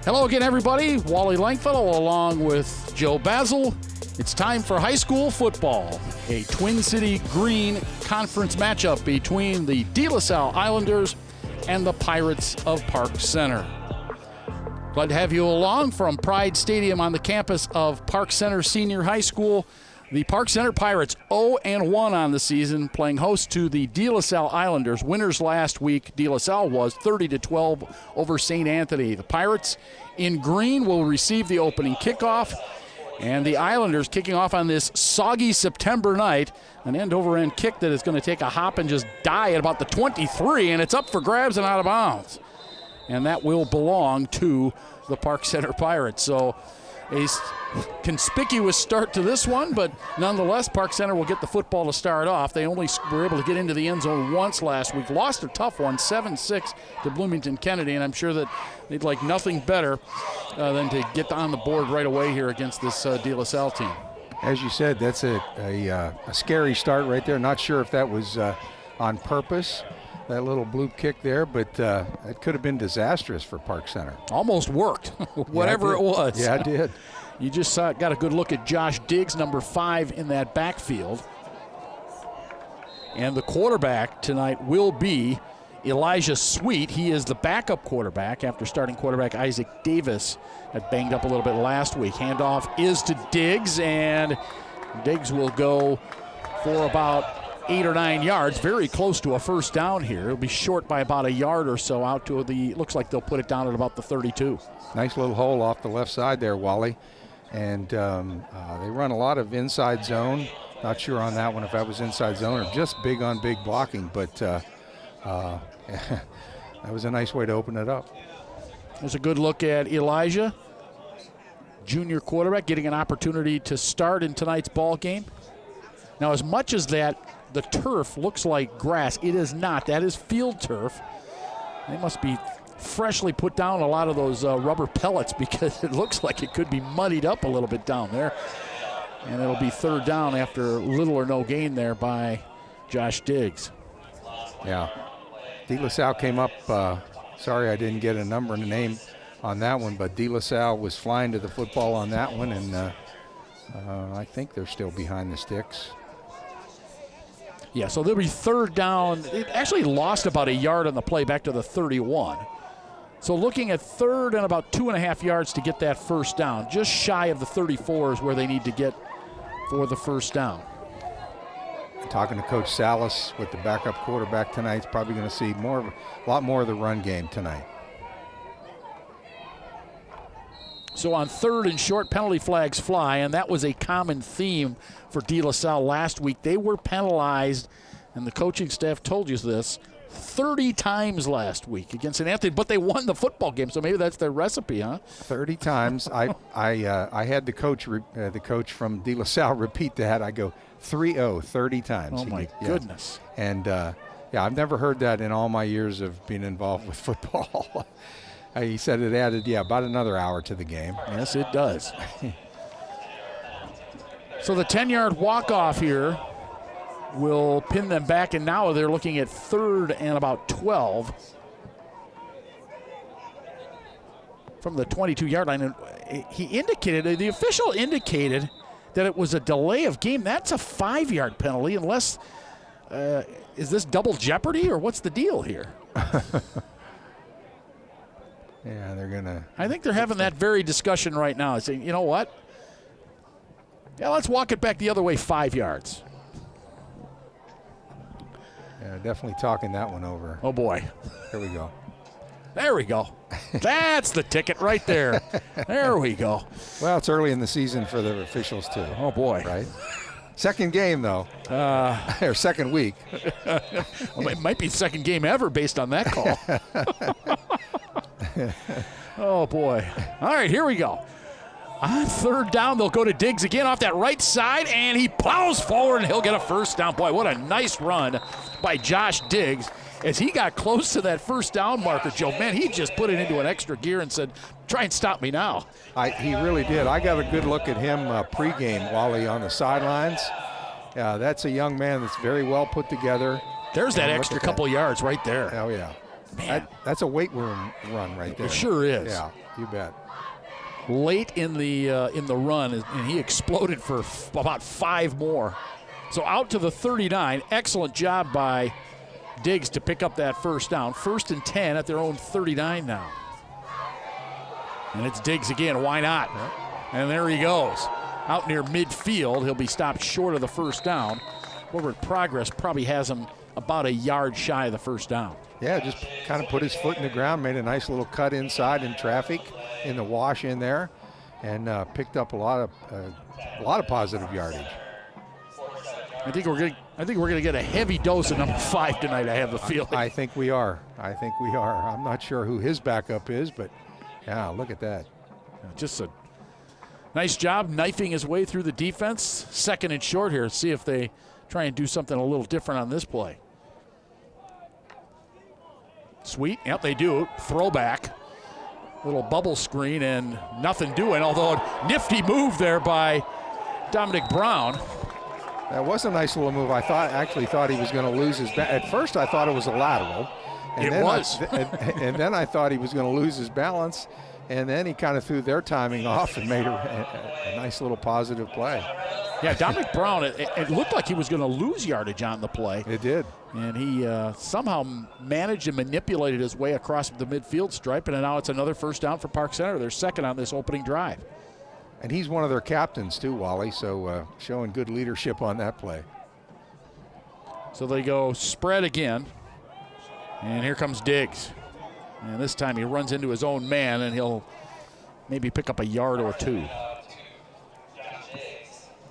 Hello again, everybody. Wally Langfellow along with Joe Basil. It's time for high school football, a Twin City Green Conference matchup between the DeLaSalle Islanders and the Pirates of Park Center. Glad to have you along from Pride Stadium on the campus of Park Center Senior High School. The Park Center Pirates 0-1 on the season, playing host to the DeLaSalle Islanders. Winners last week, DeLaSalle was 30-12 over St. Anthony. The Pirates in green will receive the opening kickoff, and the Islanders kicking off on this soggy September night. An end-over-end kick that is going to take a hop and just die at about the 23, and it's up for grabs and out of bounds. And that will belong to the Park Center Pirates. So a conspicuous start to this one, but nonetheless, Park Center will get the football to start off. They only were able to get into the end zone once last week. Lost a tough one, 7-6 to Bloomington Kennedy, and I'm sure that they'd like nothing better than to get on the board right away here against this DeLaSalle team. As you said, that's a scary start right there. Not sure if that was on purpose, that little bloop kick there, but it could have been disastrous for Park Center. Almost worked, whatever it was. Yeah, it id. You just got a good look at Josh Diggs, number 5 in that backfield. And the quarterback tonight will be Elijah Sweet. He is the backup quarterback after starting quarterback Isaac Davis had banged up a little bit last week. Handoff is to Diggs, and Diggs will go for about 8 or 9 yards, very close to a first down here. It'll be short by about a yard or so out to looks like they'll put it down at about the 32. Nice little hole off the left side there, Wally. And they run a lot of inside zone. Not sure on that one if that was inside zone or just big on big blocking, but that was a nice way to open it up. There's a good look at Elijah, junior quarterback, getting an opportunity to start in tonight's ball game. Now, as much as that, the turf looks like grass, it is not. That is field turf. They must be freshly put down a lot of those rubber pellets because it looks like it could be muddied up a little bit down there. And it'll be third down after little or no gain there by Josh Diggs. Yeah. DeLaSalle came up, sorry I didn't get a number and a name on that one, but DeLaSalle was flying to the football on that one, and I think they're still behind the sticks. Yeah, so they'll be third down. It actually lost about a yard on the play back to the 31. So looking at third and about 2.5 yards to get that first down. Just shy of the 34 is where they need to get for the first down. Talking to Coach Salas with the backup quarterback tonight, he's probably going to see a lot more of the run game tonight. So on third and short, penalty flags fly, and that was a common theme for DeLaSalle last week. They were penalized, and the coaching staff told you this, 30 times last week against St. Anthony, but they won the football game, so maybe that's their recipe, huh? 30 times. I had the coach from DeLaSalle repeat that. I go 3-0, 30 times. Oh, my goodness. And, I've never heard that in all my years of being involved with football. He said it added, about another hour to the game. Yes, it does. So the 10-yard walk-off here will pin them back, and now they're looking at third and about 12 from the 22-yard line. The official indicated that it was a delay of game. That's a 5-yard penalty unless, is this double jeopardy or what's the deal here? Yeah, they're going to. I think they're having that very discussion right now. Saying, you know what? Yeah, let's walk it back the other way 5 yards. Yeah, definitely talking that one over. Oh, boy. Here we go. There we go. That's the ticket right there. There we go. Well, it's early in the season for the officials, too. Oh, boy. Right? Second game, though. Or second week. Well, it might be the second game ever based on that call. Oh, boy. All right, here we go. On third down, they'll go to Diggs again off that right side, and he plows forward, and he'll get a first down. Boy, what a nice run by Josh Diggs as he got close to that first down marker, Joe. Man, he just put it into an extra gear and said, try and stop me now. He really did. I got a good look at him pregame, Wally, on the sidelines. That's a young man that's very well put together. There's that extra couple yards right there. Oh, yeah. Man, that's a weight room run right there. it sure is. Yeah, you bet. Late in the run, and he exploded for about 5 more. So out to the 39. Excellent job by Diggs to pick up that first down. 1st and 10 at their own 39 now. And it's Diggs again. Why not? Yep. And there he goes. Out near midfield. He'll be stopped short of the first down. Forward progress probably has him about a yard shy of the first down. Yeah, just kind of put his foot in the ground, made a nice little cut inside in traffic, in the wash in there, and picked up a lot of positive yardage. I think we're gonna get a heavy dose of number 5 tonight. I have the feeling. I think we are. I'm not sure who his backup is, but yeah, look at that. Just a nice job knifing his way through the defense. 2nd and short here. See if they try and do something a little different on this play. Sweet. Yep, they do. Throwback. Little bubble screen and nothing doing, although a nifty move there by Dominic Brown. That was a nice little move. I actually thought he was going to lose his at first I thought it was a lateral. And it was. And then I thought he was going to lose his balance. And then he kind of threw their timing off and made a nice little positive play. Yeah, Dominic Brown, it looked like he was going to lose yardage on the play. It did. And he somehow managed and manipulated his way across the midfield stripe, and now it's another first down for Park Center. They're 2nd on this opening drive. And he's one of their captains too, Wally, so showing good leadership on that play. So they go spread again, and here comes Diggs. And this time he runs into his own man, and he'll maybe pick up a yard or 2.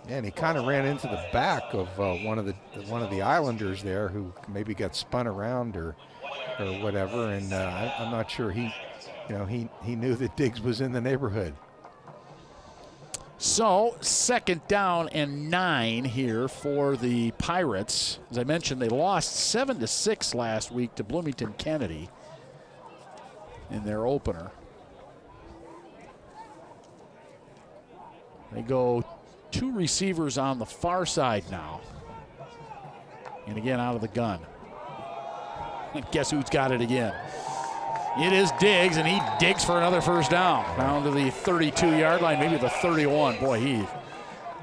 Yeah, and he kind of ran into the back of one of the Islanders there, who maybe got spun around or whatever. And I'm not sure he knew that Diggs was in the neighborhood. So 2nd down and 9 here for the Pirates. As I mentioned, they lost 7-6 last week to Bloomington Kennedy in their opener. They go 2 receivers on the far side now. And again, out of the gun. And guess who's got it again? It is Diggs, and he digs for another first down. Down to the 32-yard line, maybe the 31. Boy,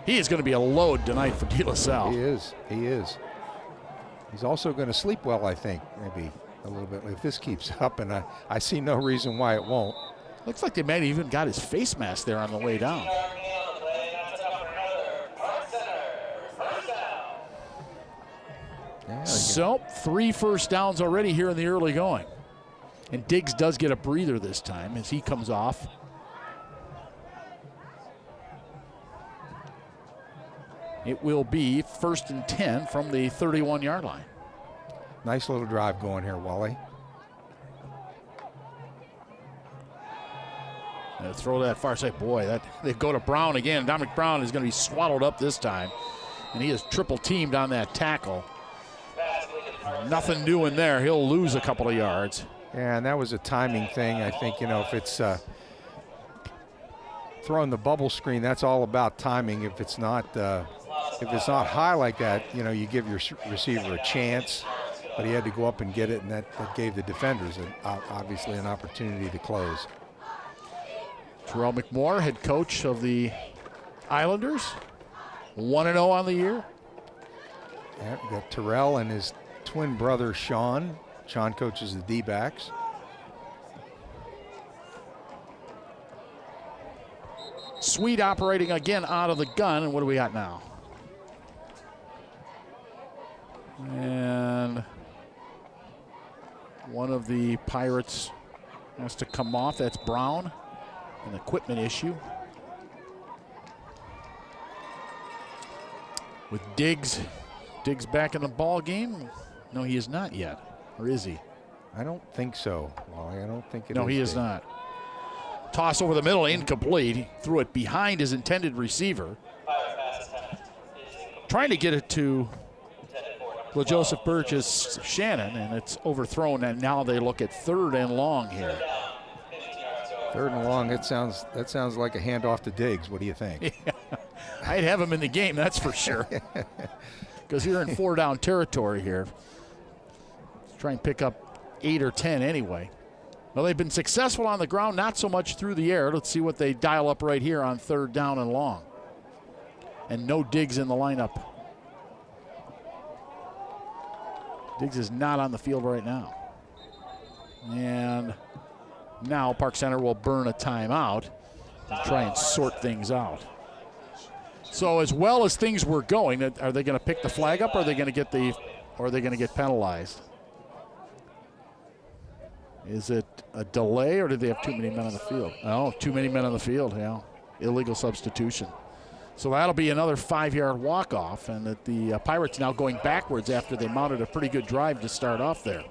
he is going to be a load tonight for DeLaSalle. He is. He's also going to sleep well, I think, maybe a little bit. If this keeps up, and I see no reason why it won't. Looks like they might have even got his face mask there on the way down. Yeah, so 3 first downs already here in the early going. And Diggs does get a breather this time as he comes off. It will be 1st and 10 from the 31-yard line. Nice little drive going here, Wally. Throw that far side. Boy, they go to Brown again. Dominic Brown is going to be swaddled up this time. And he is triple teamed on that tackle. Nothing doing there. He'll lose a couple of yards. Yeah, and that was a timing thing. I think, if it's throwing the bubble screen, that's all about timing. If it's not high like that, you give your receiver a chance. But he had to go up and get it, and that gave the defenders obviously an opportunity to close. Terrell McMorr, head coach of the Islanders, 1-0 on the year. Yeah, we got Terrell and his twin brother Sean. Sean coaches the D-backs. Sweet operating again out of the gun, and what do we got now? And one of the Pirates has to come off. That's Brown, an equipment issue. With Diggs back in the ball game. No, he is not yet. Or is he? I don't think so, Wally. I don't think it is. No, he is not. Toss over the middle, incomplete. He threw it behind his intended receiver. Trying to get it to Joseph Burgess Shannon, and it's overthrown, and now they look at 3rd and long here. 3rd and long, that sounds like a handoff to Diggs. What do you think? Yeah. I'd have him in the game, that's for sure. Because you're in 4-down territory here. Try and pick up 8 or 10 anyway. Well, they've been successful on the ground, not so much through the air. Let's see what they dial up right here on 3rd down and long. And no Diggs in the lineup. Diggs is not on the field right now. And now Park Center will burn a timeout and try and sort things out. So as well as things were going, are they going to pick the flag up, or are they going to get penalized? Is it a delay, or did they have too many men on the field? Oh, too many men on the field, yeah. Illegal substitution. So that'll be another 5-yard walk-off, and the Pirates now going backwards after they mounted a pretty good drive to start off there.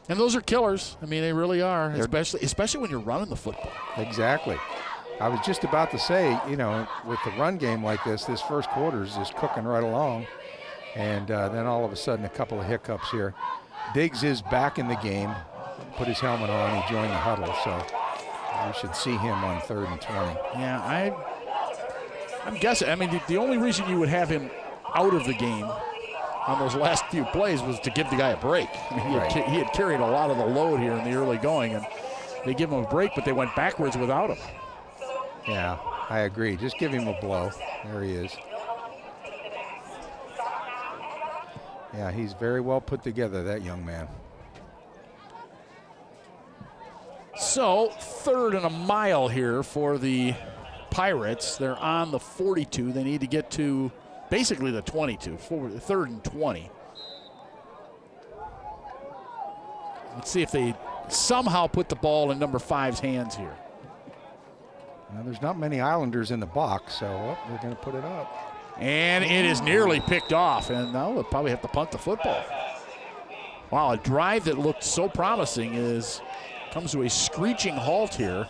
And those are killers. I mean, they really are, especially when you're running the football. Exactly. I was just about to say, you know, with the run game like this first quarter is just cooking right along. And then all of a sudden a couple of hiccups here. Diggs is back in the game, put his helmet on, he joined the huddle, so we should see him on 3rd and 20. Yeah, I'm guessing. I mean, the only reason you would have him out of the game on those last few plays was to give the guy a break. I mean, he had carried a lot of the load here in the early going, and they give him a break, but they went backwards without him. Yeah, I agree. Just give him a blow. There he is. Yeah, he's very well put together, that young man. So 3rd and a mile here for the Pirates. They're on the 42. They need to get to basically the 22, 3rd and 20. Let's see if they somehow put the ball in number 5's hands here. Well, there's not many Islanders in the box, so they're going to put it up. And it is nearly picked off, and now they'll probably have to punt the football. Wow, a drive that looked so promising comes to a screeching halt here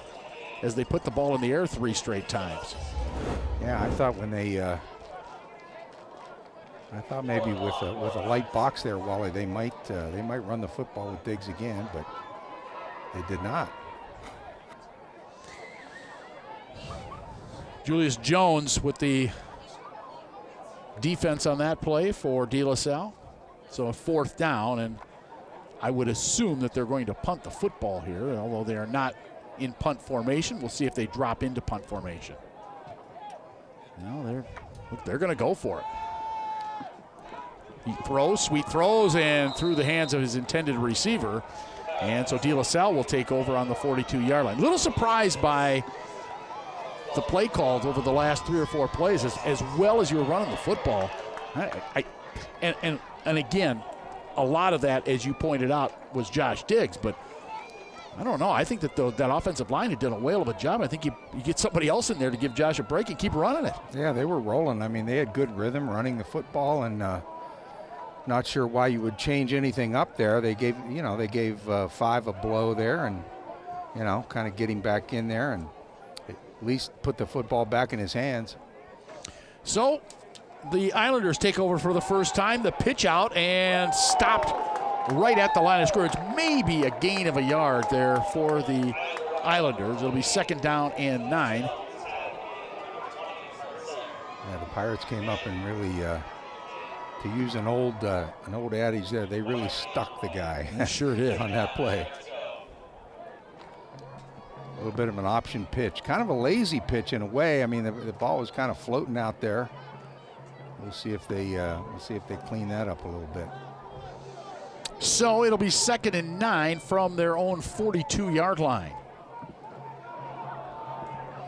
as they put the ball in the air 3 straight times. Yeah, I thought when they, I thought maybe with a light box there, Wally, they might run the football with Diggs again, but they did not. Julius Jones with the defense on that play for DeLaSalle. So a 4th down, and I would assume that they're going to punt the football here, although they are not in punt formation. We'll see if they drop into punt formation. No, they're going to go for it. He throws, sweet throws, and through the hands of his intended receiver. And so DeLaSalle will take over on the 42-yard line. Little surprised by the play calls over the last 3 or 4 plays, as well as you were running the football. And again, a lot of that, as you pointed out, was Josh Diggs, but I don't know. I think that that offensive line had done a whale of a job. I think you get somebody else in there to give Josh a break and keep running it. Yeah, they were rolling. I mean, they had good rhythm running the football, and not sure why you would change anything up there. They gave 5 a blow there, and kind of getting back in there and at least put the football back in his hands. So the Islanders take over for the first time. The pitch out and stopped right at the line of scrimmage. Maybe a gain of a yard there for the Islanders. It'll be 2nd down and 9. Yeah, the Pirates came up and really, to use an old adage there, they really stuck the guy. They sure did. On that play. A little bit of an option pitch. Kind of a lazy pitch in a way. I mean, the ball was kind of floating out there. We'll see if they clean that up a little bit. So it'll be 2nd and 9 from their own 42-yard line.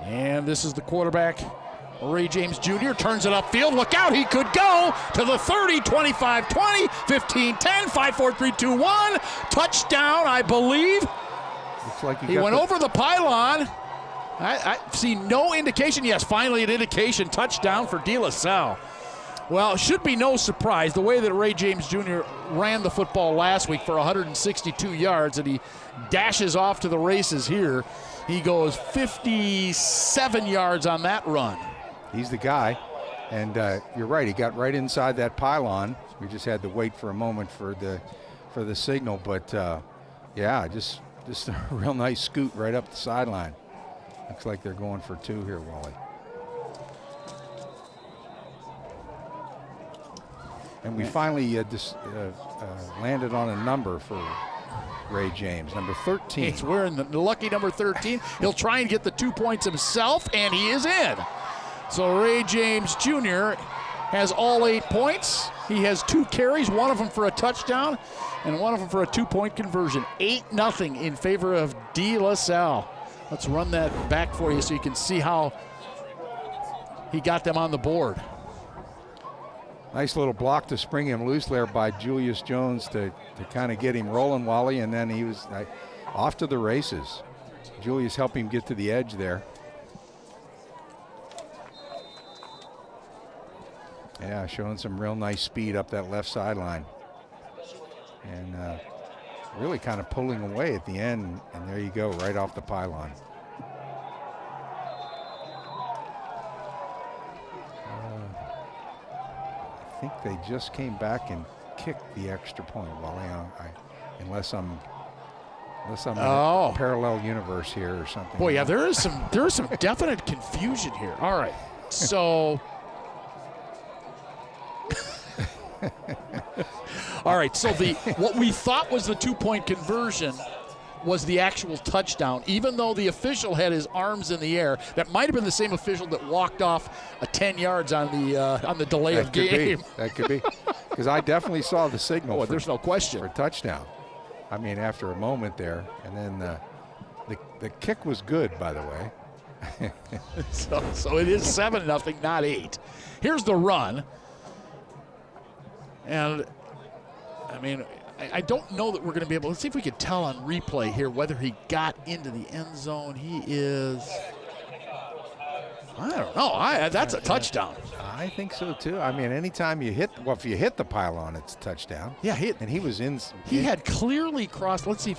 And this is the quarterback, Ray James Jr. Turns it upfield. Look out, he could go to the 30, 25, 20, 15, 10, 5, 4, 3, 2, 1. Touchdown, I believe. Looks like he went over the pylon. I see no indication. Yes, finally an indication. Touchdown for DeLaSalle. Well, it should be no surprise the way that Ray James Jr. ran the football last week for 162 yards, and he dashes off to the races here. He goes 57 yards on that run. He's the guy, and you're right. He got right inside that pylon. We just had to wait for a moment for the signal, but yeah, just a real nice scoot right up the sideline. Looks like they're going for 2 here, Wally. And we finally landed on a number for Ray James, number 13. He's wearing the lucky number 13. He'll try and get the 2 points himself, and he is in. So Ray James Jr. has all 8 points. He has 2 carries, one of them for a touchdown, and one of them for a 2-point conversion. 8-0 in favor of DeLaSalle. Let's run that back for you so you can see how he got them on the board. Nice little block to spring him loose there by Julius Jones to kind of get him rolling, Wally, and then he was off to the races. Julius helped him get to the edge there. Yeah, showing some real nice speed up that left sideline. And really kind of pulling away at the end, and there you go, right off the pylon. I think they just came back and kicked the extra point, Wally. Unless I'm in a parallel universe here or something. Boy, yeah, there is some definite confusion here. All right, so. All right, so what we thought was the 2-point conversion was the actual touchdown, even though the official had his arms in the air. That might have been the same official that walked off 10 yards on the delay of game. That could be, because I definitely saw the signal. There's no question for a touchdown. I mean, after a moment there, and then the kick was good, by the way. so it is 7-0, not 8. Here's the run, and I mean, I don't know that we're going to be able. Let's see if we can tell on replay here whether he got into the end zone. He is. I don't know. That's a touchdown. I think so too. I mean, anytime you hit, if you hit the pylon, it's a touchdown. Yeah, and he was in. He had clearly crossed. Let's see,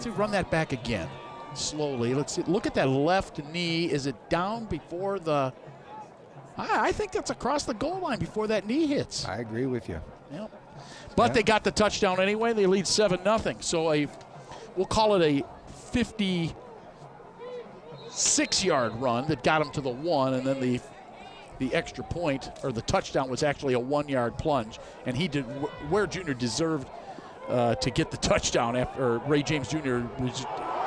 run that back again, slowly. Let's see. Look at that left knee. Is it down before the? I think that's across the goal line before that knee hits. I agree with you. Yep. But they got the touchdown anyway. They lead 7-0. So we'll call it a 56-yard run that got him to the 1, and then the extra point or the touchdown was actually a 1-yard plunge, and he did where Jr. deserved to get the touchdown after Ray James Jr.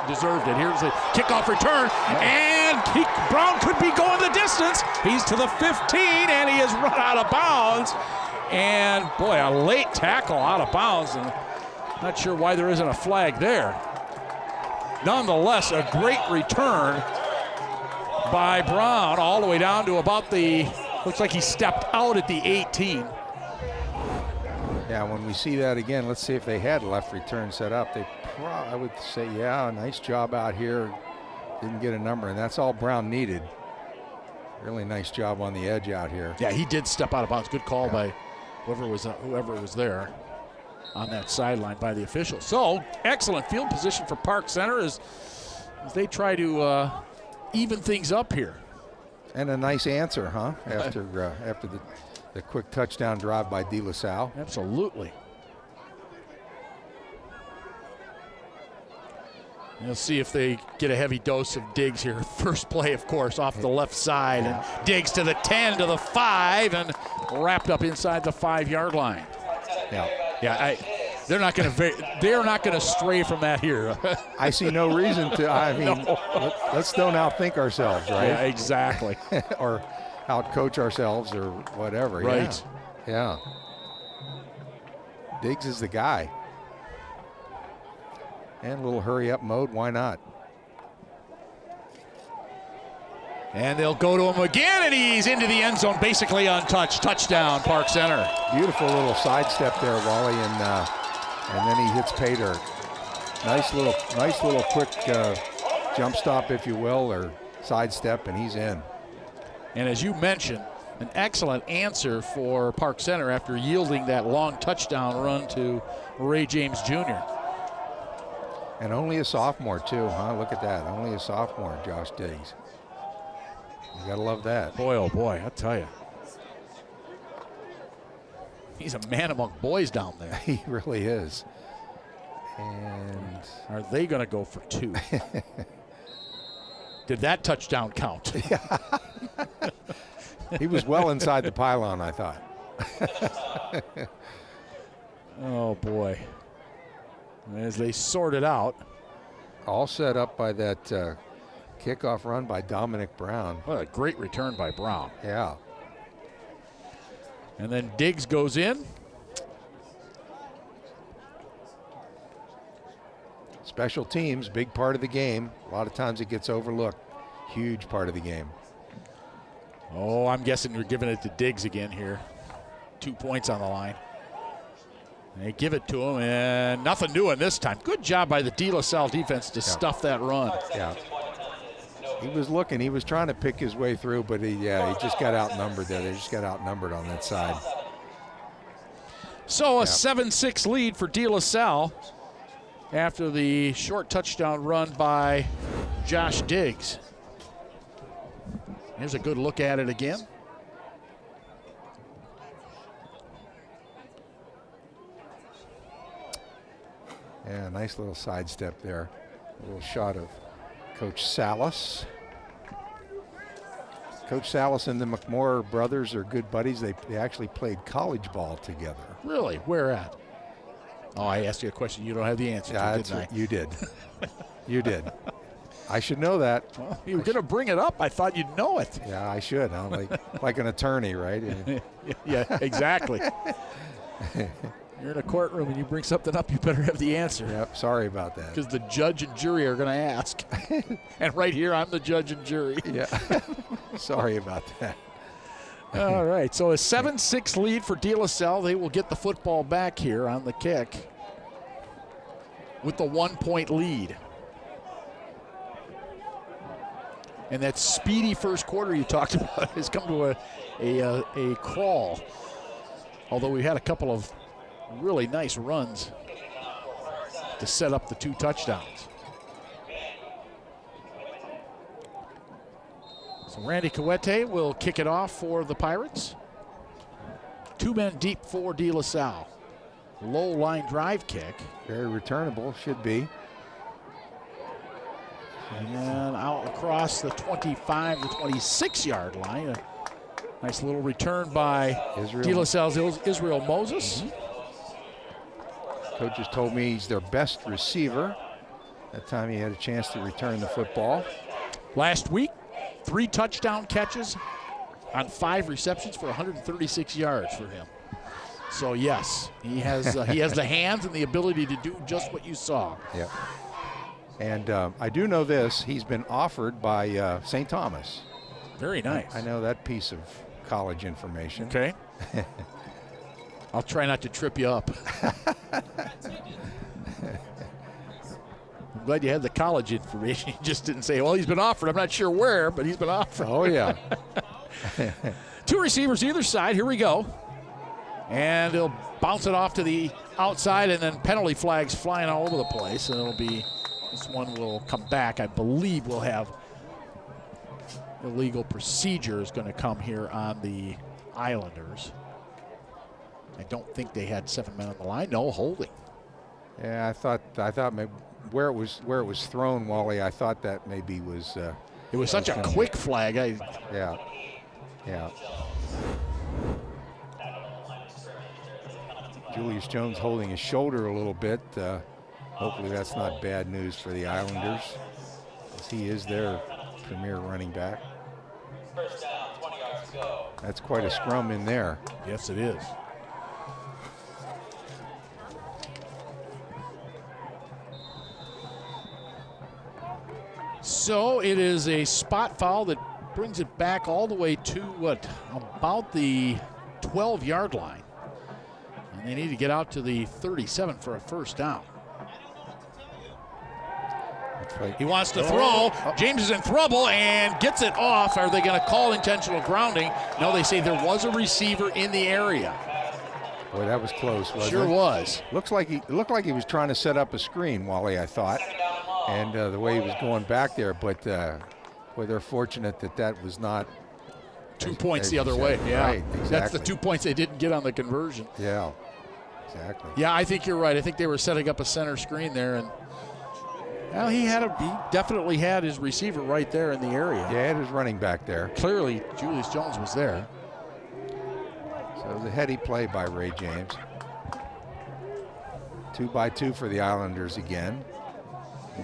deserved it. Here's a kickoff return, and Brown could be going the distance. He's to the 15, and he has run out of bounds. And boy, a late tackle out of bounds, and not sure why there isn't a flag there. Nonetheless, a great return by Brown all the way down to about looks like he stepped out at the 18. Yeah, when we see that again, let's see if they had left return set up. I would say, yeah, nice job out here. Didn't get a number, and that's all Brown needed. Really nice job on the edge out here. Yeah, he did step out of bounds. Good call by whoever was there on that sideline by the official. So excellent field position for Park Center as they try to even things up here. And a nice answer, huh? After the quick touchdown drive by DeLaSalle. Absolutely. We'll see if they get a heavy dose of Diggs here. First play, of course, off the left side. And Diggs to the 10, to the 5, and wrapped up inside the 5-yard line. Yeah. They're not going to stray from that here. I see no reason to. I mean, let's don't outthink ourselves, right? Yeah, exactly. Or outcoach ourselves or whatever. Right. Yeah. Diggs is the guy. And a little hurry-up mode, why not? And they'll go to him again, and he's into the end zone, basically untouched. Touchdown, Park Center. Beautiful little sidestep there, Wally, and then he hits pay dirt. Nice little quick jump stop, if you will, or sidestep, and he's in. And as you mentioned, an excellent answer for Park Center after yielding that long touchdown run to Ray James Jr. And only a sophomore, too, huh? Look at that. Only a sophomore, Josh Diggs. You got to love that. Boy, oh boy, I tell you. He's a man among boys down there. He really is. And are they going to go for 2? Did that touchdown count? Yeah. He was well inside the pylon, I thought. Oh, boy. As they sort it out. All set up by that kickoff run by Dominic Brown. What a great return by Brown. Yeah. And then Diggs goes in. Special teams, big part of the game. A lot of times it gets overlooked. Huge part of the game. Oh, I'm guessing you're giving it to Diggs again here. 2 points on the line. They give it to him, and nothing doing this time. Good job by the DeLaSalle defense to stuff that run. Yeah. He was looking. He was trying to pick his way through, but he just got outnumbered there. They just got outnumbered on that side. So a 7-6 lead for DeLaSalle after the short touchdown run by Josh Diggs. Here's a good look at it again. Yeah, nice little sidestep there. A little shot of Coach Salas. Coach Salas and the McMorr brothers are good buddies. They actually played college ball together. Really? Where at? Oh, I asked you a question you don't have the answer to, didn't I? You did. You did. I should know that. Well, you were going to bring it up. I thought you'd know it. Yeah, I should. I'm like an attorney, right? Yeah, exactly. You're in a courtroom and you bring something up, you better have the answer. Yep, sorry about that. Because the judge and jury are going to ask. And right here, I'm the judge and jury. Yeah. Sorry about that. All right, so a 7-6 lead for DeLaSalle. They will get the football back here on the kick with the 1 point lead. And that speedy first quarter you talked about has come to a crawl. Although we had a couple of really nice runs to set up the 2 touchdowns. So Randy Coete will kick it off for the Pirates. 2 men deep for DeLaSalle. Low line drive kick. Very returnable, should be. And out across the 25 to 26 yard line. A nice little return by DeLaSalle's Israel Moses. Mm-hmm. Coaches told me he's their best receiver. That time he had a chance to return the football. Last week, 3 touchdown catches on 5 receptions for 136 yards for him. So yes, he has the hands and the ability to do just what you saw. Yeah. And I do know this. He's been offered by St. Thomas. Very nice. I know that piece of college information. Okay. I'll try not to trip you up. I'm glad you had the college information. You just didn't say, well, he's been offered. I'm not sure where, but he's been offered. Oh, yeah. 2 receivers either side. Here we go. And he'll bounce it off to the outside, and then penalty flags flying all over the place. And it'll be, this one will come back. I believe we'll have illegal procedures going to come here on the Islanders. I don't think they had 7 men on the line. No, holding. Yeah, I thought maybe where it was thrown, Wally. I thought that maybe was. It was such a quick flag. Yeah. Julius Jones holding his shoulder a little bit. Hopefully that's not bad news for the Islanders, as he is their premier running back. That's quite a scrum in there. Yes, it is. So it is a spot foul that brings it back all the way to about the 12-yard line. And they need to get out to the 37 for a first down. He wants to throw. James is in trouble and gets it off. Are they going to call intentional grounding? No, they say there was a receiver in the area. Boy, that was close, wasn't it? Sure was. It looked like he was trying to set up a screen, Wally, I thought. And the way he was going back there. But, boy, they're fortunate that was not. 2 points the other way. Yeah, right, exactly. That's the 2 points they didn't get on the conversion. Yeah, exactly. Yeah, I think you're right. I think they were setting up a center screen there. And well, he definitely had his receiver right there in the area. Yeah, he had his running back there. Clearly, Julius Jones was there. So It was a heady play by Ray James. 2-by-2 for the Islanders again in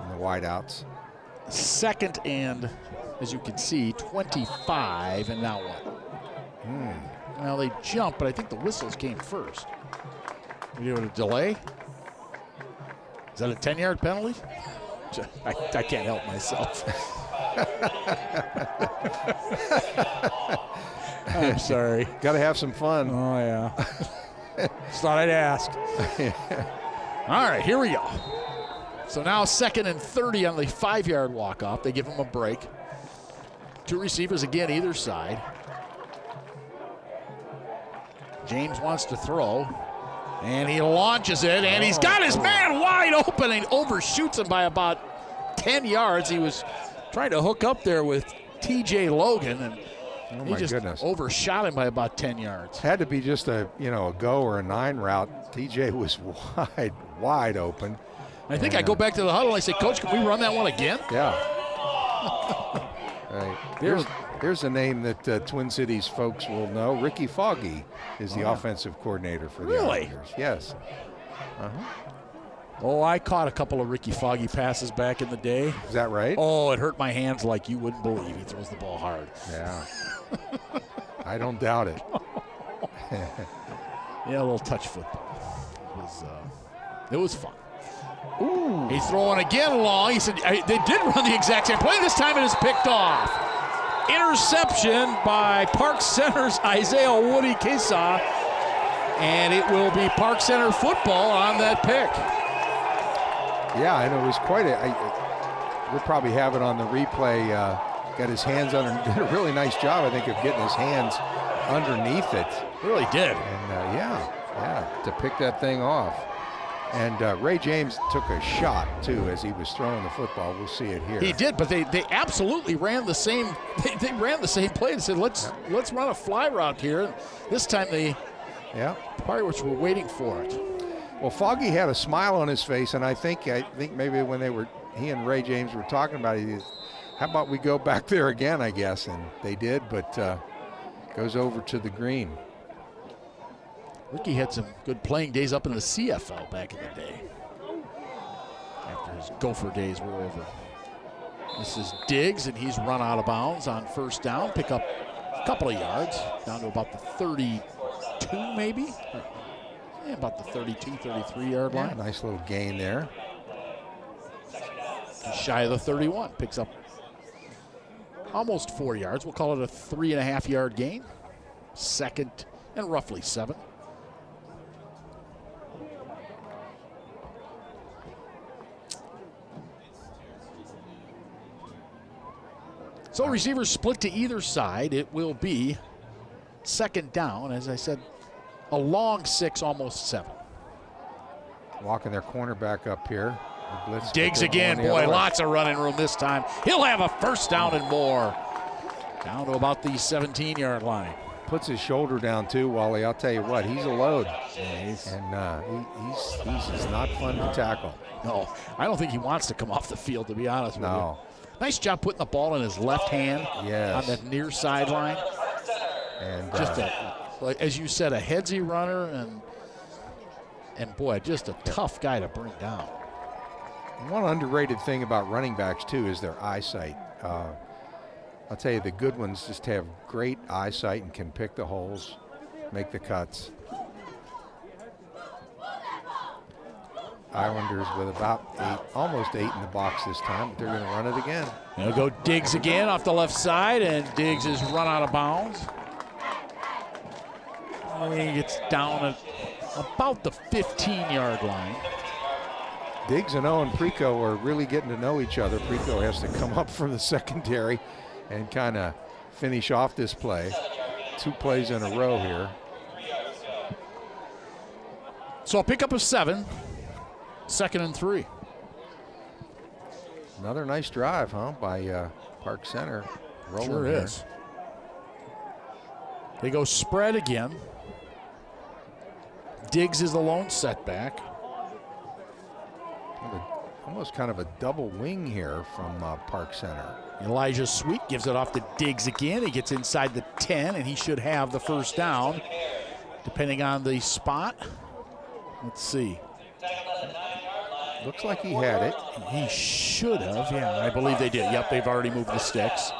the wideouts. Second and, as you can see, 25, and now what? Well, they jumped, but I think the whistles came first. We do a delay? Is that a 10-yard penalty? I can't help myself. I'm sorry. Got to have some fun. Oh, yeah. Just thought I'd ask. All right, here we go. So now 2nd and 30 on the 5-yard walk-off. They give him a break. 2 receivers again either side. James wants to throw, and he launches it, and he's got his man wide open and overshoots him by about 10 yards. He was trying to hook up there with T.J. Logan, and he just overshot him by about 10 yards. Had to be just a go or a 9 route. T.J. was wide open. I think I go back to the huddle and I say, Coach, can we run that one again? Yeah. Right. Here's a name that Twin Cities folks will know. Ricky Foggy is the offensive coordinator for the Islanders. Yes. Oh, I caught a couple of Ricky Foggy passes back in the day. Is that right? Oh, it hurt my hands like you wouldn't believe. He throws the ball hard. Yeah. I don't doubt it. Yeah, a little touch football. It was fun. Ooh. He's throwing again long. He said they did run the exact same play. This time it is picked off. Interception by Park Center's Isaiah Woody Kesa, and it will be Park Center football on that pick. Yeah, and it was quite we'll probably have it on the replay. Got his hands under, did a really nice job, I think, of getting his hands underneath it. Really did. And yeah, to pick that thing off. And Ray James took a shot, too, as he was throwing the football. We'll see it here. He did, but they absolutely ran the same. They ran the same play. They said, let's run a fly route here. This time the Pirates were waiting for it. Well, Foggy had a smile on his face, and I think maybe when he and Ray James were talking about it, how about we go back there again, I guess. And they did, but goes over to the green. Ricky had some good playing days up in the CFL back in the day, after his Gopher days were over. This is Diggs, and he's run out of bounds on first down. Pick up a couple of yards, down to about the 32 maybe. Yeah, about the 32, 33-yard line. Nice little gain there. He's shy of the 31. Picks up almost 4 yards. We'll call it a 3.5-yard gain. 2nd and roughly 7. So receivers split to either side. It will be 2nd down, as I said, a long 6, almost 7. Walking their cornerback up here. Diggs again, boy, lots of running room this time. He'll have a first down and more. Down to about the 17-yard line. Puts his shoulder down too, Wally. I'll tell you what, he's a load. Yeah, he's not fun to tackle. No, I don't think he wants to come off the field, to be honest with you. No. Nice job putting the ball in his left hand on that near sideline. And just like as you said, a headsy runner, and boy, just a tough guy to bring down. One underrated thing about running backs too is their eyesight. I'll tell you, the good ones just have great eyesight and can pick the holes, make the cuts. Islanders with about 8, almost 8 in the box this time, but they're going to run it again. They'll go Diggs again off the left side, and Diggs is run out of bounds. He gets down at about the 15-yard line. Diggs and Owen Preco are really getting to know each other. Preco has to come up from the secondary and kind of finish off this play. 2 plays in a row here. So a pickup of 7. 2nd and 3. Another nice drive, by Park Center. Rolling sure here. is. They go spread again. Diggs is the lone setback. almost kind of a double wing here from Park Center. Elijah Sweet gives it off to Diggs again. He gets inside the 10, and he should have the first down, depending on the spot. Let's see. Looks like he had it. He should have. Yeah, I believe they did. Yep, they've already moved the sticks.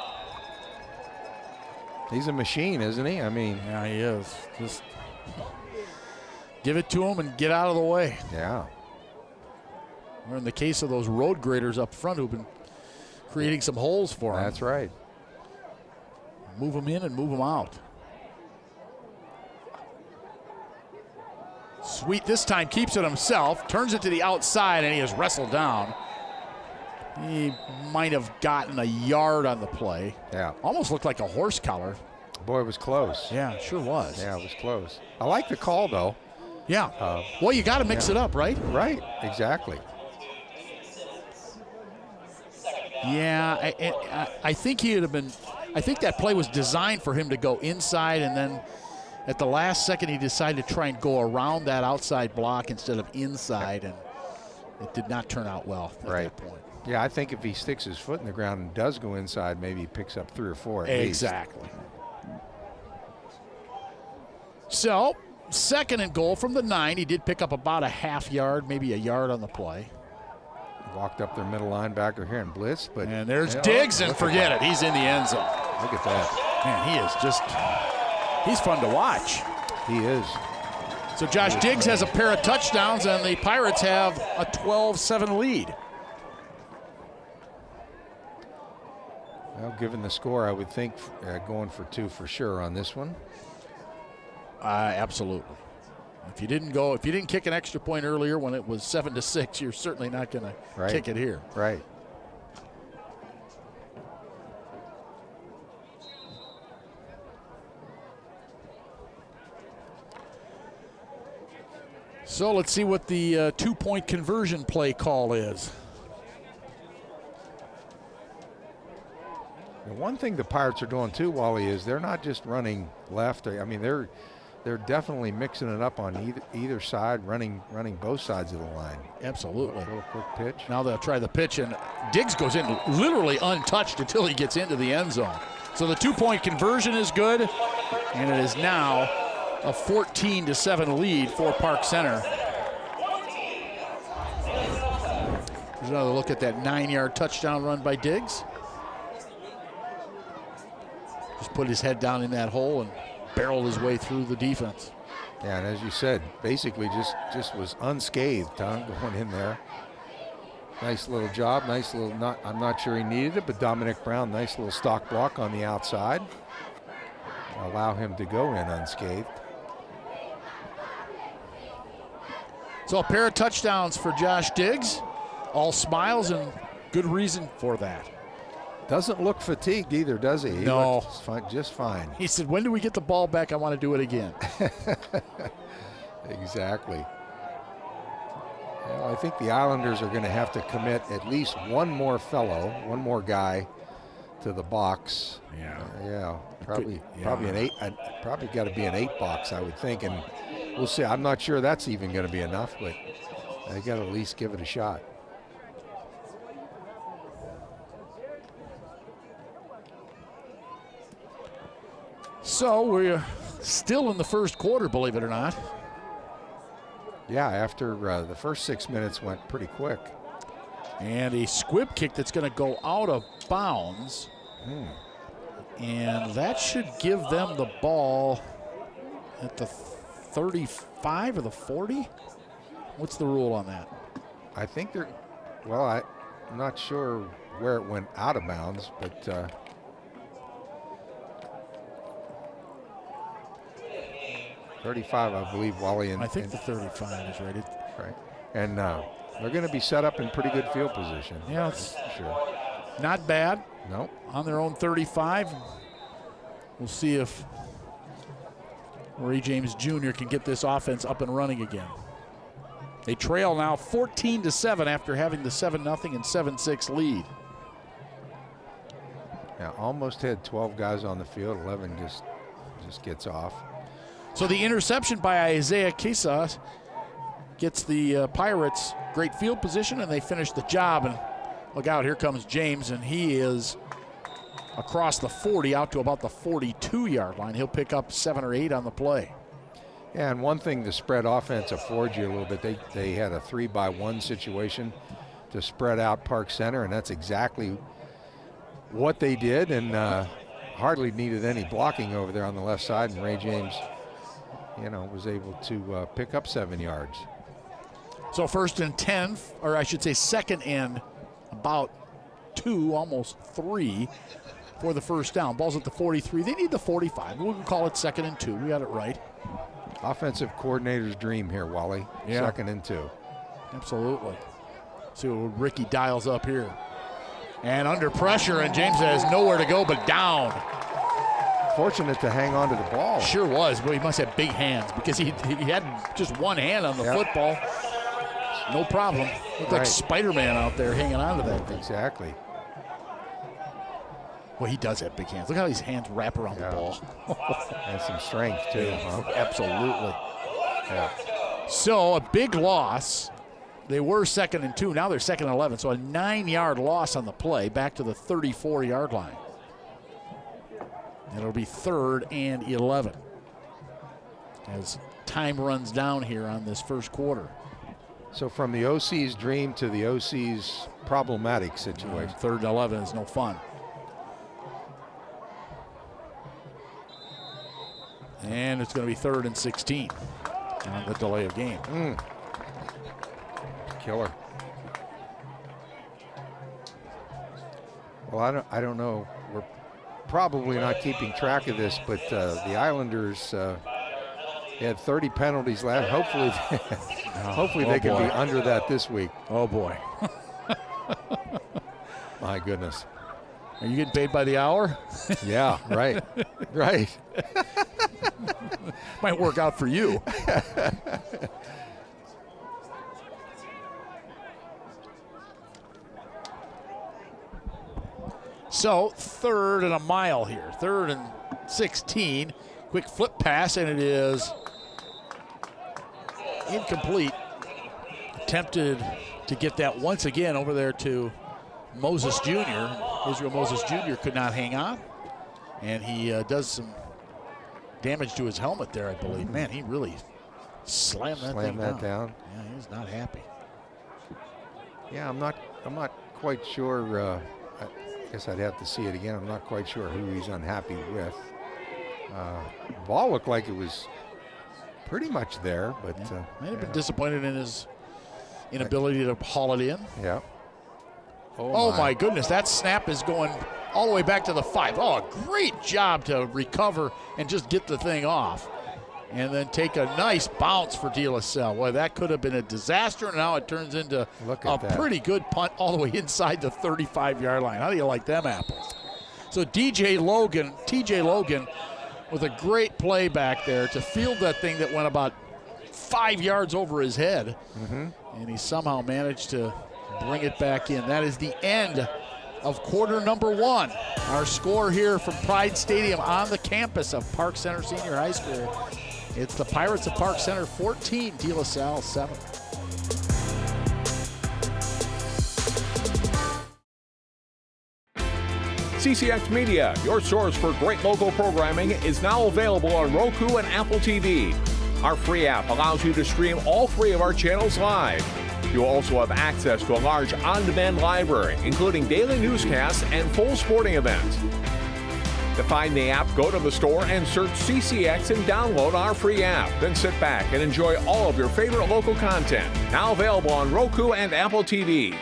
He's a machine, isn't he? I mean. Yeah, he is. Just give it to him and get out of the way. Yeah. Or in the case of those road graders up front who've been creating some holes for him. That's right. Move them in and move them out. Sweet this time keeps it himself, turns it to the outside, and he is wrestled down. He might have gotten a yard on the play. Yeah. Almost looked like a horse collar. Boy, it was close. Yeah, it sure was. Yeah, it was close. I like the call, though. Yeah. Well, you got to mix it up, right? Right, exactly. Yeah, I think he would have been. I think that play was designed for him to go inside, and then at the last second he decided to try and go around that outside block instead of inside, and it did not turn out well at that point. Yeah, I think if he sticks his foot in the ground and does go inside, maybe he picks up 3 or 4 at least. Exactly. So, 2nd and goal from the 9. He did pick up about a half yard, maybe a yard on the play. Walked up their middle linebacker here and blitz, but and there's Diggs, and forget it. He's in the end zone. Look at that. Man, he is just, he's fun to watch. He is. So Josh Diggs has a pair of touchdowns, and the Pirates have a 12-7 lead. Well, given the score, I would think going for 2 for sure on this one. Absolutely. If you didn't kick an extra point earlier when it was 7-6, you're certainly not going to kick it here. Right. So let's see what the 2-point conversion play call is. The one thing the Pirates are doing too, Wally, is they're not just running left. I mean, they're definitely mixing it up on either side, running both sides of the line. Absolutely. A little quick pitch. Now they'll try the pitch, and Diggs goes in literally untouched until he gets into the end zone. So the 2-point conversion is good, and it is now a 14-7 lead for Park Center. There's another look at that 9-yard touchdown run by Diggs. Just put his head down in that hole and barreled his way through the defense. Yeah, and as you said, basically just was unscathed, huh, going in there. Nice little job, nice little, I'm not sure he needed it, but Dominic Brown, nice little stock block on the outside. Allow him to go in unscathed. So a pair of touchdowns for Josh Diggs. All smiles and good reason for that. Doesn't look fatigued either, does he? No. He looks just fine. He said, when do we get the ball back? I want to do it again. Exactly. Well, I think the Islanders are going to have to commit at least one more guy to the box. Yeah. Probably an 8. Probably got to be an 8 box, I would think, and we'll see. I'm not sure that's even going to be enough, but they got to at least give it a shot. So we're still in the first quarter, believe it or not. Yeah, after the first 6 minutes went pretty quick. And a squib kick that's going to go out of bounds. And that should give them the ball at the 35 or the 40? What's the rule on that? I think they're, well, I'm not sure where it went out of bounds, but 35, I believe, Wally. I think the 35 is right. Right. And they're going to be set up in pretty good field position. Yeah, it's sure. Not bad. No. On their own 35. We'll see if Ray James Jr. can get this offense up and running again. They trail now 14-7 after having the 7-0 and 7-6 lead. Yeah, almost had 12 guys on the field. 11 just gets off. So the interception by Isaiah Casas gets the Pirates great field position, and they finish the job. And look out, here comes James, and he is across the 40 out to about the 42-yard line. He'll pick up 7 or 8 on the play. Yeah, and one thing the spread offense affords you a little bit, they had a 3-by-1 situation to spread out Park Center, and that's exactly what they did, and hardly needed any blocking over there on the left side, and Ray James, was able to pick up 7 yards. So 1st and 10, or I should say 2nd and about 2, almost 3 for the first down. Ball's at the 43. They need the 45. We'll call it 2nd and 2. We got it right. Offensive coordinator's dream here, Wally. Yeah. 2nd and 2. Absolutely. See what Ricky dials up here. And under pressure, and James has nowhere to go but down. Fortunate to hang on to the ball. Sure was, but he must have big hands because he had just one hand on the football. No problem. Looked like Spider-Man out there hanging on to that thing. Exactly. Well, he does have big hands. Look how his hands wrap around the ball. And some strength, too. Huh? Absolutely. Yeah. So a big loss. They were 2nd and 2. Now they're 2nd and 11. So a 9-yard loss on the play back to the 34-yard line. And it'll be 3rd and 11 as time runs down here on this first quarter. So from the OC's dream to the OC's problematic situation. 3rd and 11 is no fun. And it's going to be 3rd and 16 on the delay of game. Killer. Well, I don't know. We're probably not keeping track of this, but the Islanders had 30 penalties last. Hopefully they can be under that this week. Oh boy. My goodness. Are you getting paid by the hour? Yeah, right. Right. Might work out for you. So 3rd and a mile here. 3rd and 16. Quick flip pass, and it is incomplete. Attempted to get that once again over there to Moses Jr. Israel Moses Jr. could not hang on. And he does some damage to his helmet there, I believe. Man, he really slammed that thing down. Yeah, he was not happy. Yeah, I'm not quite sure. I guess I'd have to see it again. I'm not quite sure who he's unhappy with. Ball looked like it was pretty much there, but might have been disappointed in his inability to haul it in. Yeah. Oh my goodness, that snap is going all the way back to the 5. Oh, a great job to recover and just get the thing off. And then take a nice bounce for DeLaSalle. Boy, that could have been a disaster, and now it turns into a pretty good punt all the way inside the 35-yard line. How do you like them apples? So TJ Logan with a great play back there to field that thing that went about 5 yards over his head. And he somehow managed to bring it back in. That is the end of quarter number 1. Our score here from Pride Stadium on the campus of Park Center Senior High School. It's the Pirates of Park Center 14, DeLaSalle 7. CCX Media, your source for great local programming, is now available on Roku and Apple TV. Our free app allows you to stream all 3 of our channels live. You'll also have access to a large on-demand library, including daily newscasts and full sporting events. To find the app, go to the store and search CCX and download our free app. Then sit back and enjoy all of your favorite local content. Now available on Roku and Apple TV.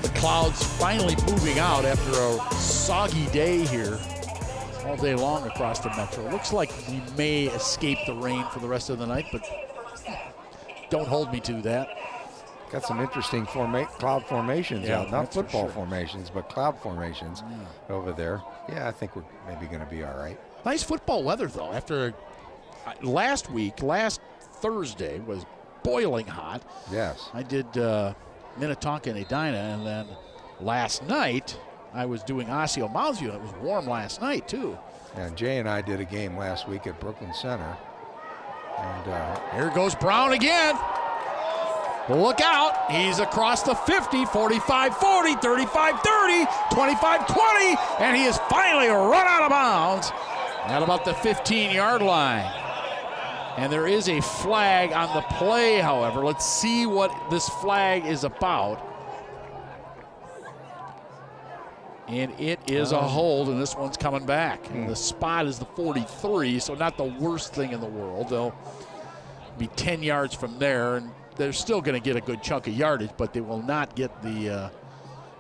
The clouds finally moving out after a soggy day here all day long across the metro. Looks like we may escape the rain for the rest of the night, but don't hold me to that. Got some interesting cloud formations out. Not football formations, but cloud formations over there. Yeah, I think we're maybe going to be all right. Nice football weather, though. After last Thursday was boiling hot. Yes. I did Minnetonka and Edina, and then last night I was doing Osseo Moundsview, and it was warm last night, too. Yeah, Jay and I did a game last week at Brooklyn Center. And here goes Brown again. Look out. He's across the 50, 45-40, 35-30, 25-20, and he is finally run out of bounds at about the 15-yard line. And there is a flag on the play, however. Let's see what this flag is about. And it is a hold, and this one's coming back. And the spot is the 43, so not the worst thing in the world. They'll be 10 yards from there, and they're still going to get a good chunk of yardage, but they will not get the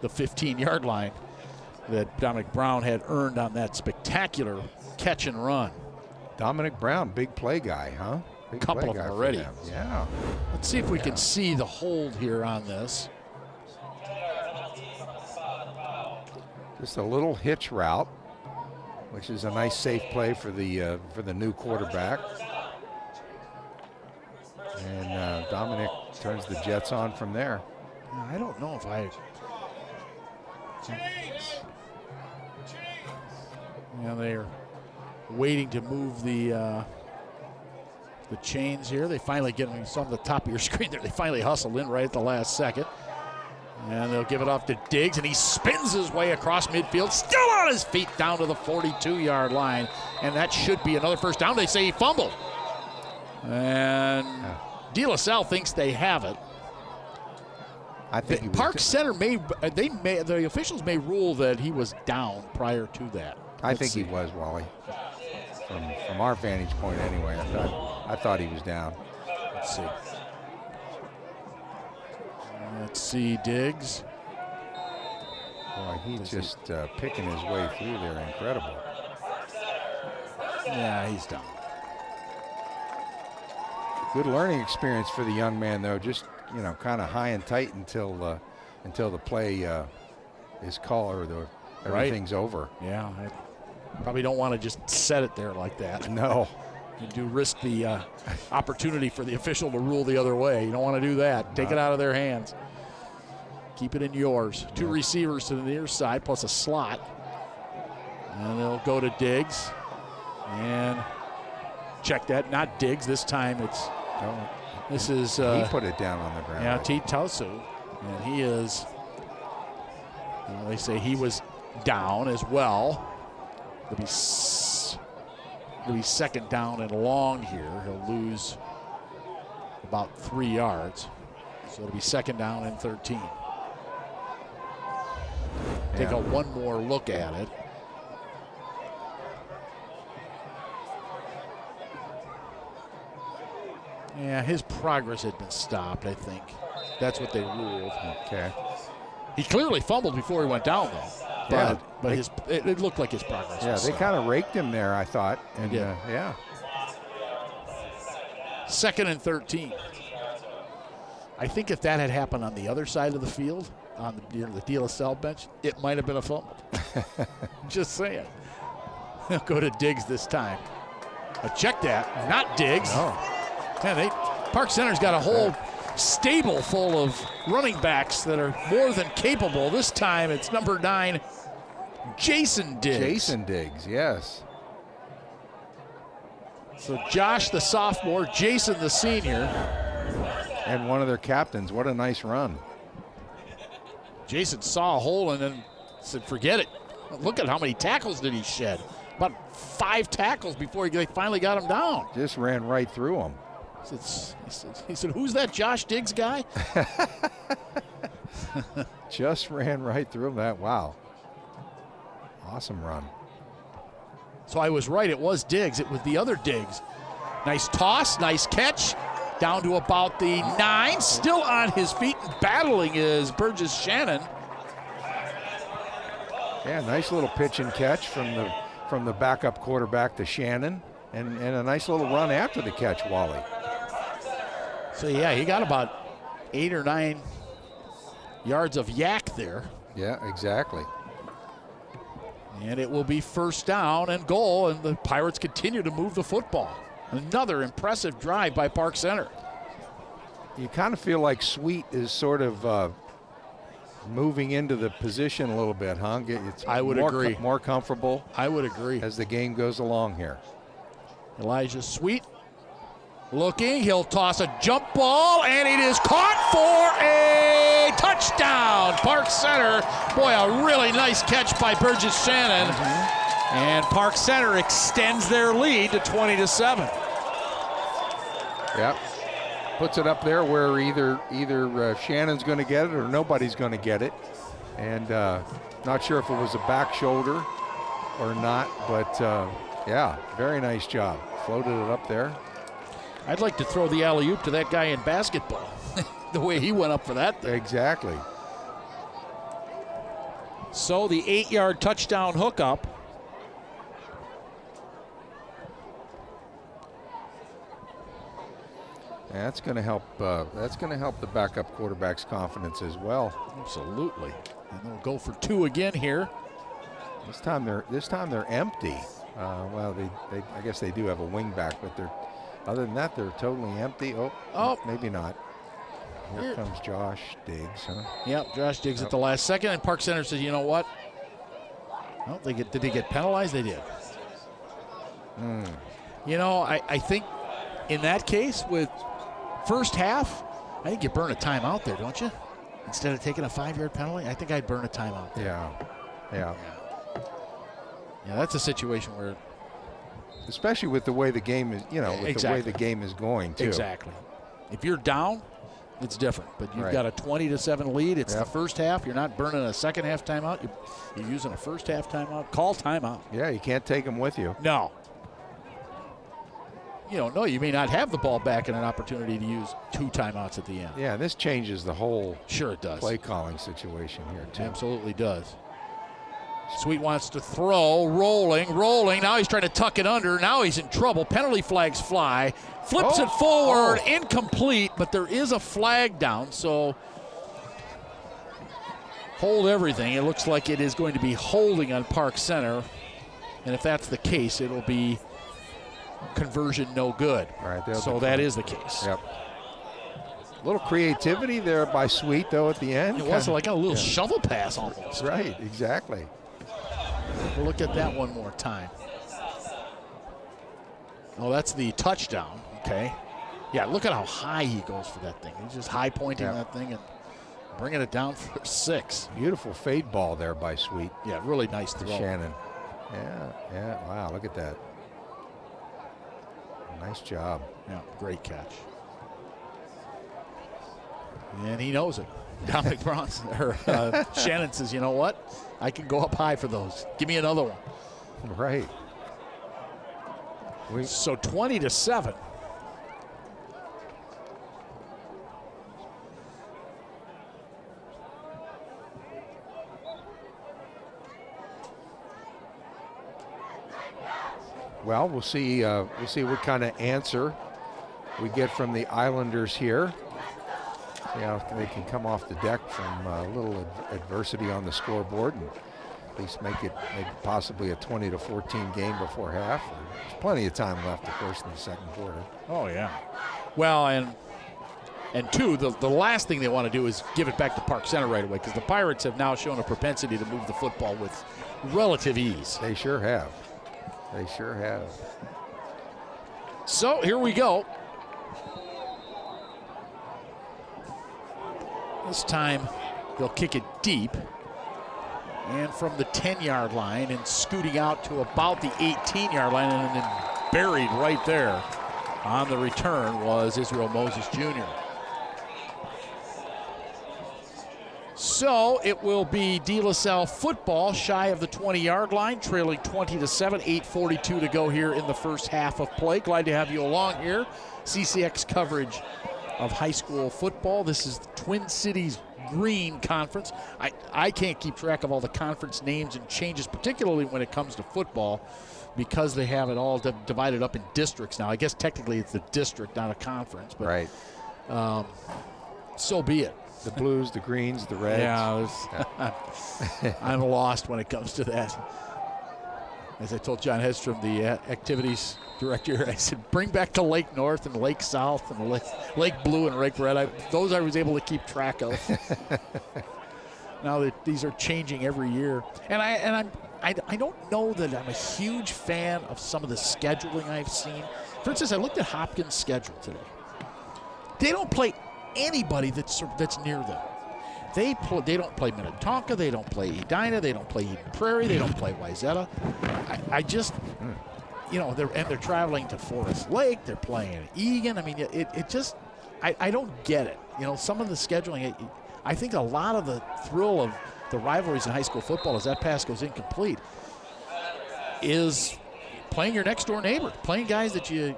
15-yard line that Dominic Brown had earned on that spectacular catch and run. Dominic Brown, big play guy, huh? Big Couple play of them guy already. Yeah. Let's see if we can see the hold here on this. Just a little hitch route, which is a nice safe play for the new quarterback. And Dominic turns the Jets on from there. I don't know if I... Yeah, they're waiting to move the chains here. They finally get them. You saw on the top of your screen there. They finally hustled in right at the last second. And they'll give it off to Diggs, and he spins his way across midfield, still on his feet down to the 42-yard line. And that should be another first down. They say he fumbled. And DeLaSalle thinks they have it. I think Park Center the officials may rule that he was down prior to that. I think he was, Wally. From our vantage point anyway, I thought he was down. Let's see. Let's see, Diggs. Boy, he's just picking his way through there. Incredible. Yeah, he's down. Good learning experience for the young man, though. Just, kind of high and tight until the play is called or everything's over. Yeah, I probably don't want to just set it there like that. No. You do risk the opportunity for the official to rule the other way. You don't want to do that. Take it out of their hands. Keep it in yours. Two receivers to the near side plus a slot. And they'll go to Diggs. And check that. Not Diggs. This time it's... This is... he put it down on the ground. Yeah, Titosu. And he is... they say he was down as well. It'll be second down and long here. He'll lose about 3 yards. So it'll be second down and 13. Take one more look at it. Yeah, his progress had been stopped, I think. That's what they ruled. Okay. He clearly fumbled before he went down, though. But it looked like his progress was they kind of raked him there, I thought. And second and 13. I think if that had happened on the other side of the field, on the DeLaSalle bench, it might have been a fumble. Just saying. He'll go to Diggs this time. But check that, not Diggs. Yeah, Park Center's got a whole stable full of running backs that are more than capable. This time it's number 9, Jason Diggs. Jason Diggs, yes. So Josh, the sophomore, Jason, the senior. And one of their captains. What a nice run. Jason saw a hole and then said, forget it. Look at how many tackles did he shed. About 5 tackles before they finally got him down. Just ran right through him. He said, who's that Josh Diggs guy? Just ran right through him. Wow. Awesome run. So I was right. It was Diggs. It was the other Diggs. Nice toss, nice catch. Down to about the 9. Still on his feet and battling is Burgess Shannon. Yeah, nice little pitch and catch from the backup quarterback to Shannon. And a nice little run after the catch, Wally. So, yeah, he got about 8 or 9 yards of yak there. Yeah, exactly. And it will be first down and goal, and the Pirates continue to move the football. Another impressive drive by Park Center. You kind of feel like Sweet is sort of moving into the position a little bit, huh? I would agree. More comfortable. I would agree. As the game goes along here. Elijah Sweet looking. He'll toss a jump ball, and it is caught for a touchdown. Park Center. Boy, a really nice catch by Burgess Shannon. And Park Center extends their lead to 20-7. Yep. Puts it up there where either Shannon's going to get it or nobody's going to get it. And not sure if it was a back shoulder or not, but yeah, very nice job. Floated it up there. I'd like to throw the alley-oop to that guy in basketball, the way he went up for that thing. Exactly. So the 8-yard touchdown hookup. That's going to help. That's going to help the backup quarterback's confidence as well. Absolutely. And they'll go for 2 again here. This time they're empty. Well, I guess they do have a wing back, but other than that, they're totally empty. Oh, maybe not. Here comes Josh Diggs, huh? Yep, Josh Diggs at the last second, and Park Center says, you know what? Well, did they get penalized? They did. You know, I think in that case with first half, I think you burn a timeout there, don't you? Instead of taking a 5-yard penalty, I think I'd burn a timeout there. Yeah. Yeah, that's a situation where, especially with the way the game is, the way the game is going too. Exactly. If you're down, it's different. But you've got a 20-7 lead. It's the first half. You're not burning a second half timeout. You're using a first half timeout. Call timeout. Yeah, you can't take them with you. No. You don't know. You may not have the ball back and an opportunity to use 2 timeouts at the end. Yeah, this changes the whole it does. Play calling situation here too. Absolutely does. Sweet wants to throw, rolling. Now he's trying to tuck it under. Now he's in trouble. Penalty flags fly. Flips it forward. Incomplete, but there is a flag down, so hold everything. It looks like it is going to be holding on Park Center, and if that's the case, it'll be conversion no good. Right, so that is the case. Yep. A little creativity there by Sweet, though, at the end. It was like a little shovel pass almost. Right, exactly. We'll look at that one more time. Oh, that's the touchdown. Okay. Yeah, look at how high he goes for that thing. He's just high pointing that thing and bringing it down for 6. Beautiful fade ball there by Sweet. Yeah, really nice throw. Shannon. Yeah. Wow, look at that. Nice job. Yeah, great catch. And he knows it. Dominic Bronson, Shannon says, you know what? I can go up high for those. Give me another one. Right. So 20-7. Well, we'll see what kind of answer we get from the Islanders here. See how they can come off the deck from a little adversity on the scoreboard and at least make it possibly a 20-14 game before half. There's plenty of time left, of course, in the second quarter. Oh, yeah. Well, and 2, the last thing they want to do is give it back to Park Center right away, because the Pirates have now shown a propensity to move the football with relative ease. They sure have. So here we go. This time they'll kick it deep. And from the 10-yard line and scooting out to about the 18-yard line, and then buried right there on the return was Israel Moses Jr. So it will be DeLaSalle football shy of the 20-yard line, trailing 20-7, 8:42 to go here in the first half of play. Glad to have you along here. CCX coverage of high school football. This is the Twin Cities Green Conference. I can't keep track of all the conference names and changes, particularly when it comes to football, because they have it all divided up in districts now. I guess technically it's a district, not a conference. But, right. So be it. The blues, the greens, the reds. Yeah, I'm lost when it comes to that. As I told John Hedstrom, the activities director, I said, bring back the Lake North and Lake South and Lake Blue and Lake Red. Those I was able to keep track of. now that these are changing every year. And I don't know that I'm a huge fan of some of the scheduling I've seen. For instance, I looked at Hopkins' schedule today. They don't play anybody that's near them. They don't play Minnetonka. They don't play Edina. They don't play Eden Prairie. They don't play Wayzata. I just, they're traveling to Forest Lake. They're playing Egan. I mean, it just, I don't get it. Some of the scheduling, I think a lot of the thrill of the rivalries in high school football as that pass goes incomplete is playing your next door neighbor, playing guys that you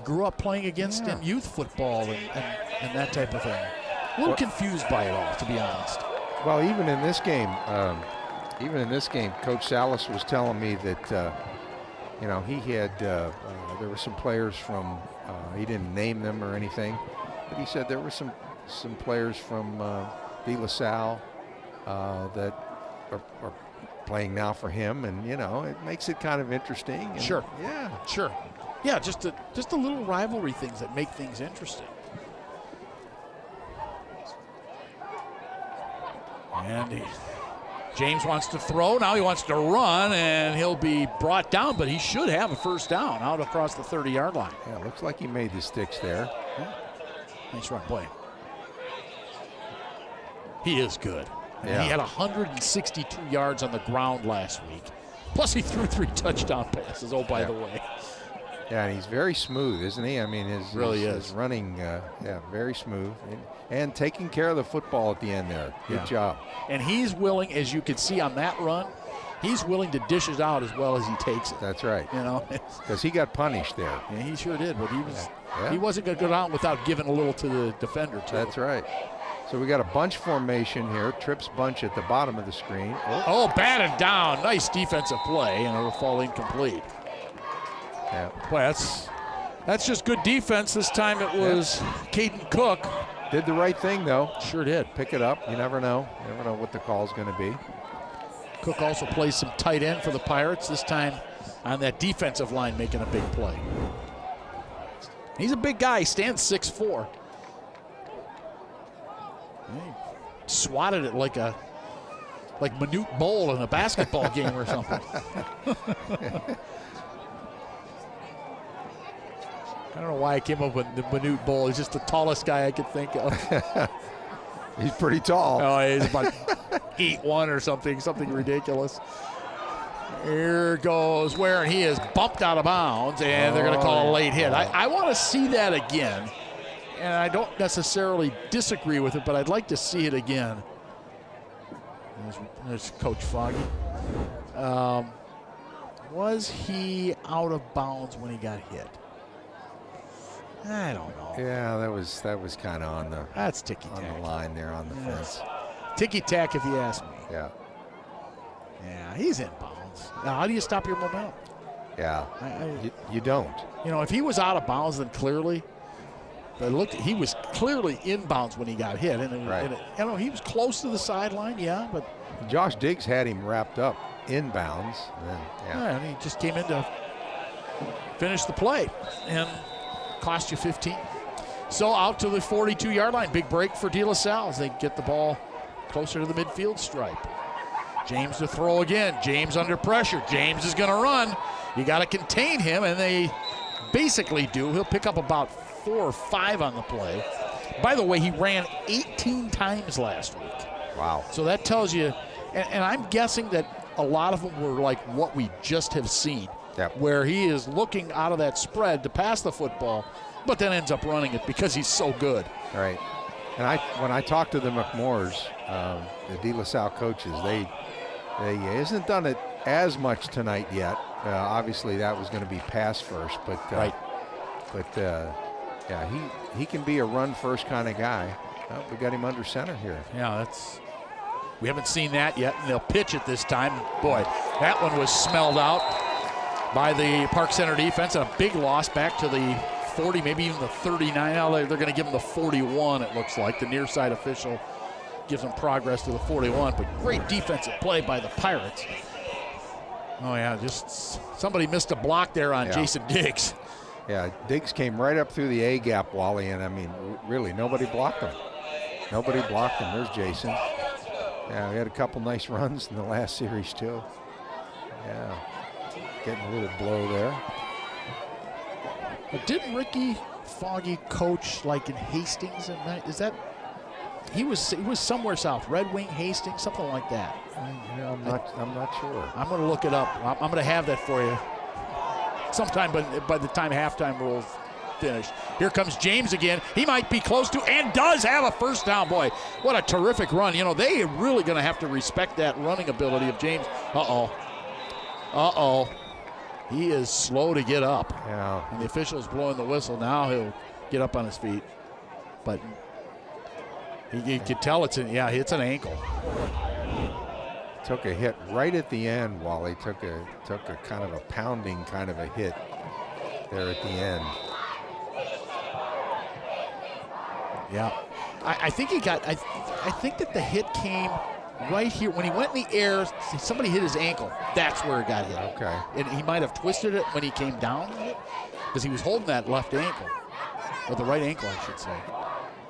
grew up playing against in youth football and that type of thing. A little confused by it all, to be honest. Well, even in this game, Coach Salas was telling me that he had there were some players from he didn't name them or anything, but he said there were some players from DeLaSalle that are playing now for him, and it makes it kind of interesting. And sure. Sure. Yeah, just the little rivalry things that make things interesting. And James wants to throw. Now he wants to run, and he'll be brought down, but he should have a first down out across the 30-yard line. Yeah, looks like he made the sticks there. Yeah. Nice run play. He is good. Yeah. He had 162 yards on the ground last week. Plus he threw 3 touchdown passes, by the way. Yeah, and he's very smooth, isn't he? I mean, his running, very smooth. And taking care of the football at the end there. Good job. And he's willing, as you could see on that run, he's willing to dish it out as well as he takes it. That's right. Because he got punished there. Yeah, he sure did, but he wasn't going to go down without giving a little to the defender, too. That's right. So we got a bunch formation here. Trips bunch at the bottom of the screen. Oh, batted down. Nice defensive play, and it'll fall incomplete. Yeah. Boy, that's just good defense. This time it was Caden Cook. Did the right thing, though. Sure did. Pick it up. You never know. You never know what the call's going to be. Cook also plays some tight end for the Pirates, this time on that defensive line making a big play. He's a big guy. He stands 6'4". He swatted it like Manute Bowl in a basketball game or something. I don't know why I came up with the Manute Bowl. He's just the tallest guy I could think of. He's pretty tall. Oh, he's about 8'1" or something ridiculous. Here goes Ware, and he is bumped out of bounds, and they're going to call a late hit. I want to see that again, and I don't necessarily disagree with it, but I'd like to see it again. There's Coach Foggy. Was he out of bounds when he got hit? I don't know. Yeah, that was kind of on the. That's ticky-tack. On the line there on the fence. Ticky-tack, if you ask me. Yeah. Yeah, he's in bounds. Now, how do you stop your momentum? Yeah. You don't. If he was out of bounds, then clearly. But he was clearly in bounds when he got hit, and he was close to the sideline. Yeah, but Josh Diggs had him wrapped up in bounds. And he just came in to finish the play, and cost you 15. So out to the 42-yard line. Big break for DeLaSalle as they get the ball closer to the midfield stripe. James to throw again. James under pressure. James is going to run. You got to contain him, and they basically do. He'll pick up about 4 or 5 on the play. By the way, he ran 18 times last week. Wow. So that tells you, and I'm guessing that a lot of them were like what we just have seen. Yep. Where he is looking out of that spread to pass the football, but then ends up running it because he's so good. Right. And when I talked to the McMoores, the DeLaSalle coaches, they hasn't done it as much tonight yet. Obviously, that was going to be pass first, but he can be a run first kind of guy. We got him under center here. Yeah, we haven't seen that yet, and they'll pitch it this time. Boy, that one was smelled out by the Park Center defense, and a big loss back to the 40, maybe even the 39. Now they're going to give them the 41, it looks like. The near side official gives them progress to the 41, but great defensive play by the Pirates. Oh, yeah, just somebody missed a block there on Jason Diggs. Yeah, Diggs came right up through the A gap, Wally, and I mean, really, nobody blocked him. Nobody blocked him. There's Jason. Yeah, we had a couple nice runs in the last series, too. Yeah, getting a little blow there. But didn't Ricky Foggy coach like in Hastings? Is that he was somewhere south, Red Wing, Hastings, something like that. I'm not sure. I'm going to look it up. I'm going to have that for you sometime, but by the time halftime rolls finished. Here comes James again. He might be close to and does have a first down. Boy, what a terrific run. You know, they are really going to have to respect that running ability of James. Uh-oh. He is slow to get up. Yeah. And the official's blowing the whistle. Now he'll get up on his feet. But you can tell it's an ankle. Took a hit right at the end, Wally. Took a kind of a pounding kind of a hit there at the end. Yeah. I think he got, I think that the hit came right here. When he went in the air, somebody hit his ankle. That's where it got hit. Okay. And he might have twisted it when he came down because he was holding that left ankle. Or the right ankle, I should say.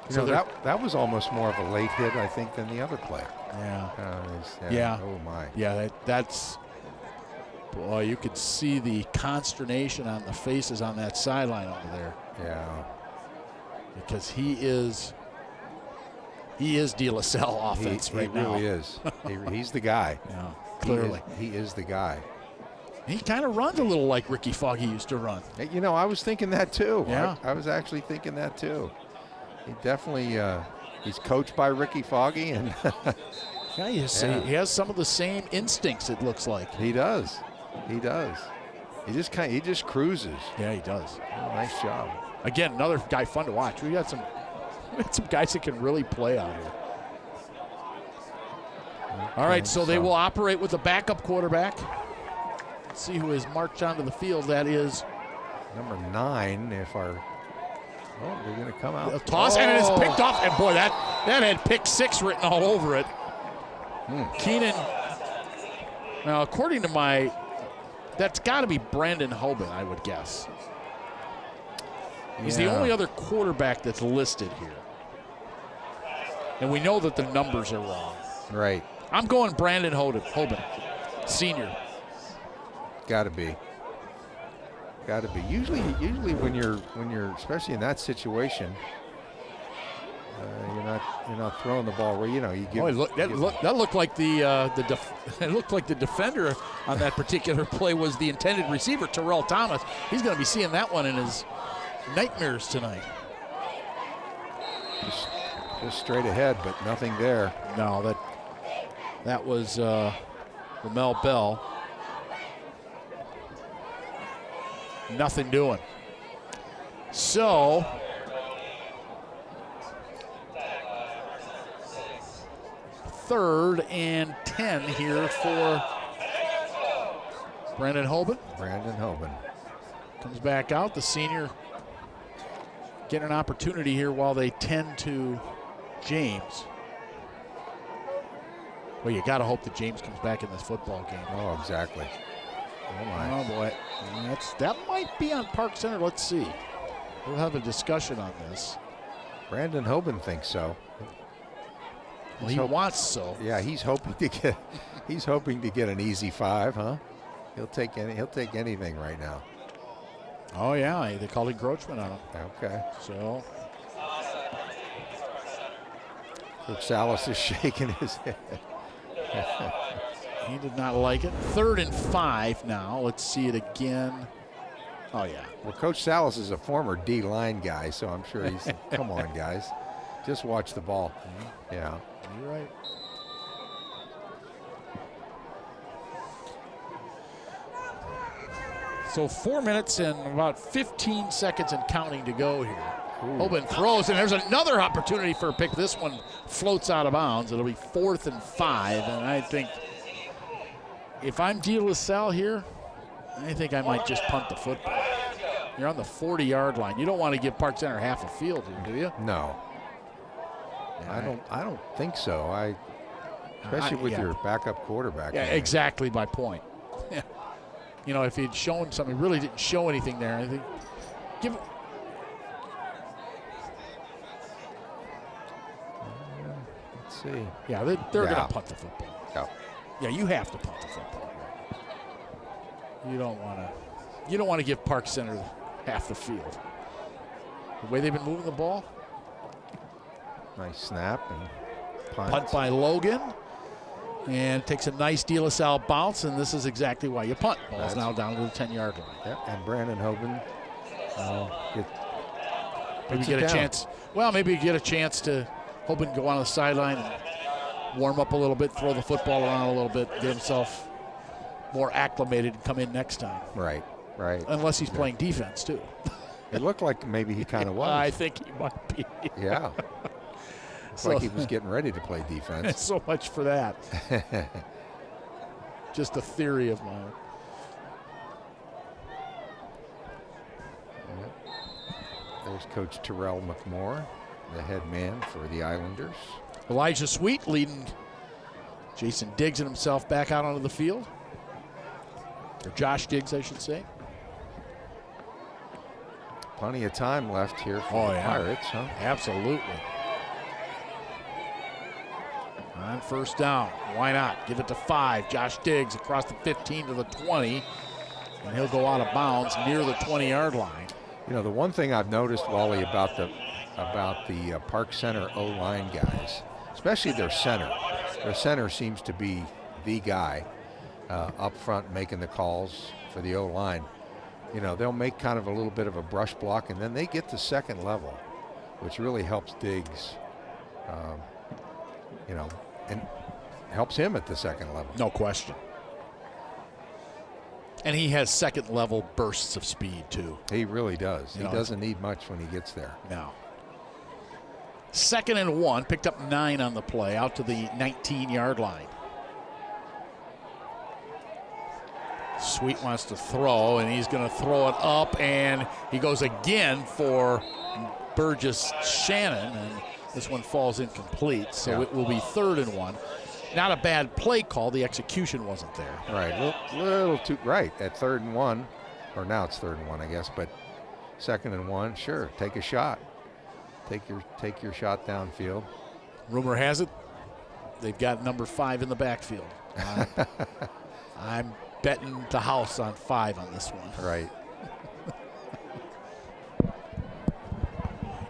So that was almost more of a late hit, I think, than the other play. Yeah. Yeah. Oh, my. Yeah, that's, boy, you could see the consternation on the faces on that sideline over there. Yeah. Because he is DeLaSalle offense right now. He really is. He's the guy. Yeah, clearly. He is the guy. He kind of runs a little like Ricky Foggy used to run. You know, I was thinking that too. Yeah. I was actually thinking that too. He definitely, he's coached by Ricky Foggy. And yeah, he has some of the same instincts, it looks like. He does. He does. He just cruises. Yeah, he does. Oh, nice job. Again, another guy fun to watch. We had some guys that can really play out here. Okay, all right, so they will operate with a backup quarterback. Let's see who has marched onto the field. That is number 9. They're going to come out. A toss, and it is picked off. And boy, that had pick 6 written all over it. Keenan. Now, according to that's got to be Brandon Hoban, I would guess. He's the only other quarterback that's listed here. And we know that the numbers are wrong. Right. I'm going Brandon Hoban, senior. Got to be. Usually when you're especially in that situation, you're not throwing the ball where you give. Oh, that looked like it looked like the defender on that particular play was the intended receiver, Terrell Thomas. He's going to be seeing that one in his nightmares tonight. Just straight ahead, but nothing there. No, that was Ramel Bell. Nothing doing. So third and 10 here for Brandon Hoban. Comes back out. The senior getting an opportunity here while they tend to James. Well, you got to hope that James comes back in this football game. Oh, exactly. Oh, my. Oh, boy. That might be on Park Center. Let's see. We'll have a discussion on this. Brandon Hoban thinks so. Well, he wants so. Yeah, he's hoping to get an easy 5, huh? He'll take anything right now. Oh, yeah. They called encroachment on him. Okay. So. Coach Salas is shaking his head. He did not like it. 3rd and 5 now. Let's see it again. Oh, yeah. Well, Coach Salas is a former D-line guy, so I'm sure he's, come on, guys. Just watch the ball. Yeah. You're right. So 4 minutes and about 15 seconds and counting to go here. Hoban throws, and there's another opportunity for a pick. This one floats out of bounds. It'll be 4th and 5, and I think if I'm DeLaSalle here, I think I might just punt the football. You're on the 40-yard line. You don't want to give Park Center half a field here, do you? No. Yeah, I don't think so. Especially with your backup quarterback. Yeah, exactly my point. You know, if he'd shown something, really didn't show anything there. I think give it. Let's see. Yeah, they're going to punt the football. Yeah. Yeah, you have to punt the football. You don't want to give Park Center half the field. The way they've been moving the ball. Nice snap and punt. Punt by Logan. And takes a nice DeLaSalle bounce, and this is exactly why you punt. Ball's now down to the 10-yard line. Yeah, and Brandon Hoban maybe get a chance. Well, maybe you get a chance to Hoban go on the sideline and warm up a little bit, throw the football around a little bit, get himself more acclimated and come in next time. Right. Unless he's playing defense, too. It looked like maybe he kind of was. I think he might be. Yeah. It's like he was getting ready to play defense. So much for that. Just a theory of mine. There's Coach Terrell McMore, the head man for the Islanders. Elijah Sweet leading Jason Diggs and himself back out onto the field. Or Josh Diggs, I should say. Plenty of time left here for the Pirates, huh? Absolutely. On first down, why not? Give it to 5. Josh Diggs across the 15 to the 20, and he'll go out of bounds near the 20-yard line. You know, the one thing I've noticed, Wally, about the Park Center O-line guys, especially their center. Their center seems to be the guy up front making the calls for the O-line. You know, they'll make kind of a little bit of a brush block, and then they get to second level, which really helps Diggs, and helps him at the second level. No question. And he has second level bursts of speed, too. He really does. He doesn't need much when he gets there. No. 2nd and 1, picked up 9 on the play, out to the 19-yard line. Sweet wants to throw, and he's going to throw it up, and he goes again for Burgess Shannon, and this one falls incomplete, so it will be 3rd and 1. Not a bad play call. The execution wasn't there. Right, little too right at 3rd and 1, or now it's 3rd and 1, I guess. But 2nd and 1, sure, take a shot. Take your shot downfield. Rumor has it they've got number 5 in the backfield. I'm betting the house on 5 on this one. Right.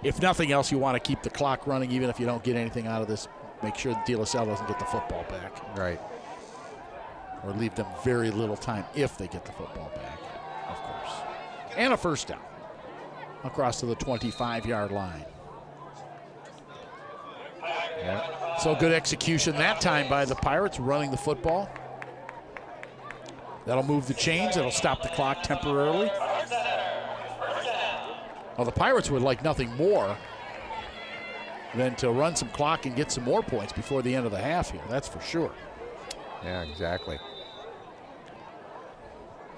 If nothing else, you want to keep the clock running, even if you don't get anything out of this. Make sure DeLaSalle doesn't get the football back. Right. Or leave them very little time if they get the football back, of course. And a first down across to the 25-yard line. Yeah. So good execution that time by the Pirates, running the football. That'll move the chains. That'll stop the clock temporarily. Well, the Pirates would like nothing more than to run some clock and get some more points before the end of the half here. That's for sure. Yeah, exactly.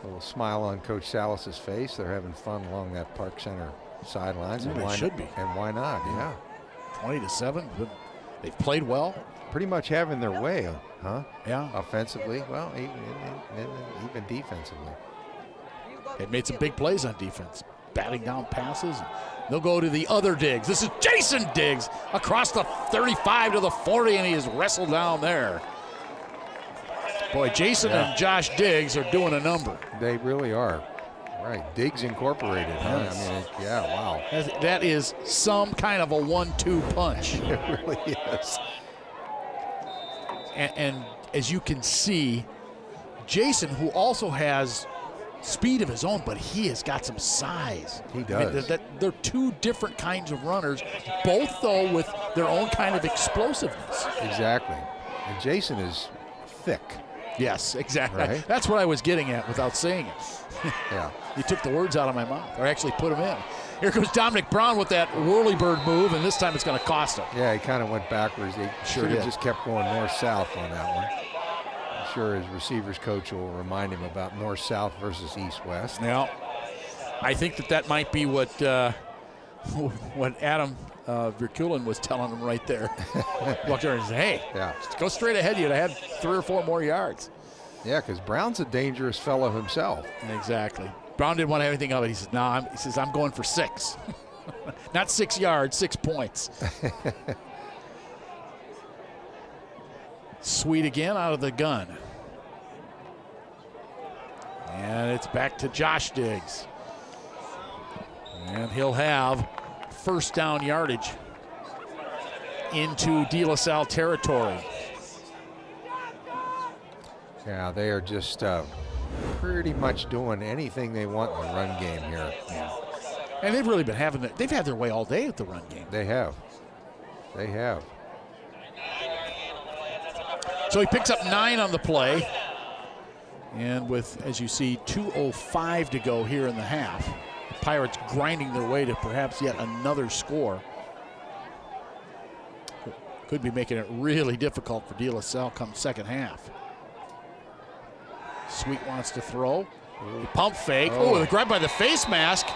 A little smile on Coach Salas's face. They're having fun along that Park Center sidelines. Well, they should be. And why not? Yeah. 20-7. They've played well. Pretty much having their way, huh? Yeah. Offensively, well, even defensively. They've made some big plays on defense, batting down passes. They'll go to the other Diggs. This is Jason Diggs across the 35 to the 40, and he is wrestled down there. Boy, Jason and Josh Diggs are doing a number. They really are. Right, Diggs Incorporated. Huh? Yes. I mean, yeah, wow. That is some kind of a 1-2 punch. It really is. And as you can see, Jason, who also has speed of his own, but he has got some size. He does. They're two different kinds of runners, both, though, with their own kind of explosiveness. Exactly. And Jason is thick. Yes, exactly. Right? That's what I was getting at without saying it. Yeah. You took the words out of my mouth, or actually put them in. Here comes Dominic Brown with that whirly-bird move, and this time it's going to cost him. Yeah, he kind of went backwards. He should have just kept going north-south on that one. I'm sure his receivers coach will remind him about north-south versus east-west. Yeah, I think that might be what Adam Verkulen was telling him right there. Walked over and said, hey, just go straight ahead. You'd have had 3 or 4 more yards. Yeah, because Brown's a dangerous fellow himself. Exactly. Brown didn't want to have anything of it. He said, no, I'm going for 6. Not 6 yards, 6 points. Sweet again out of the gun. And it's back to Josh Diggs. And he'll have first down yardage into DeLaSalle territory. Yeah, they are just pretty much doing anything they want in the run game here. Yeah. And they've really been they've had their way all day at the run game. They have. So he picks up 9 on the play. And with, as you see, 2:05 to go here in the half. The Pirates grinding their way to perhaps yet another score. Could be making it really difficult for DeLaSalle come second half. Sweet wants to throw. Pump fake. Oh, the grab by the face mask.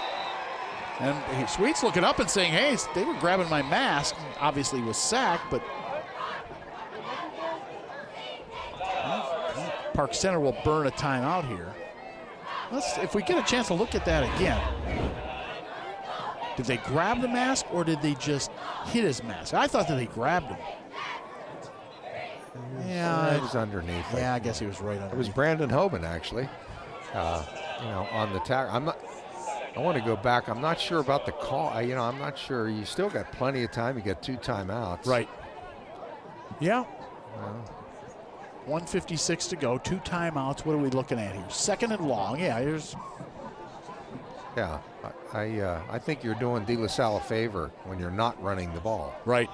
And Sweet's looking up and saying, hey, they were grabbing my mask. Obviously he was sacked, but Park Center will burn a timeout here. If we get a chance to look at that again. Did they grab the mask or did they just hit his mask? I thought that they grabbed him. Yeah, it was underneath. Yeah, I guess he was right underneath. It was Brandon Hoban, actually. On the tackle. I want to go back. I'm not sure about the call. I'm not sure. You still got plenty of time. You got 2 timeouts. Right. Yeah. 1:56 to go. 2 timeouts. What are we looking at here? Second and long. Yeah. Yeah. I think you're doing DeLaSalle a favor when you're not running the ball. Right.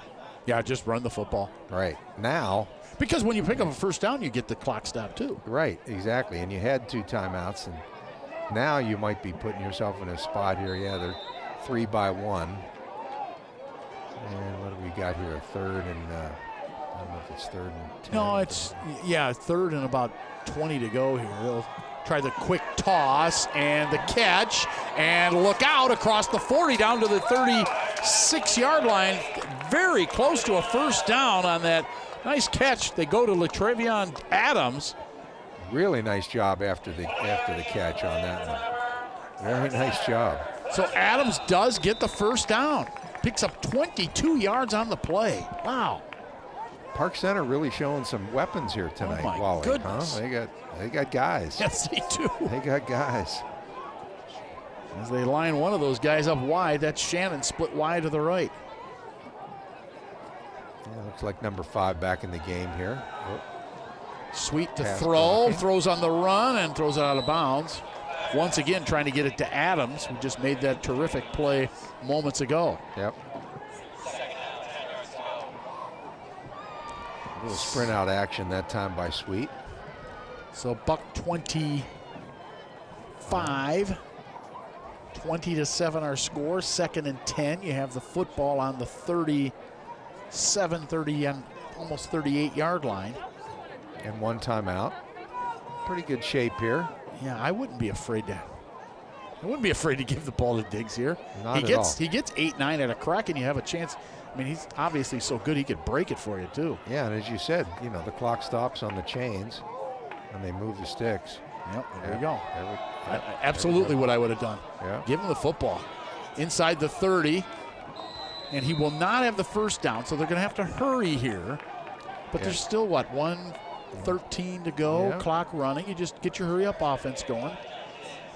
Yeah. Just run the football. Right. Now. Because when you pick up a first down, you get the clock stop too. Right. Exactly. And you had 2 timeouts, and now you might be putting yourself in a spot here. Yeah. They're 3 by 1. And what do we got here? Third and. I don't know if it's 3rd and 10. No, it's, 3rd and about 20 to go here. They'll try the quick toss and the catch, and look out across the 40 down to the 36-yard line. Very close to a first down on that nice catch. They go to Latrevion Adams. Really nice job after the catch on that one. Very nice job. So Adams does get the first down. Picks up 22 yards on the play. Wow. Park Center really showing some weapons here tonight, oh my Wally. Goodness. Huh? They got guys. Yes, they do. They got guys. As they line one of those guys up wide, that's Shannon split wide to the right. Yeah, looks like number 5 back in the game here. Sweet to Pass throw, blocking. throws on the run and throws it out of bounds. Once again, trying to get it to Adams, who just made that terrific play moments ago. Yep. A little sprint out action that time by Sweet. So buck 25, 20-7 our score, 2nd and 10. You have the football on the 37, 30, and almost 38-yard line. And 1 timeout. Pretty good shape here. Yeah, I wouldn't be afraid to give the ball to Diggs here. Not at all. He gets 8-9 at a crack, and you have a chance. I mean, he's obviously so good he could break it for you too. Yeah, and as you said, the clock stops on the chains, and they move the sticks. Yep, there you go. There Absolutely what I would have done. Yeah. Give him the football. Inside the 30, and he will not have the first down, so they're going to have to hurry here. But there's still, 1:13 to go, clock running. You just get your hurry-up offense going.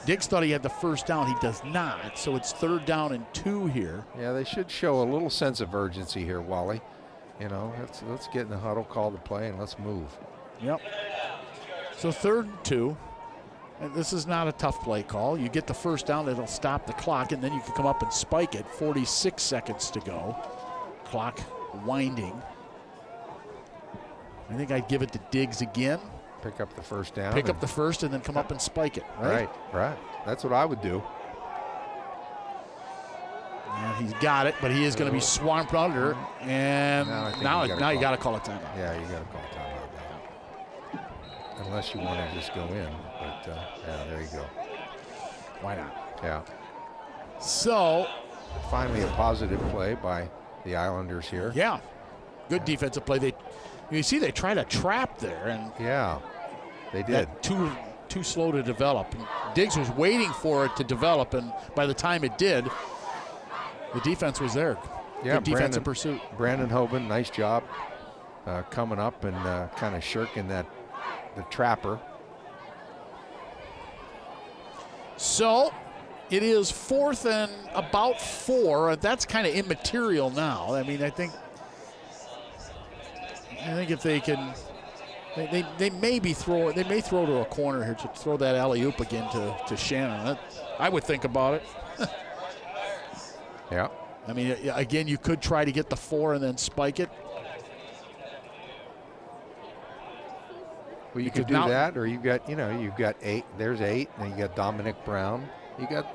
Diggs thought he had the first down. He does not, so it's 3rd down and 2 here. Yeah, they should show a little sense of urgency here, Wally. Let's get in the huddle, call the play, and let's move. Yep. So 3rd and 2. And this is not a tough play call. You get the first down, it'll stop the clock, and then you can come up and spike it. 46 seconds to go. Clock winding. I think I'd give it to Diggs again. Pick up the first down. Pick up the first and then come up and spike it, right? Right. That's what I would do. And he's got it, but he is going to be swamped under. And now you got to call a timeout. Yeah, you got to call a timeout now. Unless you want to just go in. But, there you go. Why not? Yeah. So. Finally a positive play by the Islanders here. Yeah. Good defensive play. You see they tried a trap there. And yeah, they did. Too slow to develop. And Diggs was waiting for it to develop, and by the time it did, the defense was there. Yeah, good defensive pursuit. Brandon Hoban, nice job. coming up and kind of shirking the trapper. So it is 4th and about 4. That's kind of immaterial now. I mean, I think if they can, they may throw to a corner here to throw that alley-oop again to Shannon. I would think about it. Yeah. I mean, again, you could try to get the 4 and then spike it. Well, you could do that, or you've got 8. There's 8, and you got Dominic Brown. You got.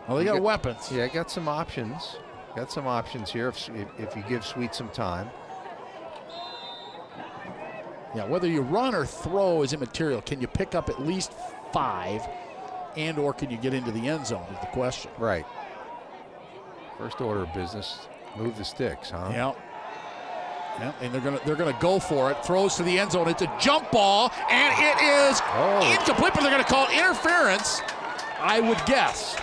Well, they got weapons. Yeah, got some options. Got some options here if you give Sweet some time. Yeah, whether you run or throw is immaterial. Can you pick up at least 5, and/or can you get into the end zone is the question. Right. First order of business, move the sticks, huh? Yeah. Yeah, and they're gonna go for it. Throws to the end zone. It's a jump ball, and it is incomplete. But they're gonna call interference. I would guess.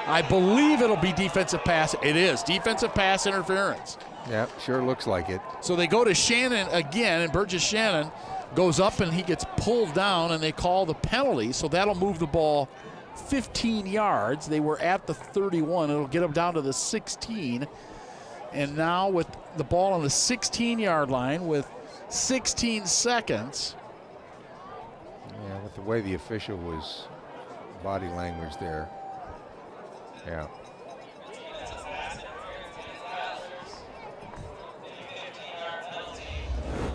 I believe it'll be defensive pass. It is defensive pass interference. Yeah, sure looks like it. So they go to Shannon again, and Burgess Shannon goes up and he gets pulled down, and they call the penalty. So that'll move the ball 15 yards. They were at the 31. It'll get them down to the 16. And now with the ball on the 16-yard line with 16 seconds. Yeah, with the way the official was, body language there. Yeah.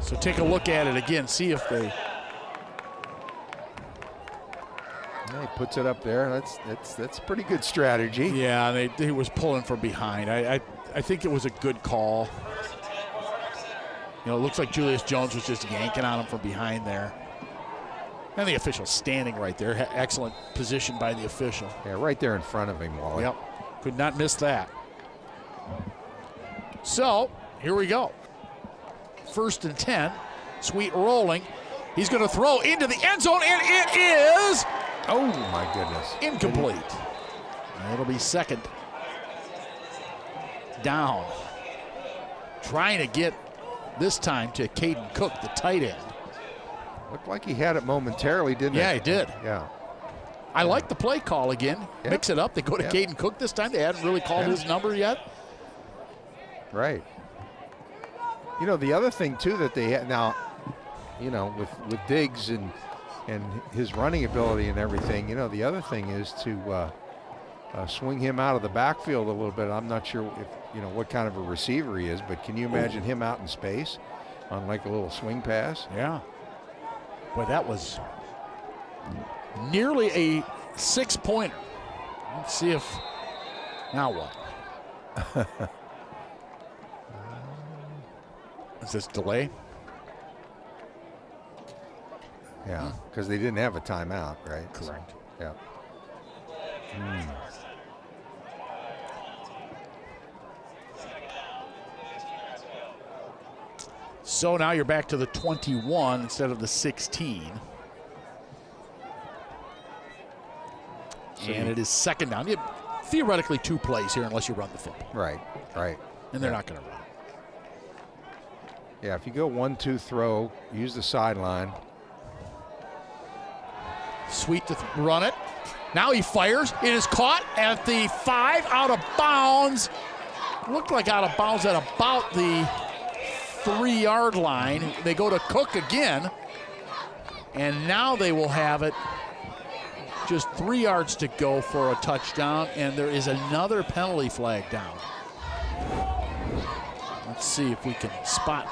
So take a look at it again, see if they. He puts it up there. That's pretty good strategy. Yeah, he was pulling from behind. I think it was a good call. You know, it looks like Julius Jones was just yanking on him from behind there. And the official standing right there. Excellent position by the official. Yeah, right there in front of him, Wally. Yep, could not miss that. So, here we go. 1st and 10. Sweet rolling. He's going to throw into the end zone, and it is... Oh, my goodness. Incomplete. And it'll be 2nd down. Trying to get this time to Caden Cook, the tight end. Looked like he had it momentarily, didn't it? Yeah, he did. Yeah. I like the play call again. Yep. Mix it up. They go to Caden Cook this time. They hadn't really called his number yet. Right. You know, the other thing, too, that they had now, you know, with Diggs and his running ability and everything, you know, the other thing is to swing him out of the backfield a little bit. I'm not sure if, you know, what kind of a receiver he is, but can you imagine him out in space on like a little swing pass? Yeah. Boy, that was nearly a 6-pointer. Let's see if, now what? Is this delay? Yeah, because they didn't have a timeout, right? Correct. So, yeah. So now you're back to the 21 instead of the 16. And it is 2nd down. You have theoretically 2 plays here unless you run the football. Right, right. And they're not going to run. Yeah, if you go 1-2 throw, use the sideline. Sweet to run it. Now he fires. It is caught at the 5, out of bounds. Looked like out of bounds at about the 3-yard line. They go to Cook again. And now they will have it just 3 yards to go for a touchdown. And there is another penalty flag down. Let's see if we can spot.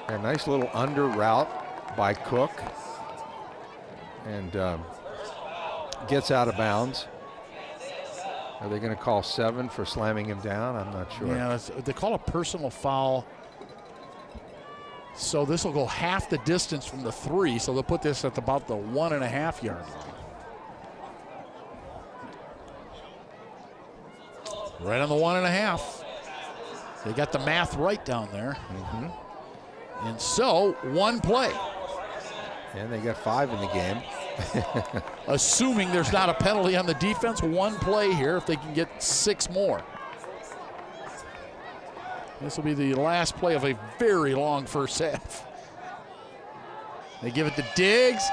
A nice little under route by Cook, and gets out of bounds. Are they going to call 7 for slamming him down? I'm not sure. Yeah, they call a personal foul. So this will go half the distance from the 3, so they'll put this at about the 1.5-yard line. Right on the 1.5. They got the math right down there. And so, 1 play. And they got 5 in the game. Assuming there's not a penalty on the defense, 1 play here if they can get 6 more. This will be the last play of a very long first half. They give it to Diggs.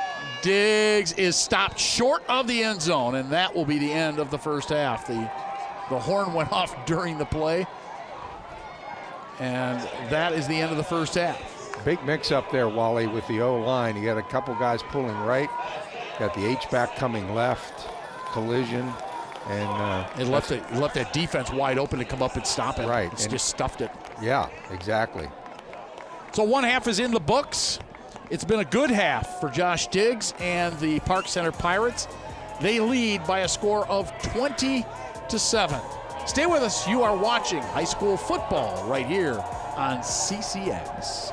Diggs is stopped short of the end zone, and that will be the end of the first half. The horn went off during the play, and that is the end of the first half. Big mix up there, Wally, with the O-line. You got a couple guys pulling right. Got the H-back coming left. Collision. And it left that defense wide open to come up and stop it. Right. It's just stuffed it. Yeah, exactly. So one half is in the books. It's been a good half for Josh Diggs and the Park Center Pirates. They lead by a score of 20-7. Stay with us. You are watching high school football right here on CCX.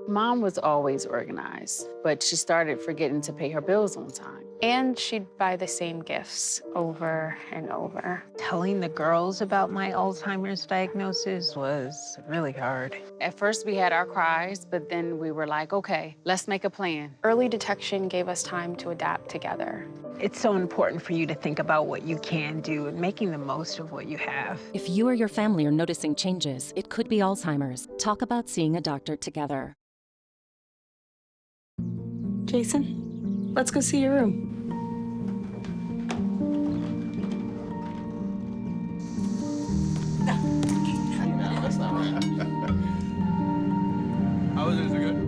Mom was always organized, but she started forgetting to pay her bills on time. And she'd buy the same gifts over and over. Telling the girls about my Alzheimer's diagnosis was really hard. At first we had our cries, but then we were like, okay, let's make a plan. Early detection gave us time to adapt together. It's so important for you to think about what you can do and making the most of what you have. If you or your family are noticing changes, it could be Alzheimer's. Talk about seeing a doctor together. Jason, let's go see your room. No, that's not right. How is it? Is it good?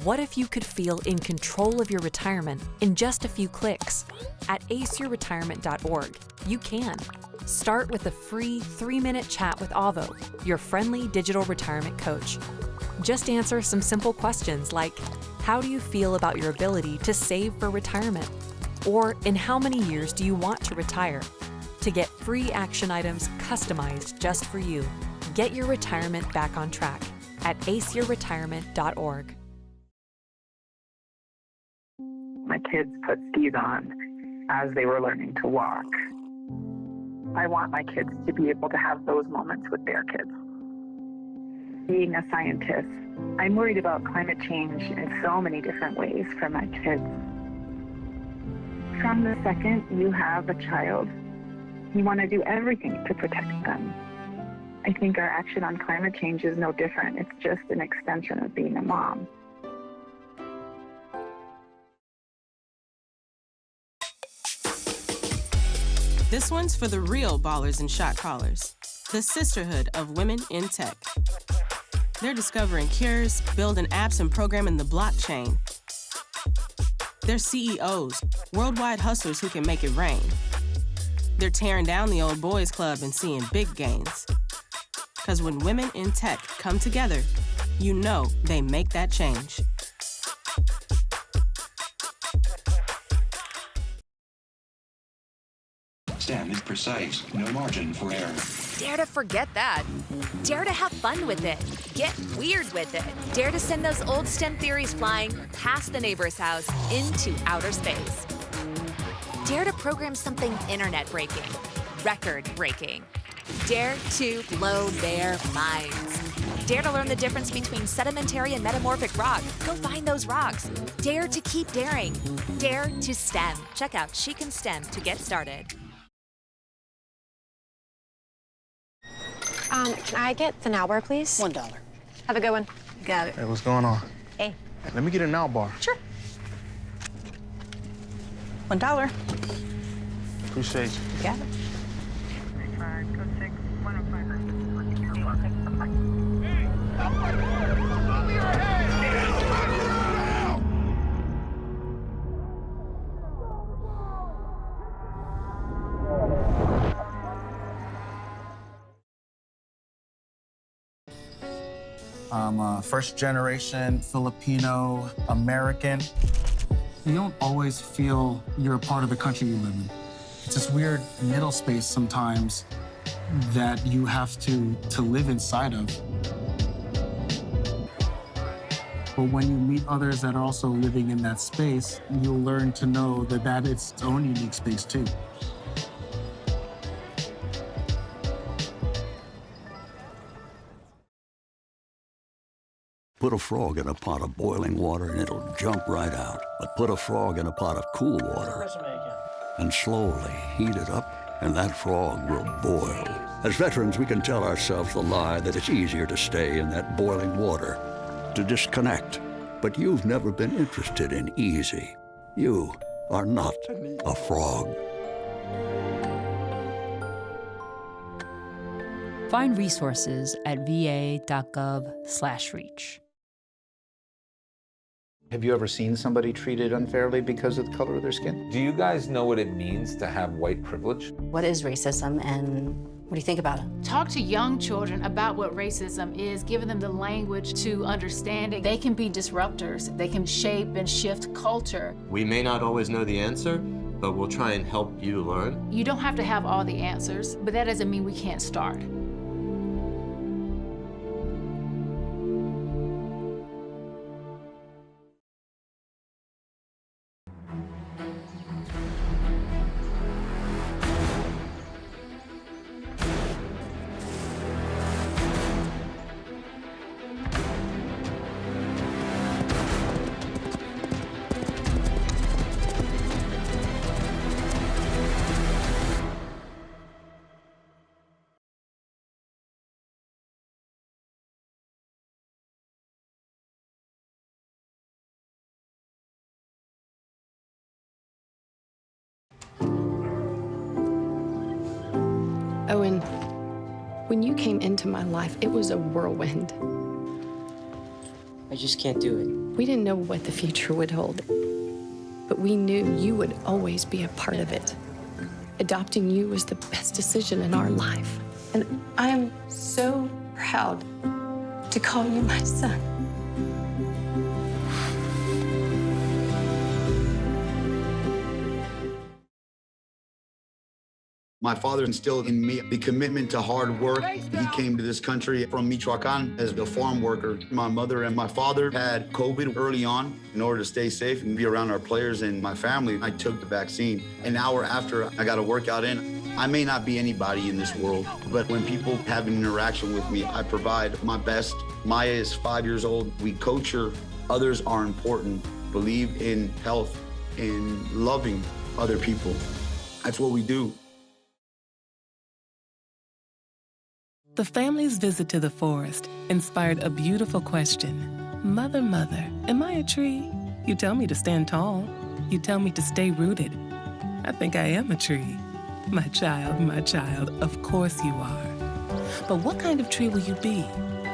What if you could feel in control of your retirement in just a few clicks? At aceyourretirement.org, you can. Start with a free 3-minute chat with Avo, your friendly digital retirement coach. Just answer some simple questions like, how do you feel about your ability to save for retirement? Or in how many years do you want to retire? To get free action items customized just for you. Get your retirement back on track at aceyourretirement.org. My kids put skis on as they were learning to walk. I want my kids to be able to have those moments with their kids. Being a scientist, I'm worried about climate change in so many different ways for my kids. From the second you have a child, you want to do everything to protect them. I think our action on climate change is no different. It's just an extension of being a mom. This one's for the real ballers and shot callers, the sisterhood of women in tech. They're discovering cures, building apps, and programming the blockchain. They're CEOs, worldwide hustlers who can make it rain. They're tearing down the old boys club and seeing big gains. Because when women in tech come together, you know they make that change. STEM is precise, no margin for error. Dare to forget that. Dare to have fun with it. Get weird with it. Dare to send those old STEM theories flying past the neighbor's house into outer space. Dare to program something internet-breaking, record-breaking. Dare to blow their minds. Dare to learn the difference between sedimentary and metamorphic rock. Go find those rocks. Dare to keep daring. Dare to STEM. Check out She Can STEM to get started. Can I get the now bar, please? $1. Have a good one. Got it. Hey, what's going on? Hey. Let me get a now bar. Sure. $1. Appreciate you. You got it. I'm a first-generation Filipino American. You don't always feel you're a part of the country you live in. It's this weird middle space sometimes that you have to live inside of. But when you meet others that are also living in that space, you'll learn to know that it's its own unique space too. Put a frog in a pot of boiling water and it'll jump right out. But put a frog in a pot of cool water and slowly heat it up, and that frog will boil. As veterans, we can tell ourselves the lie that it's easier to stay in that boiling water, to disconnect. But you've never been interested in easy. You are not a frog. Find resources at va.gov/reach. Have you ever seen somebody treated unfairly because of the color of their skin? Do you guys know what it means to have white privilege? What is racism, and what do you think about it? Talk to young children about what racism is, giving them the language to understand it. They can be disruptors. They can shape and shift culture. We may not always know the answer, but we'll try and help you learn. You don't have to have all the answers, but that doesn't mean we can't start. Owen, when you came into my life, it was a whirlwind. I just can't do it. We didn't know what the future would hold, but we knew you would always be a part of it. Adopting you was the best decision in our life. And I am so proud to call you my son. My father instilled in me the commitment to hard work. He came to this country from Michoacan as a farm worker. My mother and my father had COVID early on. In order to stay safe and be around our players and my family, I took the vaccine. An hour after, I got a workout in. I may not be anybody in this world, but when people have an interaction with me, I provide my best. Maya is 5 years old. We coach her. Others are important. Believe in health, in loving other people. That's what we do. The family's visit to the forest inspired a beautiful question. Mother, mother, am I a tree? You tell me to stand tall. You tell me to stay rooted. I think I am a tree. My child, of course you are. But what kind of tree will you be?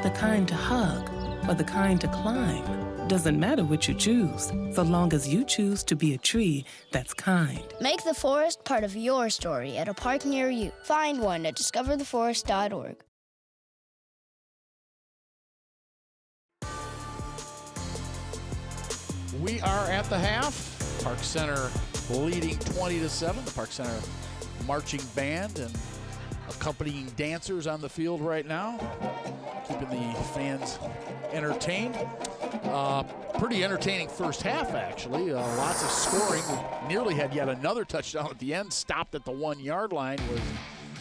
The kind to hug or the kind to climb? Doesn't matter what you choose, so long as you choose to be a tree that's kind. Make the forest part of your story at a park near you. Find one at discovertheforest.org. We are at the half. Park Center leading 20-7. The Park Center marching band and accompanying dancers on the field right now, keeping the fans entertained. Pretty entertaining first half, actually. Lots of scoring. We nearly had yet another touchdown at the end. Stopped at the 1-yard line was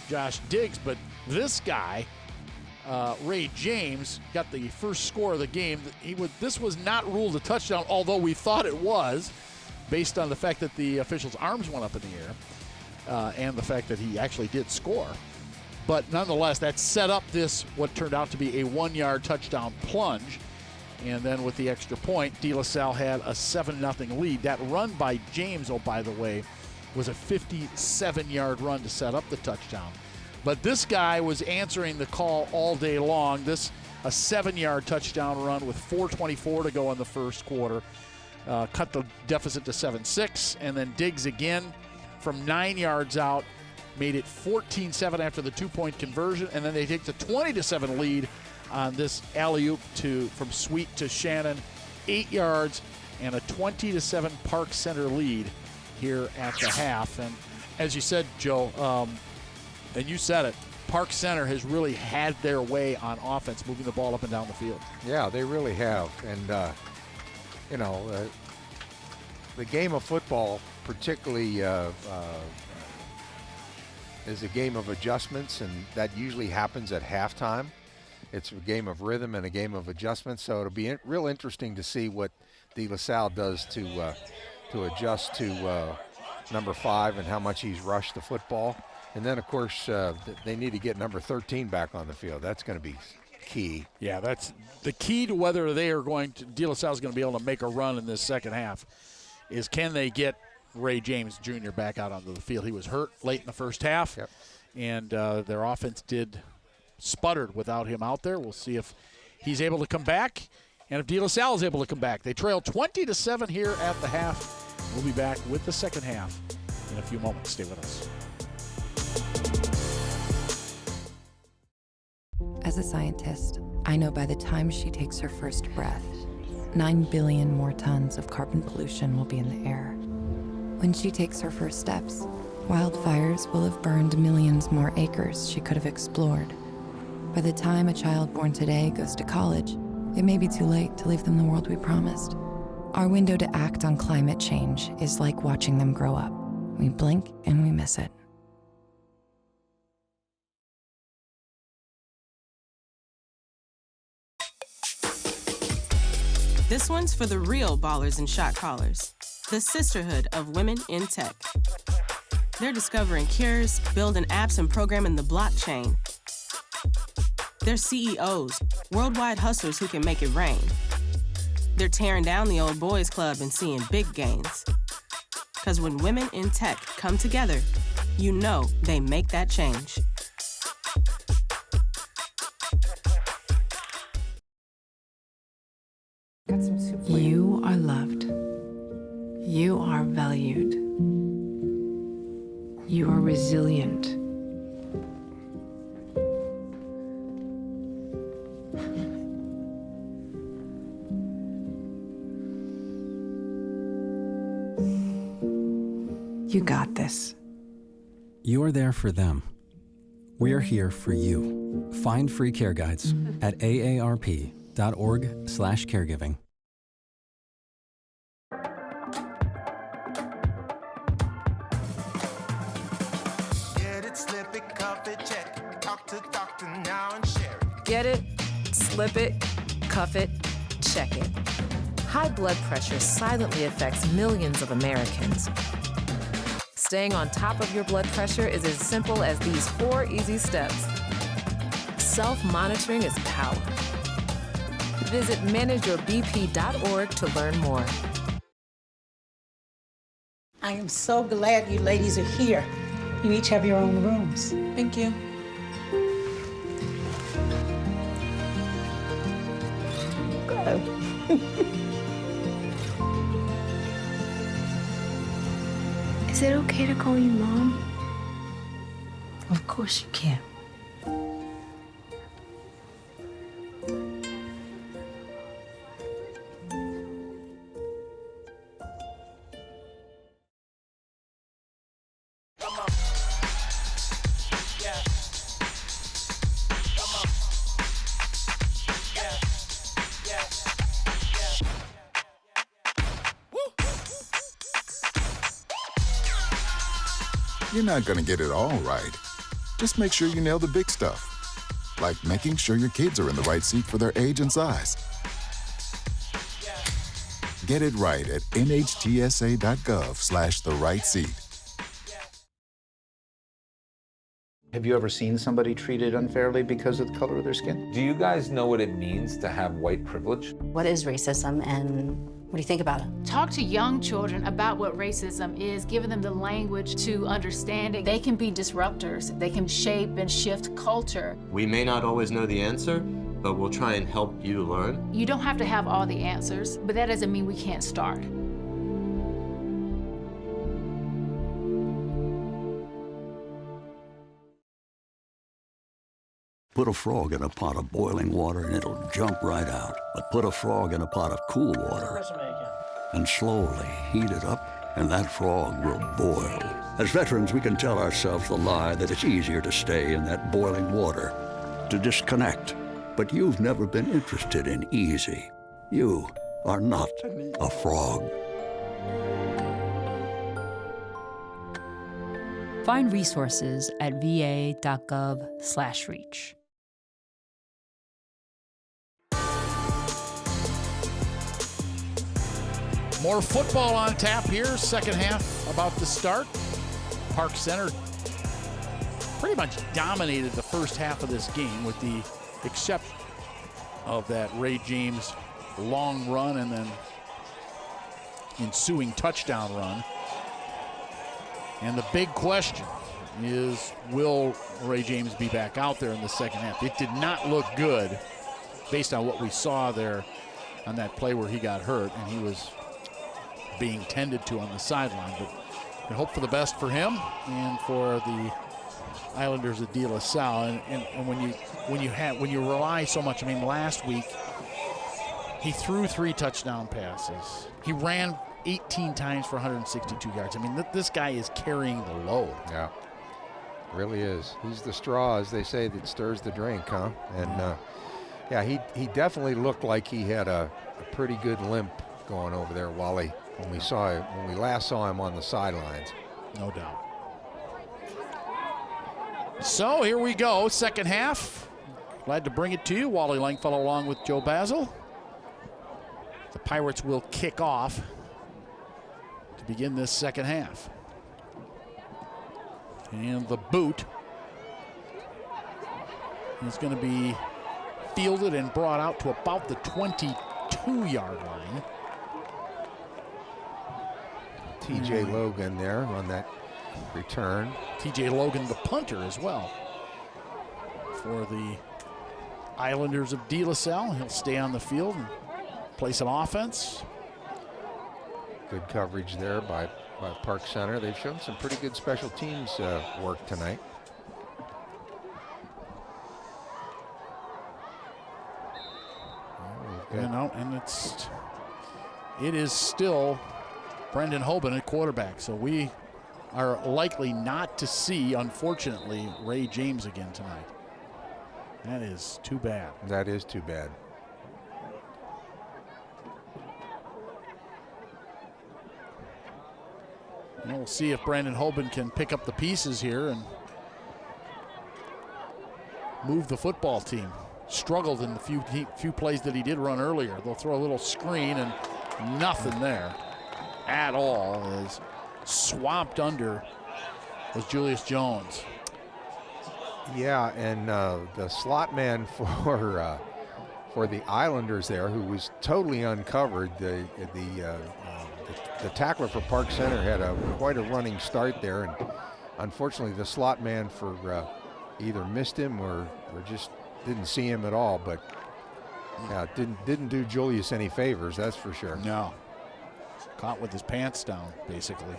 Josh Diggs, but this guy, Ray James, got the first score of the game. This was not ruled a touchdown, although we thought it was, based on the fact that the official's arms went up in the air and the fact that he actually did score. But nonetheless, that set up what turned out to be a 1-yard touchdown plunge. And then with the extra point, DeLaSalle had a 7-0 lead. That run by James, oh, by the way, was a 57-yard run to set up the touchdown. But this guy was answering the call all day long. A 7-yard touchdown run with 4:24 to go in the first quarter. Cut the deficit to 7-6. And then Diggs again from 9 yards out. Made it 14-7 after the 2-point conversion. And then they take the 20-7 lead on this alley-oop from Sweet to Shannon, 8 yards, and a 20-7 Park Center lead here at the half. And as you said, Joe, and you said it, Park Center has really had their way on offense, moving the ball up and down the field. Yeah, they really have. And, the game of football particularly is a game of adjustments, and that usually happens at halftime. It's a game of rhythm and a game of adjustments, so it'll be real interesting to see what DeLaSalle does to adjust to number 5 and how much he's rushed the football. And then, of course, they need to get number 13 back on the field. That's going to be key. Yeah, that's the key to whether they are DeLaSalle is going to be able to make a run in this second half, is can they get Ray James Jr. back out onto the field. He was hurt late in the first half, and their offense sputtered without him out there. We'll see if he's able to come back and if DeLaSalle is able to come back. They trail 20-7 here at the half. We'll be back with the second half in a few moments. Stay with us. As a scientist, I know by the time she takes her first breath, 9 billion more tons of carbon pollution will be in the air. When she takes her first steps, wildfires will have burned millions more acres she could have explored. By the time a child born today goes to college, it may be too late to leave them the world we promised. Our window to act on climate change is like watching them grow up. We blink and we miss it. This one's for the real ballers and shot callers, the sisterhood of women in tech. They're discovering cures, building apps, and programming the blockchain. They're CEOs, worldwide hustlers who can make it rain. They're tearing down the old boys club and seeing big gains. 'Cause when women in tech come together, you know they make that change. You are loved. You are valued. You are resilient. You got this. You're there for them. We're here for you. Find free care guides at aarp.org/caregiving. Get it, slip it, cuff it, check it. High blood pressure silently affects millions of Americans. Staying on top of your blood pressure is as simple as these 4 easy steps. Self-monitoring is power. Visit manageyourbp.org to learn more. I am so glad you ladies are here. You each have your own rooms. Thank you. Is it okay to call you Mom? Of course you can. You're not going to get it all right. Just make sure you nail the big stuff, like making sure your kids are in the right seat for their age and size. Get it right at nhtsa.gov/the-right-seat. Have you ever seen somebody treated unfairly because of the color of their skin? Do you guys know what it means to have white privilege? What is racism and what do you think about it? Talk to young children about what racism is, giving them the language to understand it. They can be disruptors. They can shape and shift culture. We may not always know the answer, but we'll try and help you learn. You don't have to have all the answers, but that doesn't mean we can't start. Put a frog in a pot of boiling water and it'll jump right out. But put a frog in a pot of cool water and slowly heat it up, and that frog will boil. As veterans, we can tell ourselves the lie that it's easier to stay in that boiling water, to disconnect. But you've never been interested in easy. You are not a frog. Find resources at va.gov/reach. More football on tap here. Second half about to start. Park Center pretty much dominated the first half of this game with the exception of that Ray James long run and then ensuing touchdown run. And the big question is, will Ray James be back out there in the second half? It did not look good based on what we saw there on that play where he got hurt and he was being tended to on the sideline. But we hope for the best for him and for the Islanders of DeLaSalle. And when you rely so much, I mean, last week he threw 3 touchdown passes. He ran 18 times for 162 yards. I mean, this guy is carrying the load. Yeah, really is. He's the straw, as they say, that stirs the drink, huh? And yeah, he definitely looked like he had a pretty good limp going over there, Wally, when we last saw him on the sidelines. No doubt. So here we go, second half. Glad to bring it to you. Wally Langfellow along with Joe Basil. The Pirates will kick off to begin this second half. And the boot is going to be fielded and brought out to about the 22-yard line. T.J. Logan there on that return. T.J. Logan, the punter, as well for the Islanders of DeLaSalle. He'll stay on the field and play some offense. Good coverage there by Park Center. They've shown some pretty good special teams work tonight. You know, and it is still Brendan Hoban at quarterback. So we are likely not to see, unfortunately, Ray James again tonight. That is too bad. That is too bad. And we'll see if Brandon Hoban can pick up the pieces here and move the football team. Struggled in the few plays that he did run earlier. They'll throw a little screen and nothing there at all. As swamped under was Julius Jones. Yeah, and the slot man for the Islanders there, who was totally uncovered. The tackler for Park Center had quite a running start there, and unfortunately the slot man for either missed him or just didn't see him at all. But yeah, didn't do Julius any favors, that's for sure. No, caught with his pants down basically.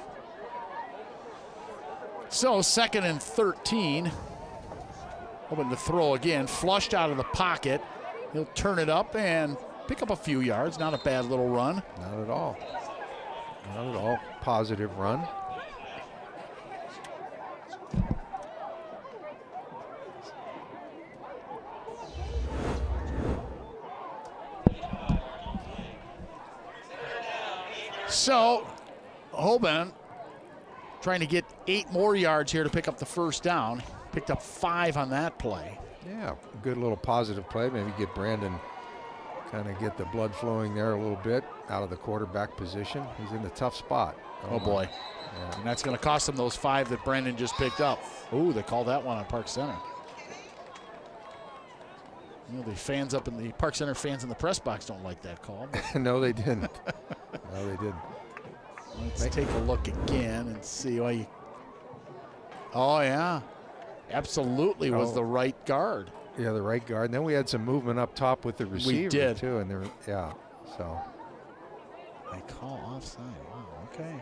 So 2nd and 13. Hoping to throw again, flushed out of the pocket. He'll turn it up and pick up a few yards. Not a bad little run. Not at all. Not at all. Positive run. So, Hoban trying to get 8 more yards here to pick up the first down. Picked up 5 on that play. Yeah, good little positive play. Maybe get Brandon, kind of get the blood flowing there a little bit out of the quarterback position. He's in the tough spot. Oh boy. Yeah. And that's going to cost him those 5 that Brandon just picked up. Ooh, they called that one on Park Center. You know, the fans up in the Park Center fans in the press box don't like that call. No, they didn't. No, they didn't. Let's take a look again and see why. Oh yeah. Absolutely was the right guard. Yeah, the right guard. And then we had some movement up top with the receiver. We did. Too, and there, yeah, so. They call offside, wow, okay.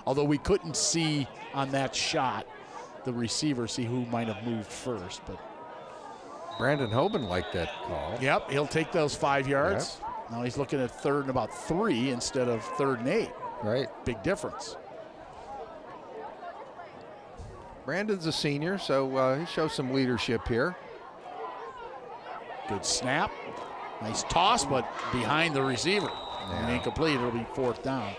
Although we couldn't see on that shot the receiver, see who might have moved first, but Brandon Hoban liked that call. Yep, he'll take those 5 yards. Yep. Now he's looking at 3rd and about 3 instead of 3rd and 8. Right. Big difference. Brandon's a senior, so he shows some leadership here. Good snap. Nice toss, but behind the receiver. Yeah. And incomplete, it'll be 4th down.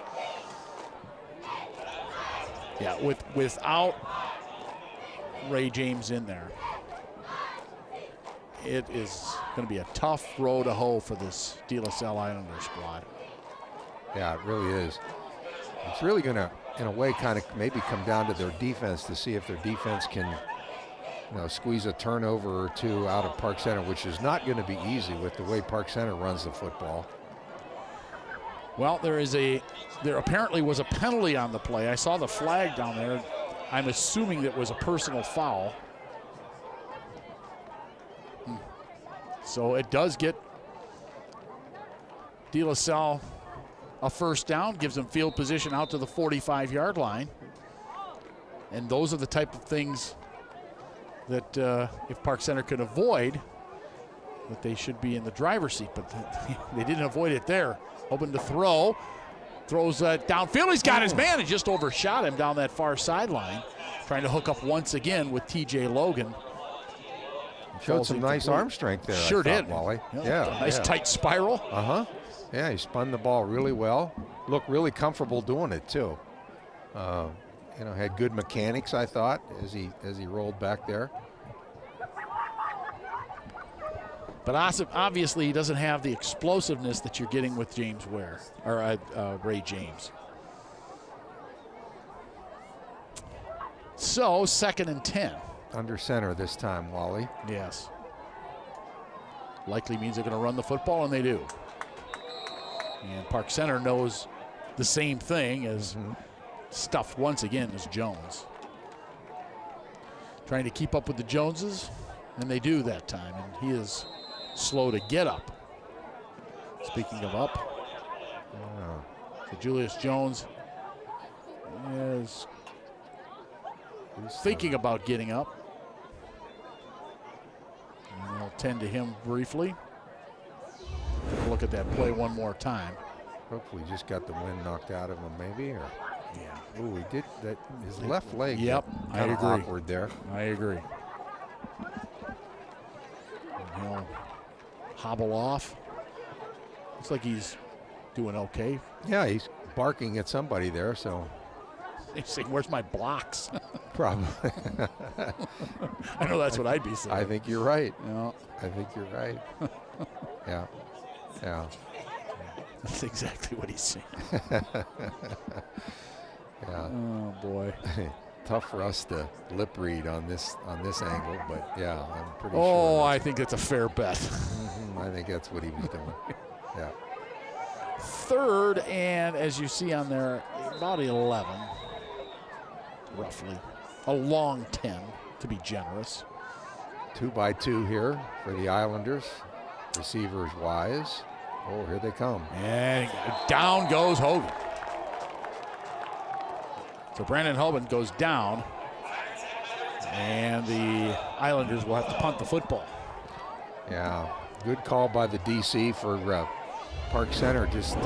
Yeah, without Ray James in there, it is going to be a tough row to hoe for this DeLaSalle Islander squad. Yeah, it really is. It's really going to, in a way, kind of maybe come down to their defense to see if their defense can, squeeze a turnover or two out of Park Center, which is not going to be easy with the way Park Center runs the football. Well, there apparently was a penalty on the play. I saw the flag down there. I'm assuming that was a personal foul. So it does get DeLaSalle a 1st down, gives them field position out to the 45-yard line. And those are the type of things that if Park Center could avoid, that they should be in the driver's seat, but they didn't avoid it there. Hoping to throw, throws downfield. He's got his man and just overshot him down that far sideline. Trying to hook up once again with TJ Logan. Showed some nice arm strength there. Sure did, Wally. Yeah. Nice tight spiral. Yeah, he spun the ball really well. Looked really comfortable doing it too. Had good mechanics, I thought, as he rolled back there. But obviously, he doesn't have the explosiveness that you're getting with James Ware, or Ray James. So, 2nd and 10. Under center this time, Wally. Yes. Likely means they're going to run the football, and they do. And Park Center knows the same thing as stuffed once again as Jones. Trying to keep up with the Joneses, and they do that time, and he is slow to get up. Speaking of up, so Julius Jones is thinking about getting up. And they'll tend to him briefly. Take a look at that play one more time. Hopefully just got the wind knocked out of him maybe. Or yeah. Ooh, he did that. His left leg. Yep, I agree. Awkward there. I agree. And he'll hobble off. Looks like he's doing okay. Yeah, he's barking at somebody there, so. He's saying, where's my blocks? Probably. I know that's what I'd be saying. I think you're right. Yeah. I think you're right. Yeah. Yeah. That's exactly what he's saying. Yeah. Oh boy. Tough for us to lip read on this angle, but yeah, I'm pretty sure. Oh, I think that's a fair bet. I think that's what he was doing. Yeah. 3rd, and as you see on there, about 11, roughly. A long 10, to be generous. 2-by-2 here for the Islanders. Receivers wise. Oh, here they come. And down goes Hogan. So Brandon Hoban goes down, and the Islanders will have to punt the football. Yeah, good call by the DC for Park Center. Just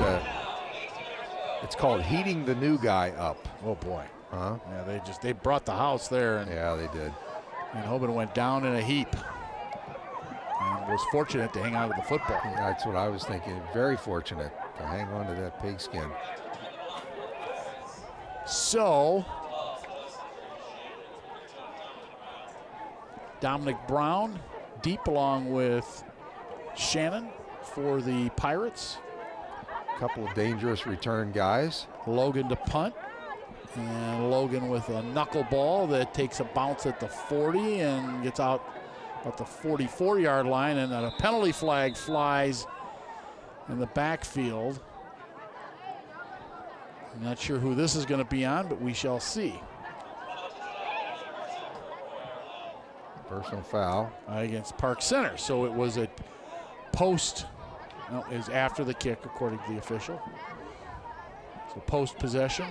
it's called heating the new guy up. Oh boy. Huh? Yeah, they brought the house there. And yeah, they did. And Hoban went down in a heap. And was fortunate to hang on to the football. Yeah, that's what I was thinking. Very fortunate to hang on to that pigskin. So, Dominic Brown deep along with Shannon for the Pirates. A couple of dangerous return guys. Logan to punt. And Logan with a knuckleball that takes a bounce at the 40 and gets out at the 44-yard line, and then a penalty flag flies in the backfield. I'm not sure who this is going to be on, but we shall see. Personal foul. Against Park Center. So it was a post, no, it was after the kick, according to the official. So post possession.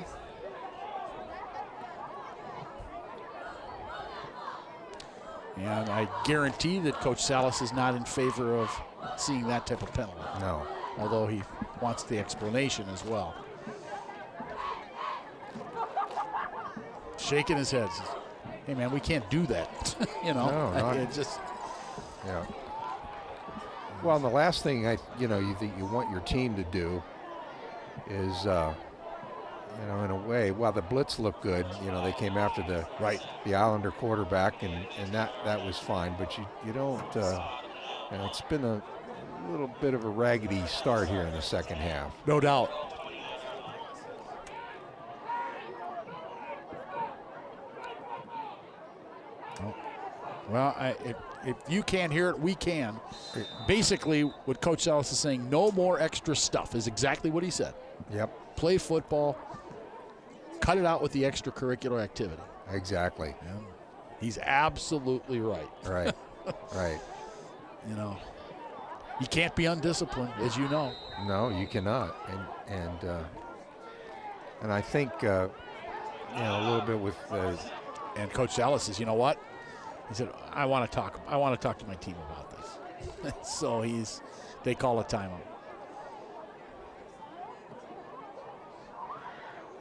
And I guarantee that Coach Salas is not in favor of seeing that type of penalty. No. Although he wants the explanation as well. Shaking his head. Says, hey, man, we can't do that. You know, No, it just. Yeah. Well, and the last thing you want your team to do is, in a way, while the blitz looked good, they came after the Islander quarterback, and that was fine. But you don't, it's been a little bit of a raggedy start here in the second half. No doubt. Well, if you can't hear it, we can. Basically, what Coach Salas is saying, no more extra stuff, is exactly what he said. Yep. Play football. Cut it out with the extracurricular activity. Exactly. Yeah. He's absolutely right. Right. Right. You can't be undisciplined, as you know. No, you cannot. And I think a little bit with and Coach Salas says, you know what? He said, I want to talk to my team about this. So they call a timeout.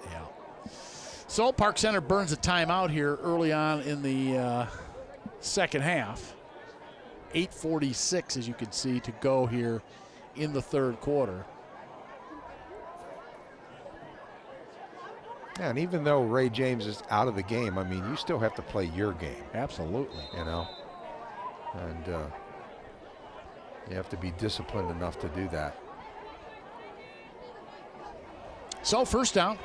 Yeah. So Park Center burns a timeout here early on in the second half. 8:46, as you can see, to go here in the third quarter. Yeah, and even though Ray James is out of the game, I mean, you still have to play your game. Absolutely. And you have to be disciplined enough to do that. So first down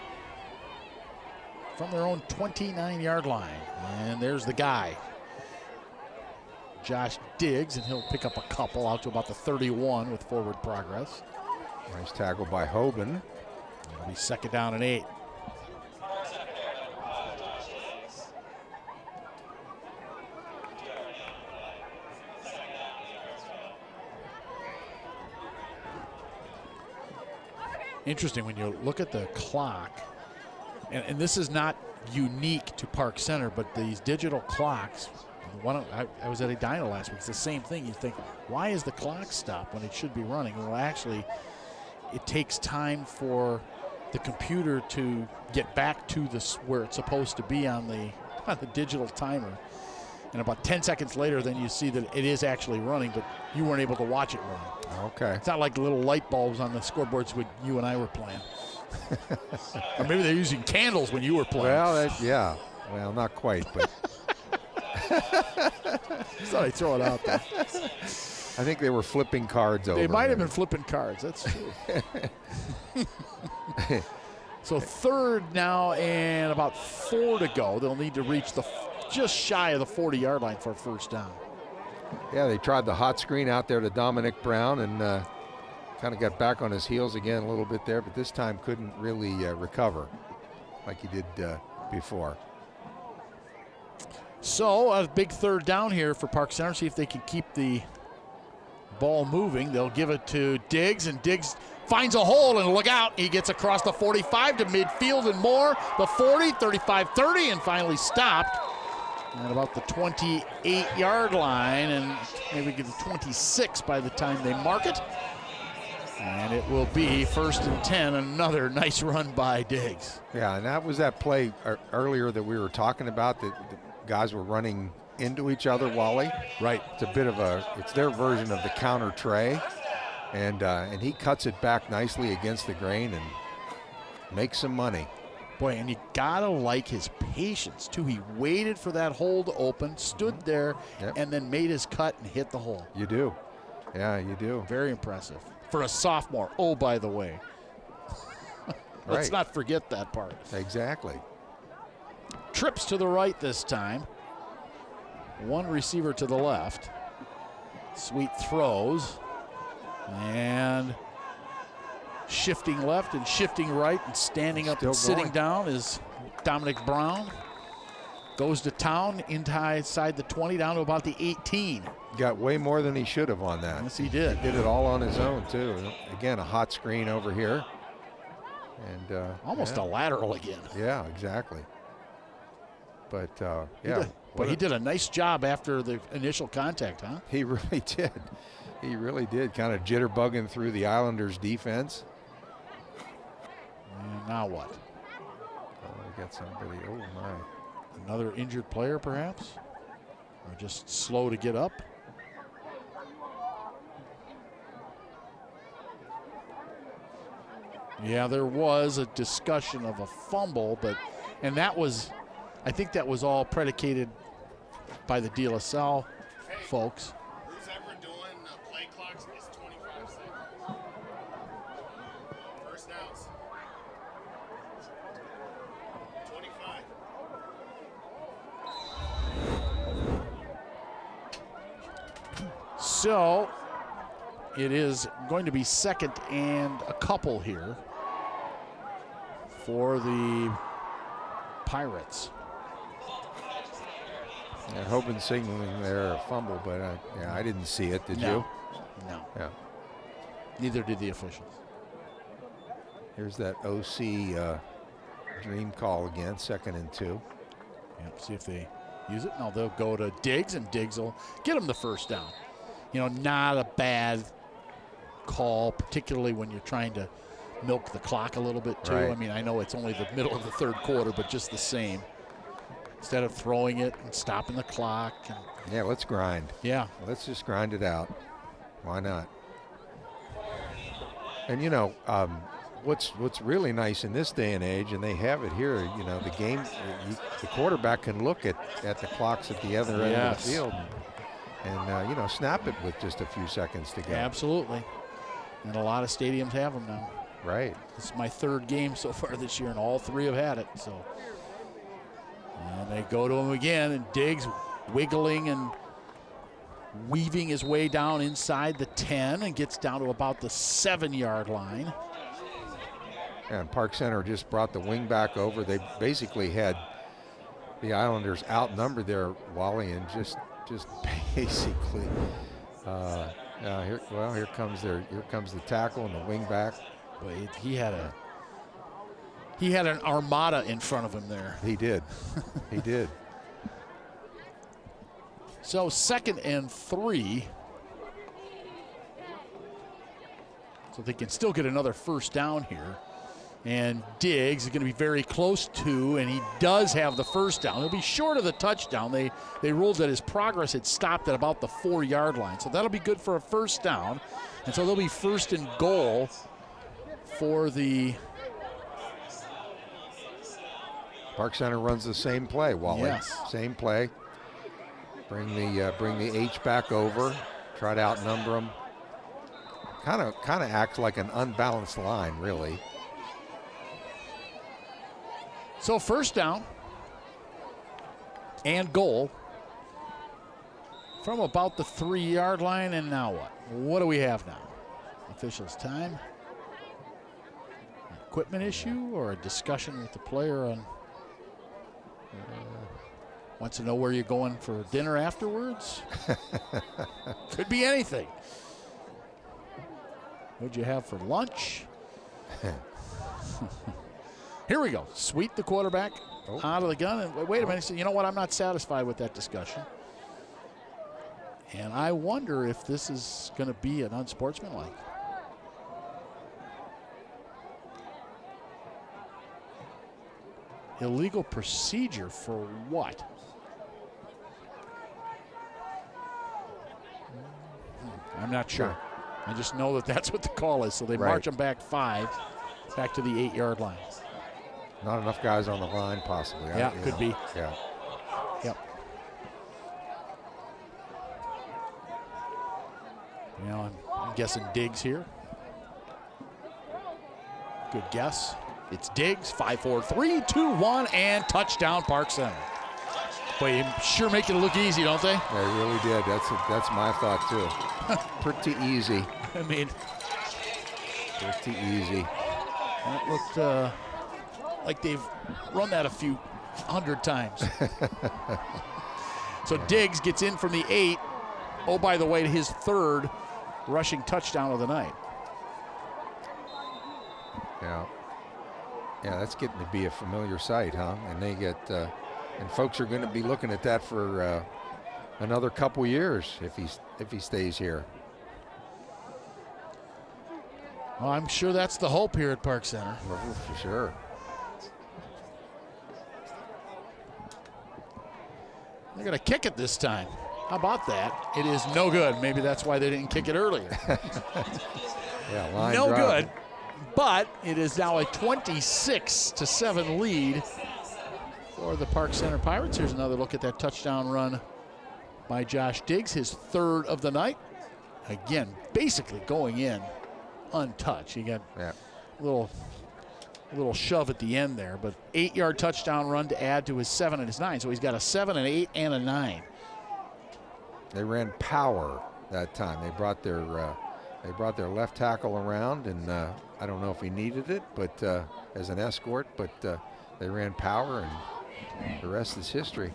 from their own 29-yard line. And there's the guy, Josh Diggs, and he'll pick up a couple out to about the 31 with forward progress. Nice tackle by Hoban. It'll be second down and 8. Interesting when you look at the clock, and this is not unique to Park Center, but these digital clocks, I was at a dyno last week, it's the same thing. You think, why is the clock stopped when it should be running? Well, actually, it takes time for the computer to get back to where it's supposed to be on the digital timer. And about 10 seconds later, then you see that it is actually running, but you weren't able to watch it run. Okay. It's not like the little light bulbs on the scoreboards when you and I were playing. Or maybe they're using candles when you were playing. Well, yeah. Well, not quite, but. Thought I'd throw it out there. I think they were flipping cards over. They might have been flipping cards. That's true. So third now and about 4 to go. They'll need to reach just shy of the 40-yard line for a first down. Yeah, they tried the hot screen out there to Dominic Brown and kind of got back on his heels again a little bit there, but this time couldn't really recover like he did before. So a big third down here for Park Center. See if they can keep the ball moving. They'll give it to Diggs, and Diggs finds a hole, and look out. He gets across the 45 to midfield and more. The 40, 35, 30, and finally stopped at about the 28-yard line, and maybe get the 26 by the time they mark it. And it will be first and 10, another nice run by Diggs. Yeah, and that was that play earlier that we were talking about, that the guys were running into each other, Wally. Right. It's their version of the counter tray. And he cuts it back nicely against the grain and makes some money. Boy, and you gotta like his patience too. He waited for that hole to open, stood there, and then made his cut and hit the hole. You do. Yeah, you do. Very impressive. For a sophomore, oh, by the way. Let's not forget that part. Exactly. Trips to the right this time. One receiver to the left. Sweet throws. And shifting left and shifting right and standing up and sitting down is Dominic Brown. Goes to town inside the 20 down to about the 18. Got way more than he should have on that. Yes, he did. He did it all on his own, too. Again, a hot screen over here. And almost a lateral again. Yeah, exactly. But, he did a nice job after the initial contact, huh? He really did. He really did. Kind of jitterbugging through the Islanders' defense. And now what? We got somebody. Oh, my. Another injured player, perhaps? Or just slow to get up? Yeah, there was a discussion of a fumble, and that was, I think that was all predicated by the DeLaSalle folks. Who's ever doing play clocks is 25 seconds. First downs. 25. So it is going to be 2nd and a couple here for the Pirates. Yeah, hoping signaling there a fumble, but I didn't see it. Did you? No. Yeah. Neither did the officials. Here's that OC dream call again, 2nd and 2. Yep, see if they use it. No, they'll go to Diggs, and Diggs will get them the first down. You know, not a bad call, particularly when you're trying to milk the clock a little bit too. Right. I mean, I know it's only the middle of the 3rd quarter, but just the same. Instead of throwing it and stopping the clock. Yeah, let's grind. Yeah. Let's just grind it out. Why not? And, you know, what's really nice in this day and age, and they have it here, you know, the game, the quarterback can look at the clocks at the other end of the field and you know, snap it with just a few seconds to go. Absolutely. And a lot of stadiums have them now. Right. This is my 3rd game so far this year, and all 3 have had it. So, and they go to him again, and Diggs wiggling and weaving his way down inside the 10 and gets down to about the 7-yard line. And Park Center just brought the wing back over. They basically had the Islanders outnumbered there, Wally, and just basically. Here comes the tackle and the wing back. But he had an armada in front of him there. He did. He did. So 2nd and 3. So they can still get another first down here. And Diggs is going to be very close to, and he does have the first down. He'll be short of the touchdown. They ruled that his progress had stopped at about the 4-yard line. So that'll be good for a first down. And so they'll be 1st and goal for the Park Center runs the same play, Wally. Yes. Same play. Bring the H back over. Try to outnumber them. Kind of acts like an unbalanced line, really. So first down and goal from about the 3-yard line, and now what? What do we have now? Officials' time. An equipment issue or a discussion with the player on wants to know where you're going for dinner afterwards? Could be anything. What'd you have for lunch? Here we go. Sweep the quarterback out of the gun. And wait a minute. You know what? I'm not satisfied with that discussion. And I wonder if this is going to be an unsportsmanlike. Illegal procedure for what? I'm not sure. I just know that that's what the call is. So they march them back 5, back to the 8-yard line. Not enough guys on the line, possibly. Yeah, could be. Yeah. Yep. You know, I'm guessing Diggs here. Good guess. It's Diggs. 5, 4, 3, 2, 1, and touchdown, Park Center. Boy, you sure make it look easy, don't they? They really did. That's my thought too. Pretty easy. I mean, pretty easy. That looked like they've run that a few 100 times. So Diggs gets in from the 8. Oh, by the way, his 3rd rushing touchdown of the night. Yeah, that's getting to be a familiar sight, huh? And they get And folks are going to be looking at that for another couple years if he stays here. Well, I'm sure that's the hope here at Park Center. For sure. They're going to kick it this time. How about that? It is no good. Maybe that's why they didn't kick it earlier. Yeah, line no drive. good. But it is now a 26-7 lead for the Park Center Pirates. Here's another look at that touchdown run by Josh Diggs, his third of the night. Again, basically going in untouched. He got a little shove at the end there, but 8-yard touchdown run to add to his 7 and his 9. So he's got a 7, an 8, and a 9. They ran power that time. They brought their left tackle around, and I don't know if he needed it, but as an escort. But they ran power, and the rest is history.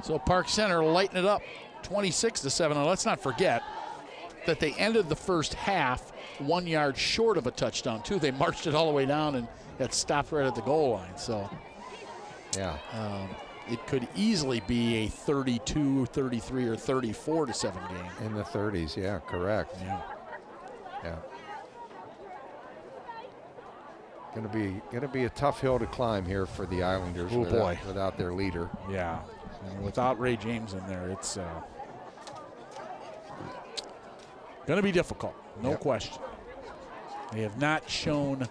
So Park Center lighten it up, 26-7. And let's not forget that they ended the first half 1 yard short of a touchdown too. They marched it all the way down and got stopped right at the goal line. So yeah, it could easily be a 32, 33, or 34-7 game. In the 30s, yeah, correct. Yeah. Gonna be a tough hill to climb here for the Islanders. Without their leader. Yeah, and without Ray James in there, it's gonna be difficult, no question. They have not shown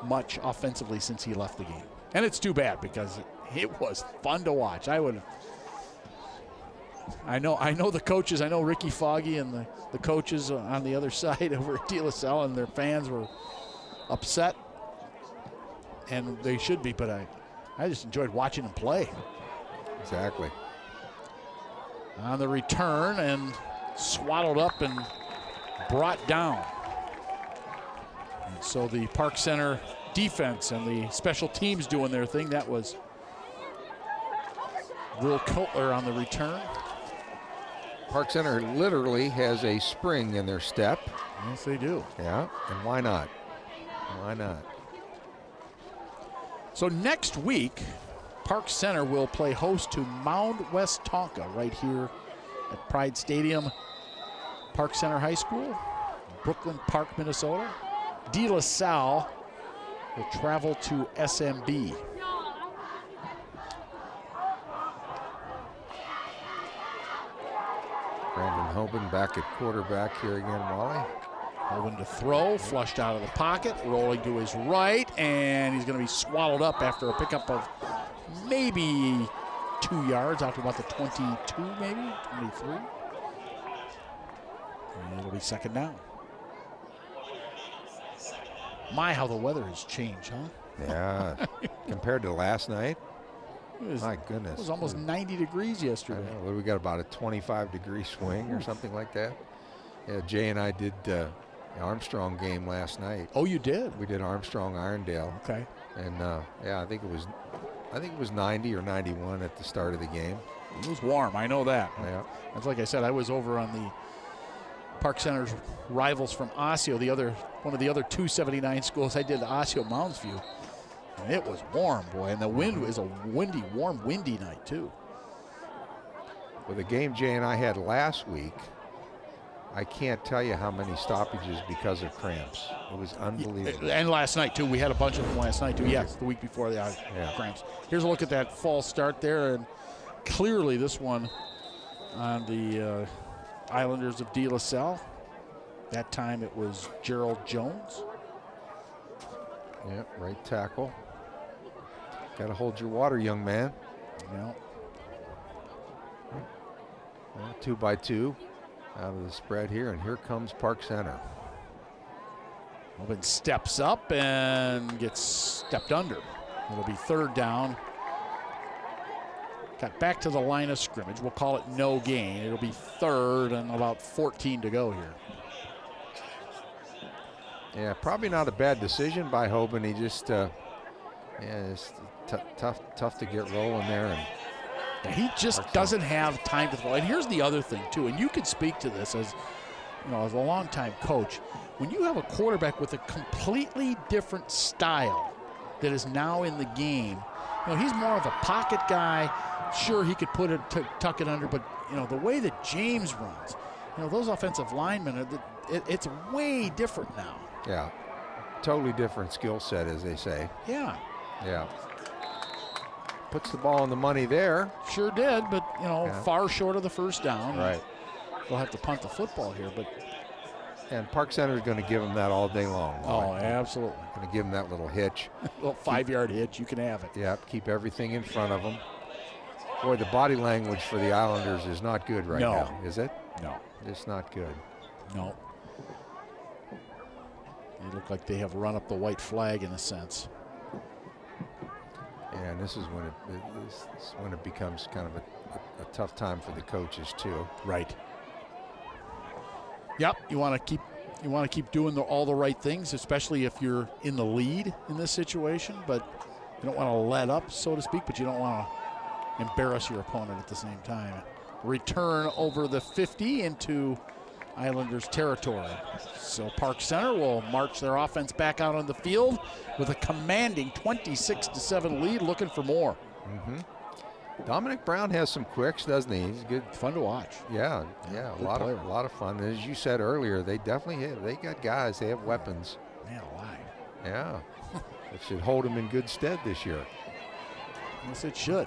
much offensively since he left the game, and it's too bad because it was fun to watch. I know the coaches. I know Ricky Foggy and the coaches on the other side over at DeLaSalle, and their fans were upset, and they should be. But I just enjoyed watching them play. Exactly. On the return and swaddled up and brought down. And so the Park Center defense and the special teams doing their thing. That was Will Cutler on the return. Park Center literally has a spring in their step. Yes, they do. Yeah, and why not? Why not? So next week, Park Center will play host to Mound West Tonka right here at Pride Stadium. Park Center High School, Brooklyn Park, Minnesota. DeLaSalle will travel to SMB. Brandon Hoban back at quarterback here again, Wally. Hoban to throw, flushed out of the pocket, rolling to his right, and he's going to be swallowed up after a pickup of maybe 2 yards out to about the 22, maybe 23. And it'll be second down. My, how the weather has changed, huh? Yeah, compared to last night. My goodness. It was almost 90 degrees yesterday. We got about a 25-degree swing or something like that. Yeah, Jay and I did the Armstrong game last night. Oh, you did? We did Armstrong Irondale. Okay. And yeah, I think it was 90 or 91 at the start of the game. It was warm, I know that. Yeah. That's like I said, I was over on the Park Center's rivals from Osseo, one of the other 279 schools. I did the Osseo Mounds View. And it was warm, boy, and the wind was a warm, windy night, too. With the game Jay and I had last week, I can't tell you how many stoppages because of cramps. It was unbelievable. And last night, too. We had a bunch of them last night, too. Yes, the week before the cramps. Here's a look at that false start there, and clearly this one on the Islanders of DeLaSalle. That time it was Gerald Jones. Yep, right tackle. Got to hold your water, young man. Yeah. 2-by-2 out of the spread here, and here comes Park Center. Hoban steps up and gets stepped under. It'll be third down. Got back to the line of scrimmage. We'll call it no gain. It'll be third and about 14 to go here. Yeah, probably not a bad decision by Hoban. He just, it's tough to get rolling there. And he just doesn't have time to throw. And here's the other thing too, and you could speak to this as a longtime coach. When you have a quarterback with a completely different style that is now in the game. He's more of a pocket guy. Sure, he could put it, tuck it under, but the way that James runs, those offensive linemen, it's way different now. Yeah, totally different skill set, as they say. Yeah. Yeah. Puts the ball on the money there. Sure did, but far short of the first down. Right. They'll have to punt the football here, but. And Park Center is going to give him that all day long. Oh, absolutely. Going to give him that little hitch. Little 5-yard hitch, you can have it. Yeah, keep everything in front of him. Boy, the body language for the Islanders is not good right now, is it? No. It's not good. No. They look like they have run up the white flag in a sense. Yeah, and this is when it becomes kind of a tough time for the coaches too. Right. Yep, you want to keep doing all the right things, especially if you're in the lead in this situation. But you don't want to let up, so to speak. But you don't want to embarrass your opponent at the same time. Return over the 50 into Islanders territory. So Park Center will march their offense back out on the field with a commanding 26-7 lead, looking for more. Mm-hmm. Dominic Brown has some quicks, doesn't he? He's good. Fun to watch. Yeah, a lot of fun. And as you said earlier, they definitely have. They got guys. They have weapons. Man alive. Yeah, it should hold them in good stead this year. Yes, it should.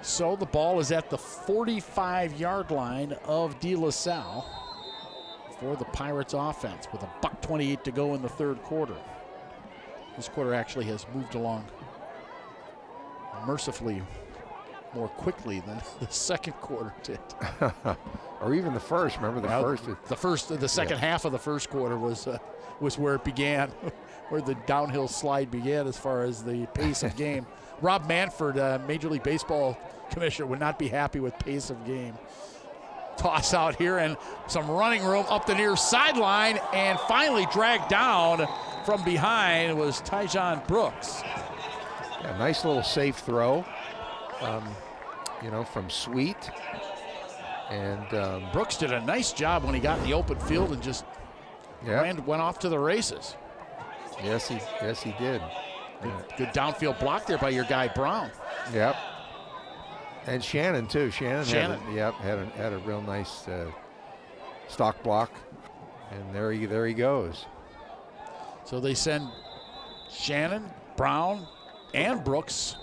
So the ball is at the 45-yard line of DeLaSalle for the Pirates offense with $1:28 to go in the third quarter. This quarter actually has moved along mercifully more quickly than the second quarter did. Or even the first. Remember the second half of the first quarter was where it began, where the downhill slide began as far as the pace of game. Rob Manfred, Major League Baseball commissioner, would not be happy with pace of game. Toss out here and some running room up the near sideline, and finally dragged down from behind was Tyjon Brooks. Yeah, nice little safe throw, from Sweet. And Brooks did a nice job when he got in the open field and just went off to the races. Yes, he did. Good downfield block there by your guy Brown. Yep. And Shannon too. Shannon. Had a real nice stock block, and there he goes. So they send Shannon, Brown, and Brooks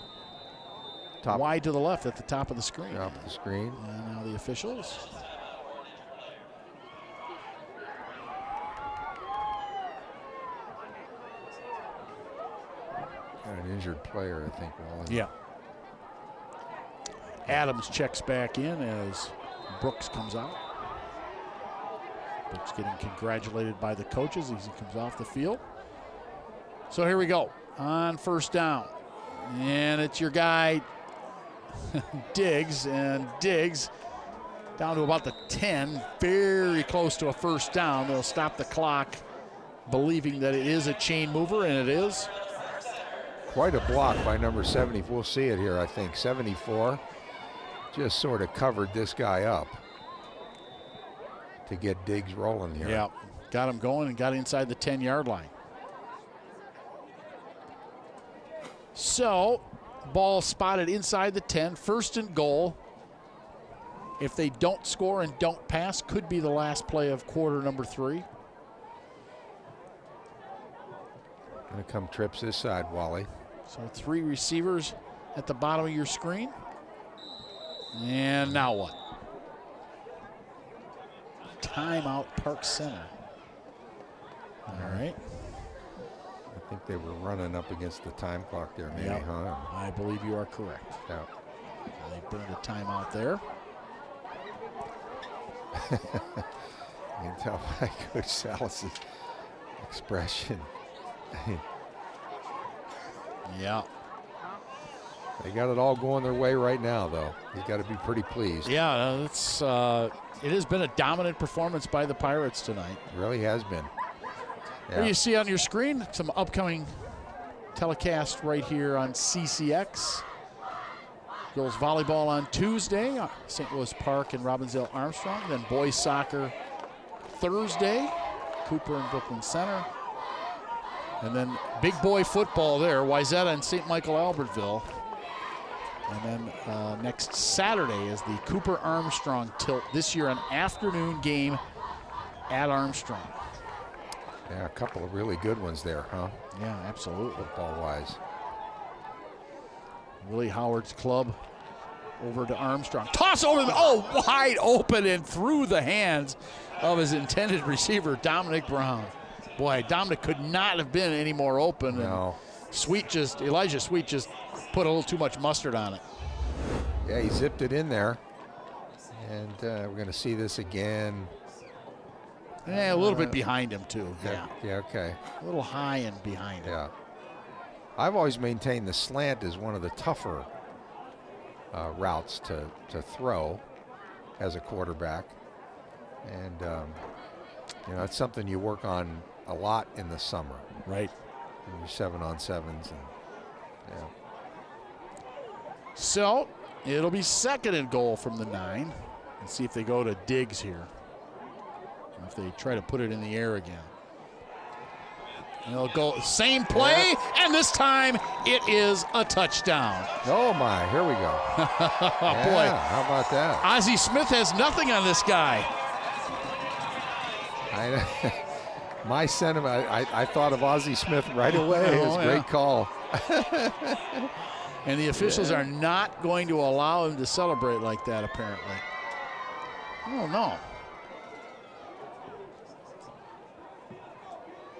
wide to the left at the top of the screen. Top of the screen. And now the officials. Got an injured player, I think. Yeah. Adams checks back in as Brooks comes out. Brooks getting congratulated by the coaches as he comes off the field. So here we go on first down. And it's your guy, Diggs. And Diggs down to about the 10, very close to a first down. They'll stop the clock, believing that it is a chain mover, and it is. Quite a block by number 70. We'll see it here, I think. 74 just sort of covered this guy up to get Diggs rolling here. Yeah, got him going and got inside the 10-yard line. So, ball spotted inside the 10, first and goal. If they don't score and don't pass, could be the last play of quarter number 3. Gonna come trips this side, Wally. So 3 receivers at the bottom of your screen. And now what? Timeout, Park Center. All right. I think they were running up against the time clock there, maybe, huh? I believe you are correct. Yeah. They burned a timeout there. You can tell by Coach Salas' expression. Yeah. They got it all going their way right now, though. He's got to be pretty pleased. Yeah, it's it has been a dominant performance by the Pirates tonight. It really has been. Yeah. Here you see on your screen some upcoming telecast right here on CCX. Girls volleyball on Tuesday, St. Louis Park and Robbinsdale Armstrong. Then boys soccer Thursday, Cooper and Brooklyn Center. And then big boy football there, Wayzata and St. Michael Albertville. And then next Saturday is the Cooper Armstrong Tilt. This year, an afternoon game at Armstrong. Yeah, a couple of really good ones there, huh? Yeah, absolutely. Football-wise. Willie Howard's club over to Armstrong. Toss over the, wide open and through the hands of his intended receiver, Dominic Brown. Boy, Dominic could not have been any more open. No. And Elijah Sweet just put a little too much mustard on it. Yeah, he zipped it in there. And we're going to see this again. Yeah, a little bit behind him, too. Yeah, okay. A little high and behind him. Yeah. I've always maintained the slant is one of the tougher routes to throw as a quarterback. And, it's something you work on a lot in the summer. Right. In your 7-on-7s. And, yeah. So, it'll be 2nd and goal from the 9. Let's see if they go to Diggs here. Or if they try to put it in the air again. And they'll go same play, and this time it is a touchdown. Oh my, here we go. Boy, how about that? Ozzie Smith has nothing on this guy. My sentiment, I thought of Ozzie Smith right away. It was a great call. And the officials are not going to allow him to celebrate like that, apparently. Oh, no.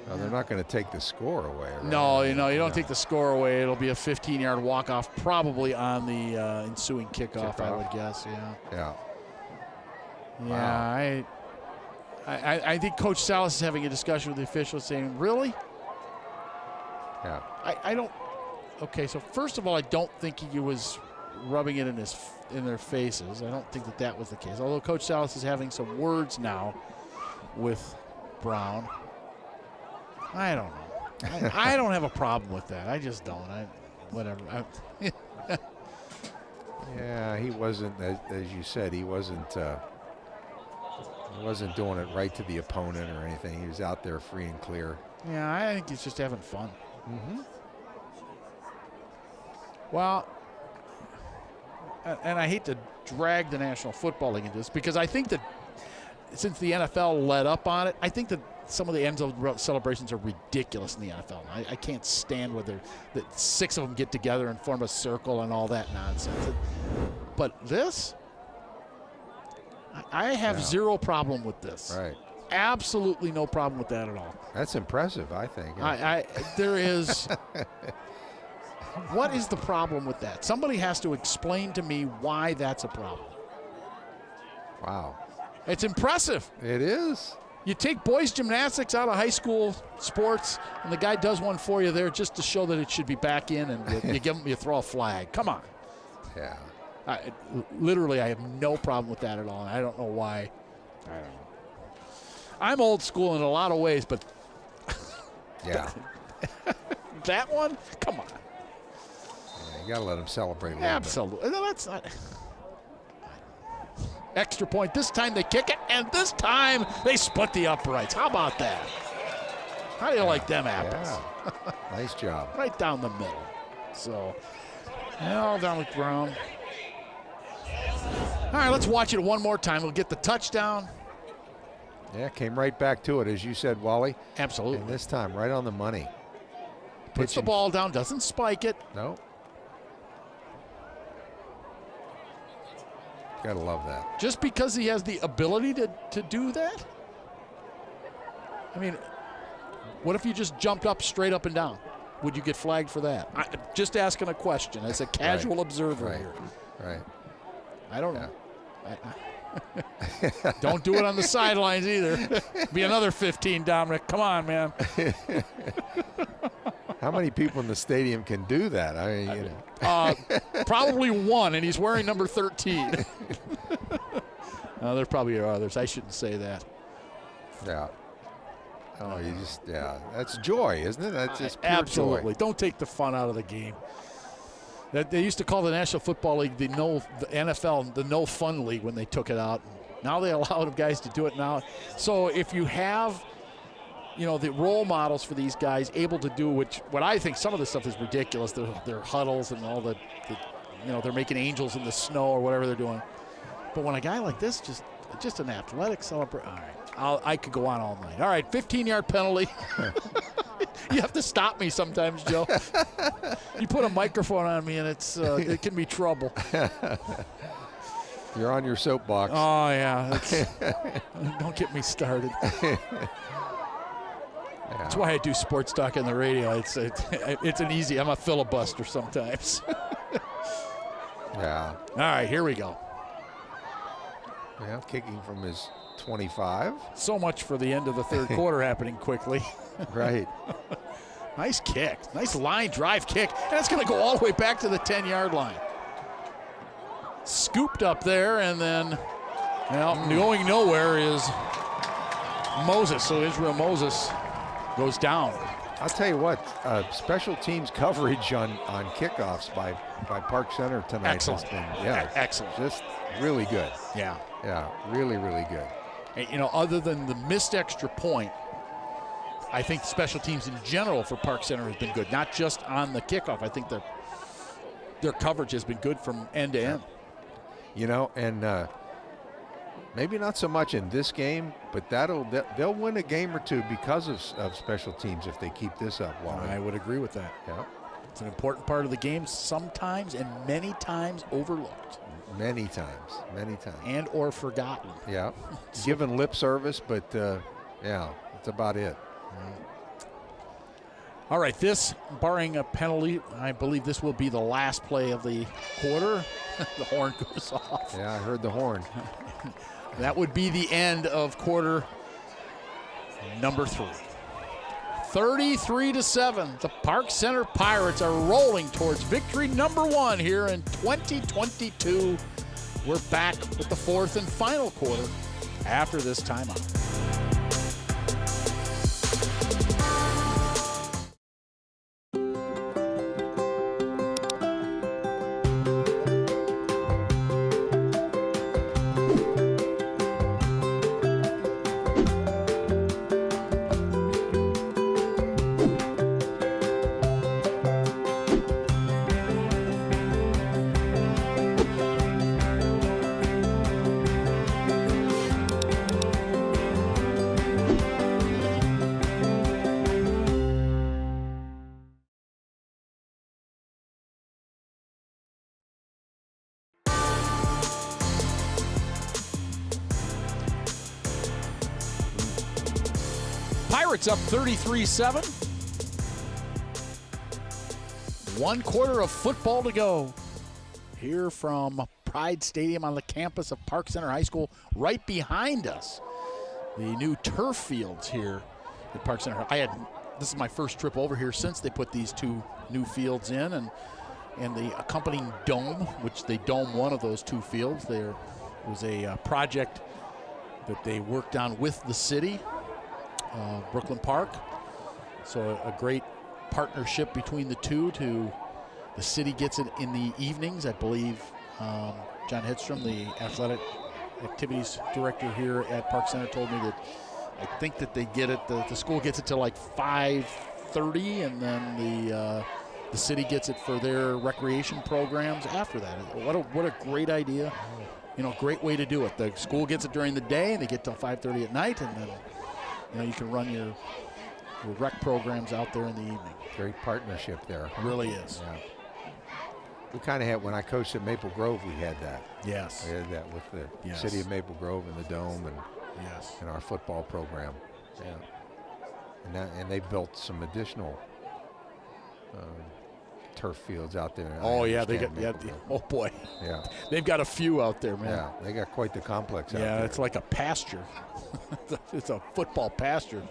No, they're not going to take the score away. Right? No, you don't take the score away. It'll be a 15-yard walk-off, probably on the ensuing kickoff, I would guess. Yeah. Wow. I think Coach Salas is having a discussion with the officials saying, really? Yeah. I don't. Okay, so first of all, I don't think he was rubbing it in their faces. I don't think that was the case. Although Coach Salas is having some words now with Brown. I don't know. I don't have a problem with that. I just don't. Whatever. Yeah, he wasn't, as you said, he wasn't doing it right to the opponent or anything. He was out there free and clear. Yeah, I think he's just having fun. Mm-hmm. Well, and I hate to drag the National Football League into this because I think that since the NFL led up on it, I think that some of the end zone celebrations are ridiculous in the NFL. I can't stand whether the 6 of them get together and form a circle and all that nonsense. But this, I have zero problem with this. Right. Absolutely no problem with that at all. That's impressive, I think. There is. What is the problem with that? Somebody has to explain to me why that's a problem. Wow. It's impressive. It is. You take boys gymnastics out of high school sports, and the guy does one for you there just to show that it should be back in, and you throw a flag. Come on. Yeah. Literally, I have no problem with that at all, and I don't know why. I don't know. I'm old school in a lot of ways, but yeah, that one, come on. Yeah, you got to let them celebrate a little Absolutely. No, that's not. Extra point. This time they kick it, and this time they split the uprights. How about that? How do you like them apples? Yeah. Nice job. Right down the middle. So, down with Brown. All right, let's watch it one more time. We'll get the touchdown. Yeah, came right back to it, as you said, Wally. Absolutely. And this time, right on the money. Puts the ball down, doesn't spike it. No. Gotta love that. Just because he has the ability to do that? I mean, what if you just jumped up straight up and down? Would you get flagged for that? Just asking a question as a casual observer here. Right. I don't know. Don't do it on the sidelines either. Be another 15, Dominic. Come on, man. How many people in the stadium can do that? I mean, probably one, and he's wearing number 13. There probably are others. I shouldn't say that. Yeah. Oh, that's joy, isn't it? That's just pure absolutely. joy. Don't take the fun out of the game. They used to call the National Football League the NFL the no fun league when they took it out. Now they allow guys to do it now. So if you have the role models for these guys able to do what I think some of this stuff is ridiculous. Their huddles and all they're making angels in the snow or whatever they're doing. But when a guy like this, just an athletic celebration. All right, I could go on all night. All right, 15-yard penalty. You have to stop me sometimes, Joe. You put a microphone on me, and it can be trouble. You're on your soapbox. Oh, yeah. Don't get me started. That's why I do sports talk on the radio. It's an easy. I'm a filibuster sometimes. Yeah. All right, here we go. Yeah, kicking from his 25. So much for the end of the third quarter happening quickly. Right. Nice kick. Nice line drive kick. And it's going to go all the way back to the 10-yard line. Scooped up there, and then going nowhere is Moses. So Israel Moses goes down. I'll tell you what, special teams coverage on kickoffs by Park Center tonight Excellent. has been excellent. Just really good. Yeah. Yeah, really, really good. And, other than the missed extra point, I think special teams in general for Park Center has been good. Not just on the kickoff. I think their coverage has been good from end to end. And maybe not so much in this game, but they'll win a game or two because of special teams if they keep this up. I would agree with that. Yeah. It's an important part of the game, sometimes and many times overlooked. Many times. And or forgotten. Yeah. Given lip service, but that's about it. All right, this, barring a penalty, I believe this will be the last play of the quarter. The horn goes off. Yeah, I heard the horn. That would be the end of quarter number 3. 33-7. The Park Center Pirates are rolling towards victory number 1 here in 2022. We're back with the 4th and final quarter after this timeout. Pirates up 33-7. 1 quarter of football to go. Here from Pride Stadium on the campus of Park Center High School, right behind us. The new turf fields here at Park Center. This is my first trip over here since they put these 2 new fields in, and the accompanying dome, which they dome one of those 2 fields. There was a project that they worked on with the city. Brooklyn Park. So a great partnership between the two. The city gets it in the evenings. I believe John Hedstrom, the athletic activities director here at Park Center, told me that I think that they get it, the school gets it to like 5:30, and then the city gets it for their recreation programs after that. What a great idea. Great way to do it. The school gets it during the day, and they get till 5:30 at night, and then you can run your rec programs out there in the evening. Great partnership there. It really is. Yeah. We kind of had, when I coached at Maple Grove, we had that. Yes. We had that with the city of Maple Grove and the Dome and our football program. Yeah. And they built some additional turf fields out there. Oh, yeah. Oh, boy. Yeah. They've got a few out there, man. Yeah. They got quite the complex out there. Yeah, it's like a pasture. It's a football pasture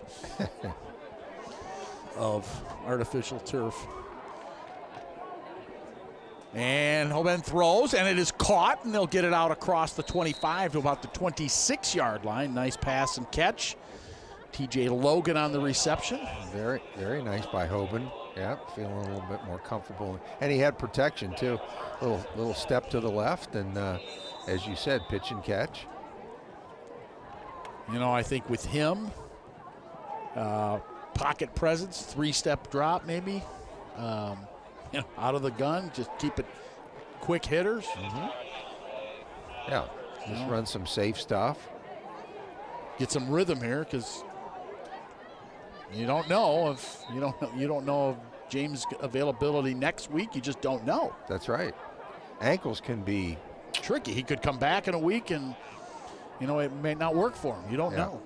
of artificial turf. And Hoban throws, and it is caught, and they'll get it out across the 25 to about the 26-yard line. Nice pass and catch. TJ Logan on the reception. Very, very nice by Hoban. Yeah, feeling a little bit more comfortable. And he had protection, too. Little step to the left, and as you said, pitch and catch. I think with him, Pocket presence, 3-step drop maybe. Out of the gun, just keep it quick hitters. Yeah, just run some safe stuff. Get some rhythm here, because you don't know if you don't know of James' availability next week. You just don't know. That's right. Ankles can be tricky. He could come back in a week, and it may not work for him. You don't know.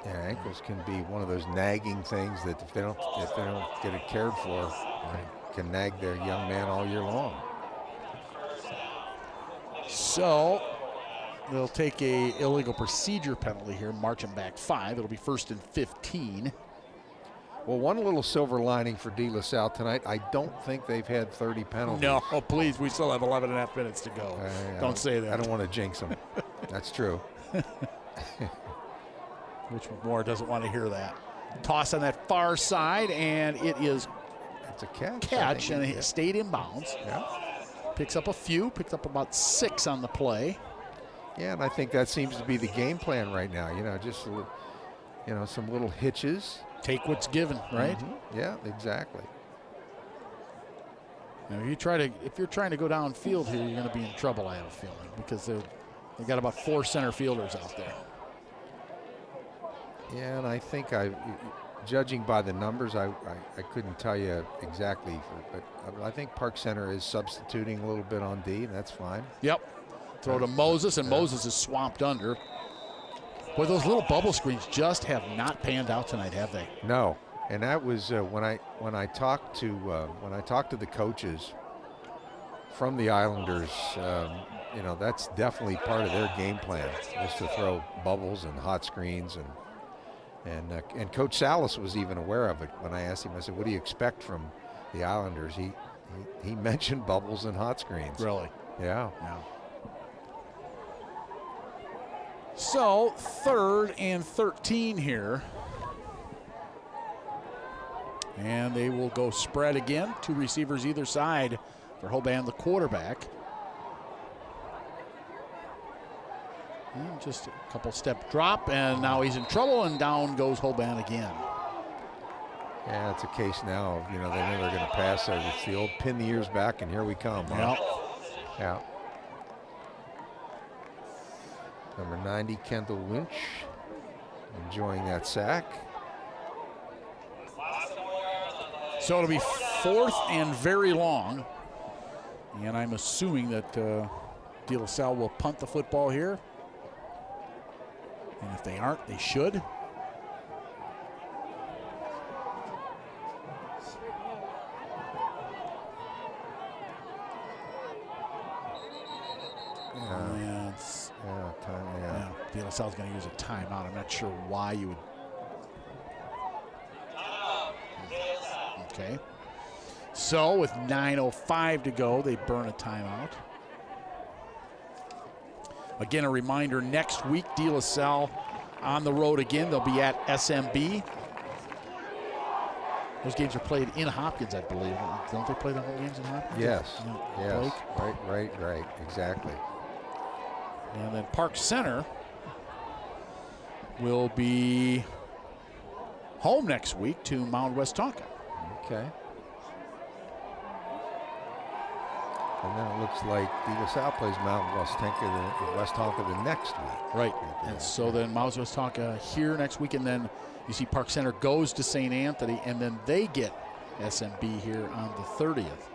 Yeah, ankles can be one of those nagging things that if they don't get it cared for, can nag their young man all year long. So they'll take a illegal procedure penalty here, marching back 5. It'll be 1st and 15. Well, one little silver lining for DeLaSalle tonight, I don't think they've had 30 penalties. No, please, we still have 11 and a half minutes to go. Don't say that. I don't want to jinx them. That's true. Rich Moore doesn't want to hear that. Toss on that far side, and it's a catch, and it stayed in bounds. Yeah. Picked up about 6 on the play. Yeah, and I think that seems to be the game plan right now. Just some little hitches. Take what's given, right? Yeah, exactly. Now, if you're trying to go downfield here, you're going to be in trouble, I have a feeling, because they got about 4 center fielders out there. Yeah, and I think judging by the numbers, I couldn't tell you exactly, but I think Park Center is substituting a little bit on D, and that's fine. Yep. Throw to Moses, and Moses is swamped under. Boy, those little bubble screens just have not panned out tonight, have they? No, and that was when I talked to the coaches from the Islanders. That's definitely part of their game plan, was to throw bubbles and hot screens, and Coach Salas was even aware of it. When I asked him, I said, "What do you expect from the Islanders?" He mentioned bubbles and hot screens. Really? Yeah. So 3rd and 13 here. And they will go spread again. 2 receivers either side for Hoban, the quarterback. And just a couple step drop, and now he's in trouble, and down goes Hoban again. Yeah, it's a case now of, they're never going to pass it. It's the old pin the ears back, and here we come. Huh? Yeah. Number 90, Kendall Winch, enjoying that sack. So it'll be 4th and very long. And I'm assuming that DeLaSalle will punt the football here. And if they aren't, they should. DeLaSalle's going to use a timeout. I'm not sure why you would. Okay. So with 9:05 to go, they burn a timeout. Again, a reminder, next week, DeLaSalle on the road again. They'll be at SMB. Those games are played in Hopkins, I believe. Don't they play the home games in Hopkins? Yes. Yes. Right. Exactly. And then Park Center will be home next week to Mount West Tonka. Okay. And then it looks like DeLaSalle plays Mount West Tonka the next week. Right. And so then Mount West Tonka here next week, and then you see Park Center goes to St. Anthony, and then they get SMB here on the 30th.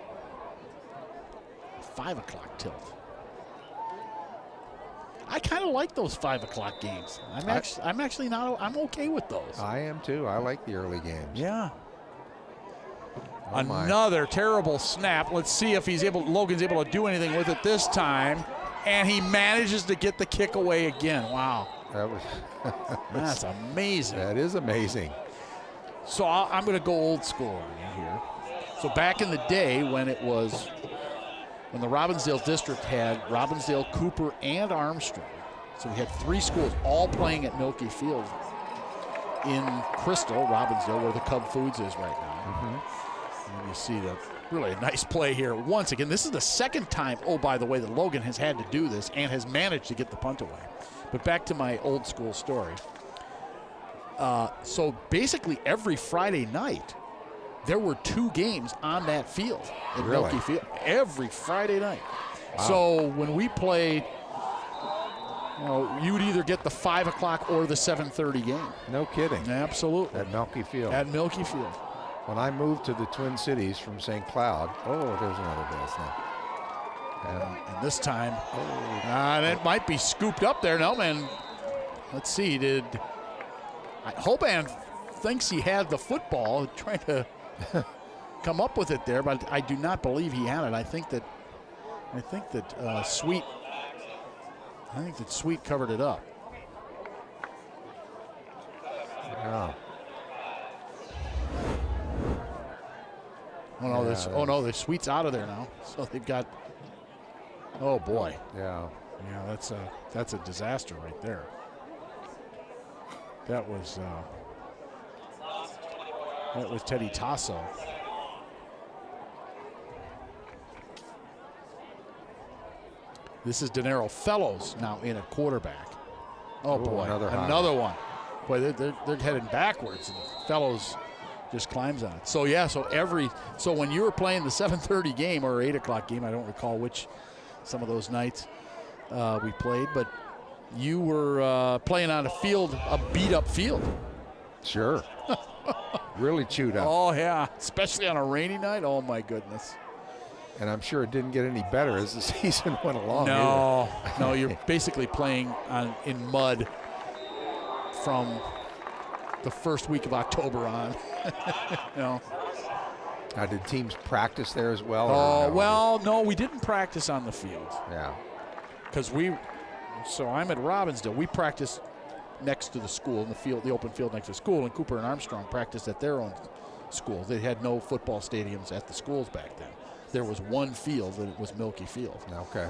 5 o'clock tilt. I kind of like those 5 o'clock games. I'm actually not. I'm okay with those. I am too. I like the early games. Yeah. Oh, another terrible snap. Let's see if Logan's able to do anything with it this time, and he manages to get the kick away again. Wow. That's amazing. That is amazing. So I'm going to go old school here. So back in the day when the Robbinsdale district had Robbinsdale, Cooper, and Armstrong. So we had 3 schools all playing at Milky Field in Crystal, Robbinsdale, where the Cub Foods is right now. And you see really a nice play here. Once again, this is the second time, by the way, that Logan has had to do this and has managed to get the punt away. But back to my old school story. So basically every Friday night, there were 2 games on that field at Milky Field. Every Friday night. Wow. So when we played, you would either get the 5 o'clock or the 7:30 game. No kidding. Absolutely. At Milky Field. At Milky Field. When I moved to the Twin Cities from St. Cloud, there's another Bills now. And this time, it might be scooped up there. No, man. Let's see. Hoban thinks he had the football, trying to come up with it there, but I do not believe he had it. I think that Sweet covered it up. Yeah. The Sweet's out of there now. So they've got. Oh boy. Yeah. Yeah, that's a disaster right there. That was Teddy Tasso. This is Denaro Fellows now in at quarterback. Oh boy, another one. Boy, they're heading backwards, and Fellows just climbs on it. So yeah, so when you were playing the 7:30 game or 8 o'clock game, I don't recall which some of those nights we played, but you were playing on a beat-up field. Sure. Really chewed up. Oh, yeah, especially on a rainy night. Oh, my goodness. And I'm sure it didn't get any better as the season went along. No, you're basically playing in mud from the first week of October on. Now, did teams practice there as well? No, we didn't practice on the field. Yeah. Because so I'm at Robbinsdale. We practiced next to the school in the field, the open field next to the school, and Cooper and Armstrong practiced at their own school. They had no football stadiums at the schools back then. There was one field, and it was Milky Field. Okay.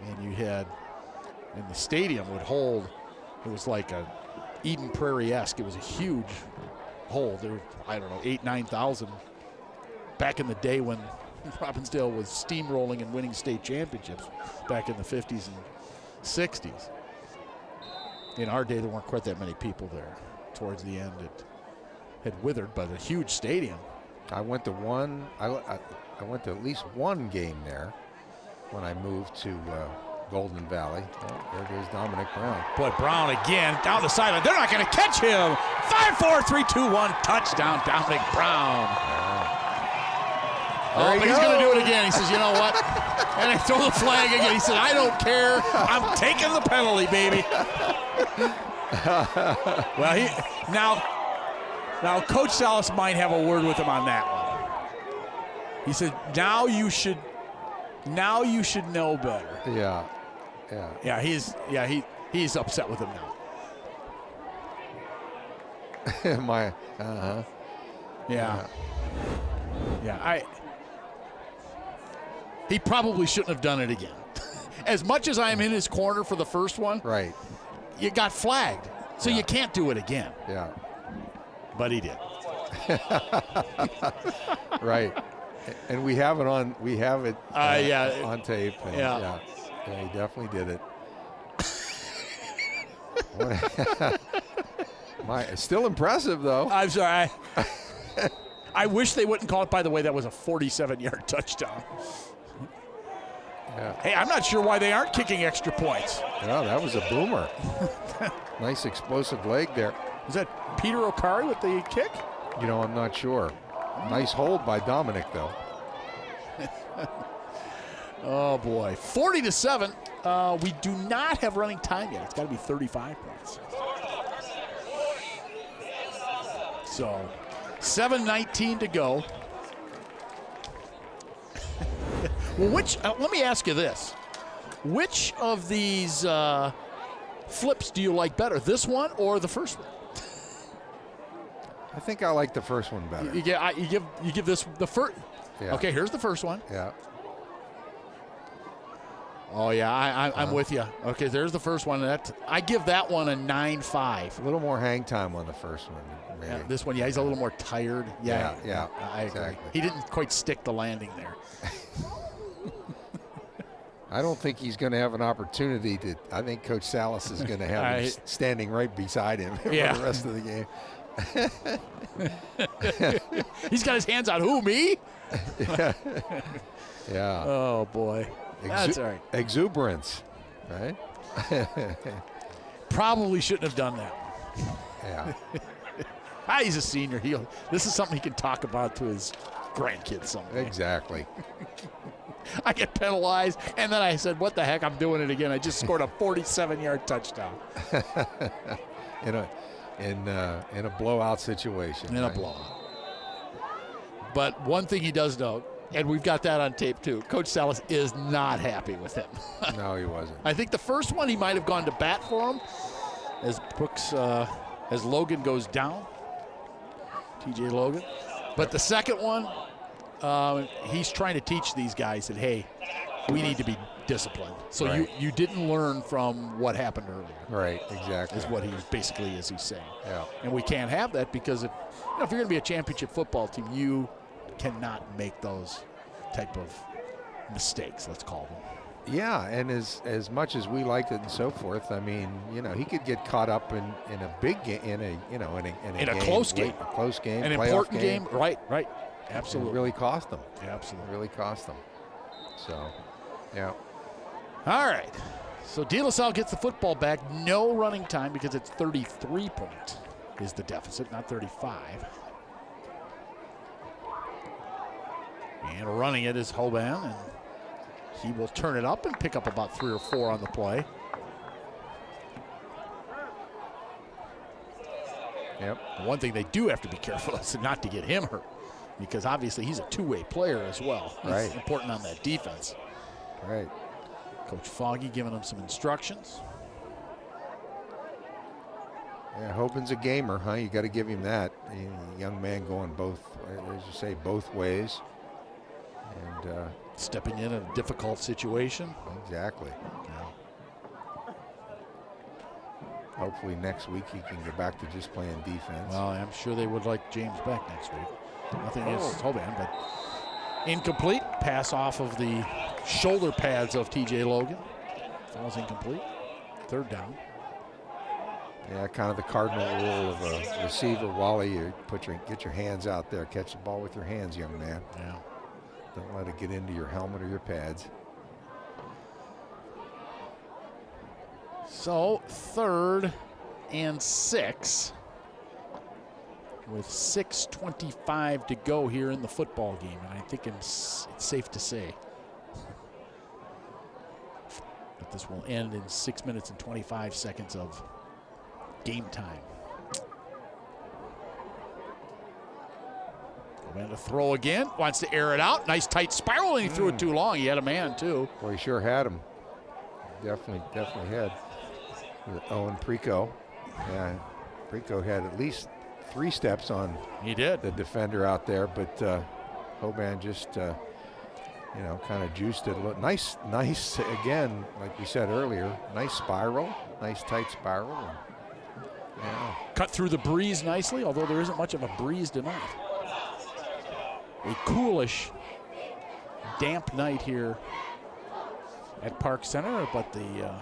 And the stadium would hold, it was like a Eden Prairie-esque. It was a huge hold. There were, 8,000, 9,000 back in the day when Robbinsdale was steamrolling and winning state championships back in the 50s and 60s. In our day, there weren't quite that many people there. Towards the end, it had withered, but a huge stadium. I went to I went to at least one game there when I moved to Golden Valley. Oh, there goes Dominic Brown. Boy, Brown again down the sideline. They're not going to catch him. 5-4, 3-2-1 touchdown, Dominic Brown. But he's going to do it again. He says, you know what? And they throw the flag again. He said, I don't care. I'm taking the penalty, baby. Well, now Coach Salas might have a word with him on that one. He said, now you should know better. Yeah. He's upset with him now. He probably shouldn't have done it again. As much as I am in his corner for the first one, right? You got flagged, so you can't do it again. Yeah. But he did. Right. And we have it on on tape. And yeah, he definitely did it. It's still impressive, though. I'm sorry. I wish they wouldn't call it. By the way, that was a 47-yard touchdown. Yeah. Hey, I'm not sure why they aren't kicking extra points. Yeah, that was a boomer. Nice explosive leg there. Is that Peter Okari with the kick? I'm not sure. Nice hold by Dominic, though. Oh, boy. 40-7. We do not have running time yet. It's got to be 35 points. So, 7:19 to go. Well, let me ask you this. Which of these flips do you like better, this one or the first one? I think I like the first one better. You give this the first. Yeah. Okay, here's the first one. Yeah. Oh yeah, I'm with you. Okay, there's the first one. I give that one a 9.5. A little more hang time on the first one. Maybe. Yeah, this one, he's a little more tired. Yeah, I agree. He didn't quite stick the landing there. I don't think he's going to have an opportunity to. I think Coach Salas is going to have him standing right beside him for the rest of the game. He's got his hands on who, me? Yeah. Oh, boy. That's all right. Exuberance, right? Probably shouldn't have done that. Yeah. He's a senior. This is something he can talk about to his grandkids someday. Exactly. I get penalized, and then I said, what the heck, I'm doing it again. I just scored a 47-yard touchdown. in a blowout situation. In a blowout. But one thing he does know, and we've got that on tape too, Coach Salas is not happy with him. No, he wasn't. I think the first one he might have gone to bat for him as as Logan goes down, TJ Logan. But the second one, he's trying to teach these guys that, hey, we need to be disciplined. So you didn't learn from what happened earlier. Right, exactly. Is what he's saying. Yeah. And we can't have that because if you're going to be a championship football team, you cannot make those type of mistakes, let's call them. Yeah, and as much as we liked it and so forth, I mean, he could get caught up in a big game, in a close game, an important game. Right, absolutely. It really cost them. Absolutely, it really cost them. So, yeah. All right. So DeLaSalle gets the football back. No running time because it's 33 points is the deficit, not 35. And running it is Hoban, and he will turn it up and pick up about 3 or 4 on the play. Yep. One thing they do have to be careful of is not to get him hurt, because obviously he's a two-way player as well. Right. It's important on that defense. Right. Coach Foggy giving him some instructions. Yeah, Hoban's a gamer, huh? You got to give him that. A young man going both, as you say, both ways. And stepping in a difficult situation. Exactly. Yeah. Hopefully next week he can get back to just playing defense. Well, I'm sure they would like James back next week. Nothing against Hoban, but incomplete. Pass off of the shoulder pads of TJ Logan. Falls incomplete. 3rd down. Yeah, kind of the cardinal rule of a receiver, Wally. You get your hands out there, catch the ball with your hands, young man. Yeah. Don't let it get into your helmet or your pads. So 3rd and 6 with 6:25 to go here in the football game, and I think it's safe to say that this will end in 6 minutes and 25 seconds of game time. Going to throw again, wants to air it out. Nice tight spiral, and he threw it too long. He had a man too. Well, he sure had him. Definitely had. Owen Preco. Yeah, Preco had at least 3 steps on the defender out there, but Hoban just kind of juiced it a little. Nice again, like we said earlier, nice spiral, nice tight spiral. Yeah. Cut through the breeze nicely, although there isn't much of a breeze tonight. A coolish, damp night here at Park Center, but the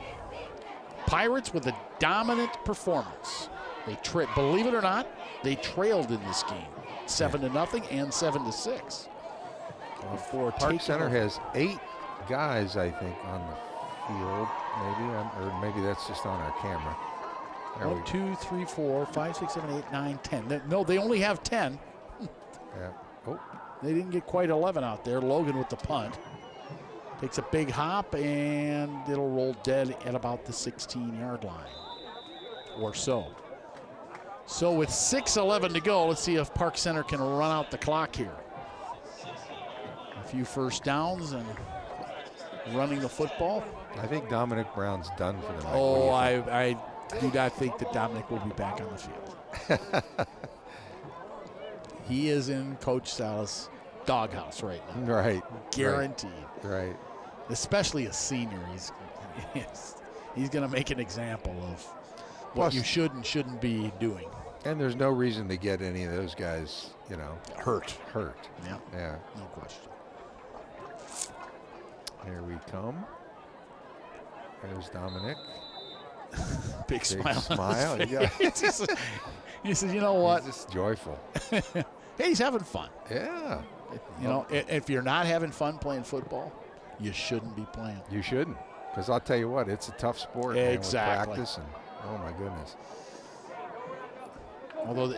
Pirates with a dominant performance. Believe it or not, they trailed in this game, 7-0 and 7-6. Park Center has 8 guys, I think, on the field. Or maybe that's just on our camera. 1, 2, 3, 4, 5, 6, 7, 8, 9, 10. No, they only have 10. Yeah. Oh. They didn't get quite 11 out there. Logan with the punt. Takes a big hop, and it'll roll dead at about the 16-yard line or so. So with 6:11 to go, let's see if Park Center can run out the clock here. A few first downs and running the football. I think Dominic Brown's done for the night. Oh, I do not think that Dominic will be back on the field. He is in Coach Salas' doghouse right now. Right. Guaranteed. Right. Especially a senior. He's going to make an example of what you should and shouldn't be doing. And there's no reason to get any of those guys, hurt. Yeah. No question. Here we come. There's Dominic. Big smile. On his face. He says, you know what? He's just joyful. Hey, he's having fun. Yeah. You know, if you're not having fun playing football, you shouldn't be playing. You shouldn't. Because I'll tell you what, it's a tough sport. Exactly. Man, with practice and, oh, my goodness. Although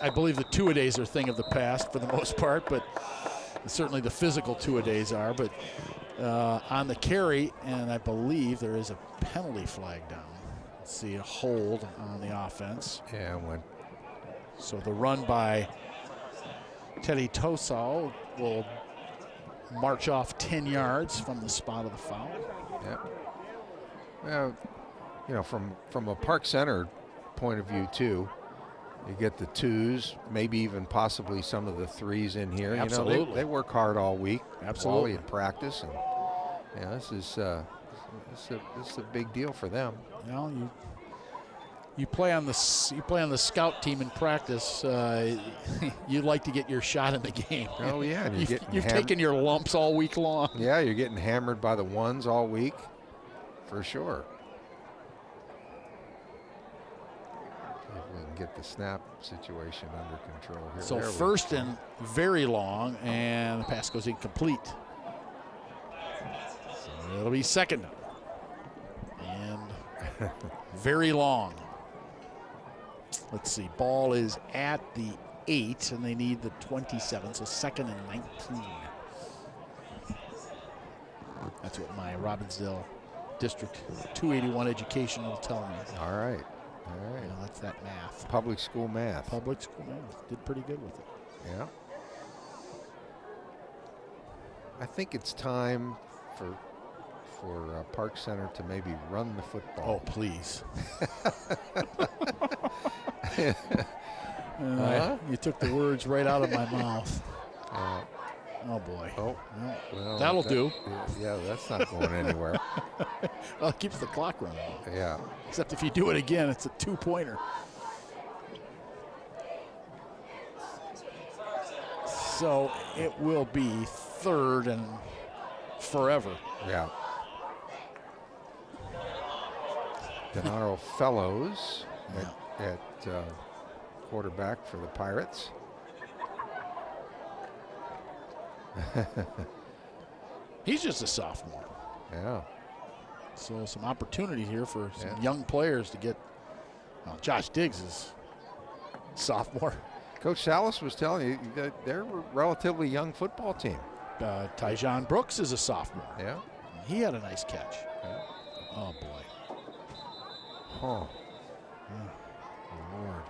I believe the two-a-days are a thing of the past for the most part, but certainly the physical two-a-days are. But on the carry, and I believe there is a penalty flag down. Let's see, a hold on the offense. Yeah, went. So the run by Teddy Tosal will march off 10 yards from the spot of the foul. Yeah. Well, you know, from a Park Center point of view, too, you get the twos, maybe even possibly some of the threes in here. Absolutely. You know, they work hard all week. Absolutely. In practice. And, yeah, this is a big deal for them. You know, you play on the scout team in practice. You'd like to get your shot in the game. Oh yeah, and you've taken your lumps all week long. Yeah, you're getting hammered by the ones all week, for sure. See if we can get the snap situation under control here. So first and very long, and the pass goes incomplete. So it'll be second and very long. Let's see, ball is at the 8, and they need the 27, so second and 19. That's what my Robbinsdale District 281 education will tell me. All right. You know, that's that math. Public school math. Public school math. Did pretty good with it. Yeah. I think it's time for Park Center to maybe run the football. Oh, please. You took the words right out of my mouth. Oh, boy. Oh, well, that'll do. Yeah, that's not going anywhere. Well, it keeps the clock running. Yeah. Except if you do it again, it's a two-pointer. So it will be third and forever. Yeah. Denaro Fellows at quarterback for the Pirates. He's just a sophomore. Yeah. So some opportunity here for some young players to get. Well, Josh Diggs is sophomore. Coach Salas was telling you that they're a relatively young football team. Tyjon Brooks is a sophomore. Yeah. He had a nice catch. Yeah. Oh, boy. Oh. Lord.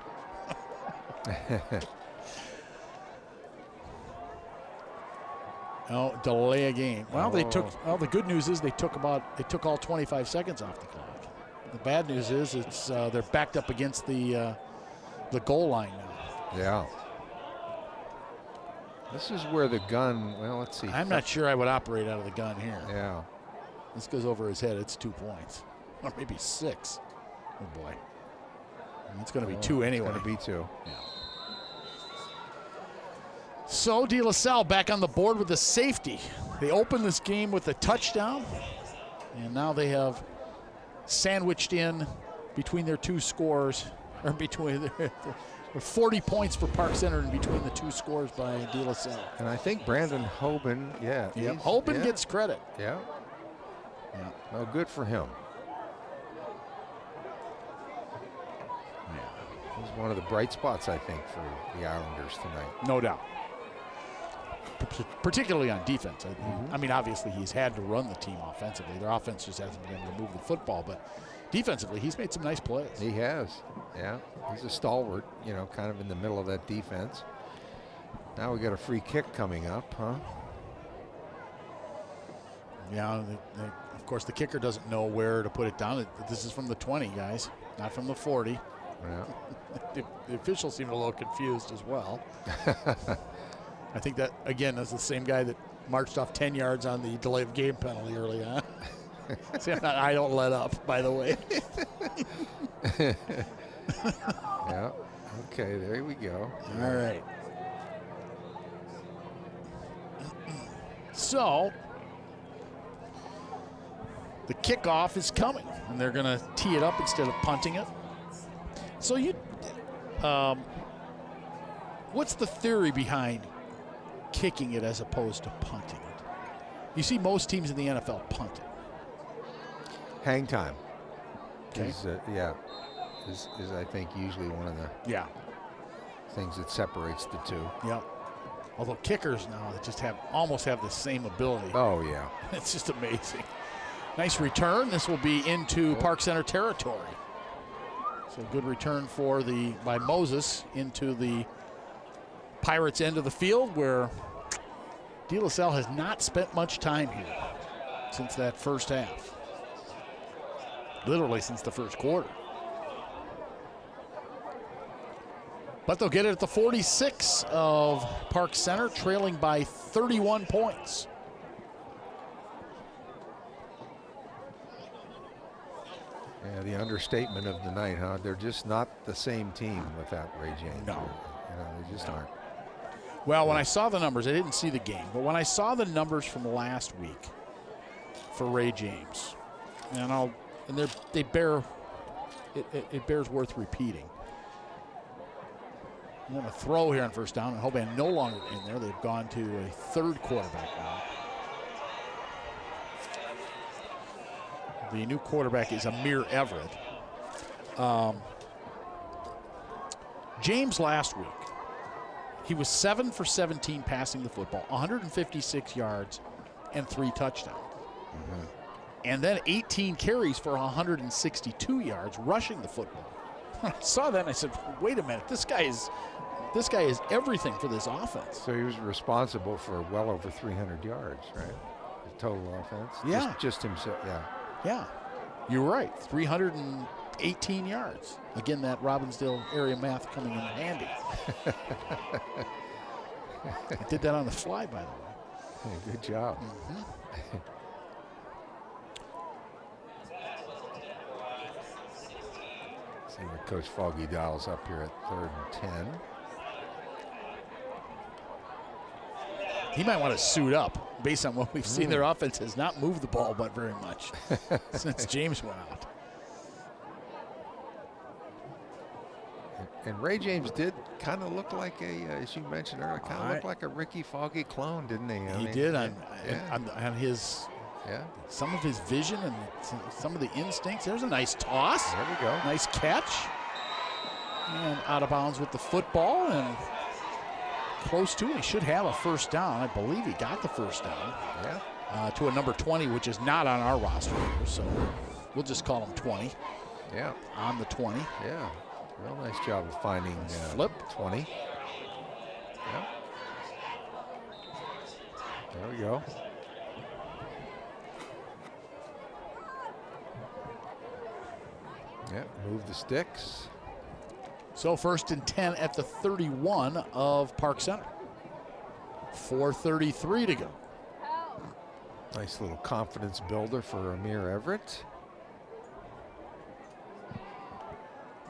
Oh, delay a game. Well, they took. Well, the good news is they took all 25 seconds off the clock. The bad news is they're backed up against the goal line now. Yeah. This is where the gun. Well, let's see. I'm not sure I would operate out of the gun here. Yeah. This goes over his head. It's 2 points, or maybe 6. Oh boy. It's going to be 2 anyway. It's going to be 2. Yeah. So DeLaSalle back on the board with the safety. They opened this game with a touchdown, and now they have sandwiched in between their two scores, or between their 40 points for Park Center in between the two scores by DeLaSalle. And I think Brandon Hoban, Hoban gets credit. Yeah. Yeah. Well, good for him. Yeah. He's one of the bright spots, I think, for the Islanders tonight. No doubt. Particularly on defense. I mean, obviously he's had to run the team offensively. Their offense just hasn't been able to move the football, but defensively he's made some nice plays. He has, yeah. He's a stalwart, kind of in the middle of that defense. Now we got a free kick coming up, huh? Yeah, of course the kicker doesn't know where to put it down. This is from the 20, guys, not from the 40. Yeah. The officials seem a little confused as well. I think that, again, is the same guy that marched off 10 yards on the delay of game penalty early on. See, I don't let up, by the way. Yeah. Okay, there we go. All right. So, The kickoff is coming, and they're going to tee it up instead of punting it. So what's the theory behind kicking it as opposed to punting it? You see most teams in the NFL punt it. Hang time. Okay. Is I think usually one of the things that separates the two. Yeah. Although kickers now just almost have the same ability. Oh yeah. It's just amazing. Nice return. This will be into Park Center territory. So good return by Moses into the Pirates' end of the field, where DeLaSalle has not spent much time here since that first half. Literally since the first quarter. But they'll get it at the 46 of Park Center, trailing by 31 points. Yeah, the understatement of the night, huh? They're just not the same team without Ray James. No. They just aren't. Well, when I saw the numbers, I didn't see the game, but when I saw the numbers from last week for Ray James, it bears worth repeating. I'm going to throw here on first down, and Hoban no longer in there. They've gone to a third quarterback now. The new quarterback is Amir Everett. James last week, he was 7 for 17 passing the football, 156 yards, and 3 touchdowns. Mm-hmm. And then 18 carries for 162 yards rushing the football. I saw that and I said, wait a minute, this guy is everything for this offense. So he was responsible for well over 300 yards, right? The total offense. Yeah. Just himself, yeah. Yeah, you're right. 318 yards. Again, that Robbinsdale area math coming in handy. I did that on the fly, by the way. Hey, good job. Mm-hmm. See what Coach Foggy dials up here at 3rd and 10. He might want to suit up based on what we've seen. Their offense has not moved the ball but very much since James went out. And Ray James did kind of look like as you mentioned earlier, kind of looked like a Ricky Foggy clone, didn't he? He did on his, some of his vision and some of the instincts. There's a nice toss. There we go. Nice catch. And out of bounds with the football and close to it. He should have a first down. I believe he got the first down. Yeah. To a number 20, which is not on our roster here, so we'll just call him 20. Yeah. On the 20. Yeah. Real nice job of finding flip 20. Yeah. There we go. Yeah, move the sticks. So 1st and 10 at the 31 of Park Center. 4:33 to go. Nice little confidence builder for Amir Everett.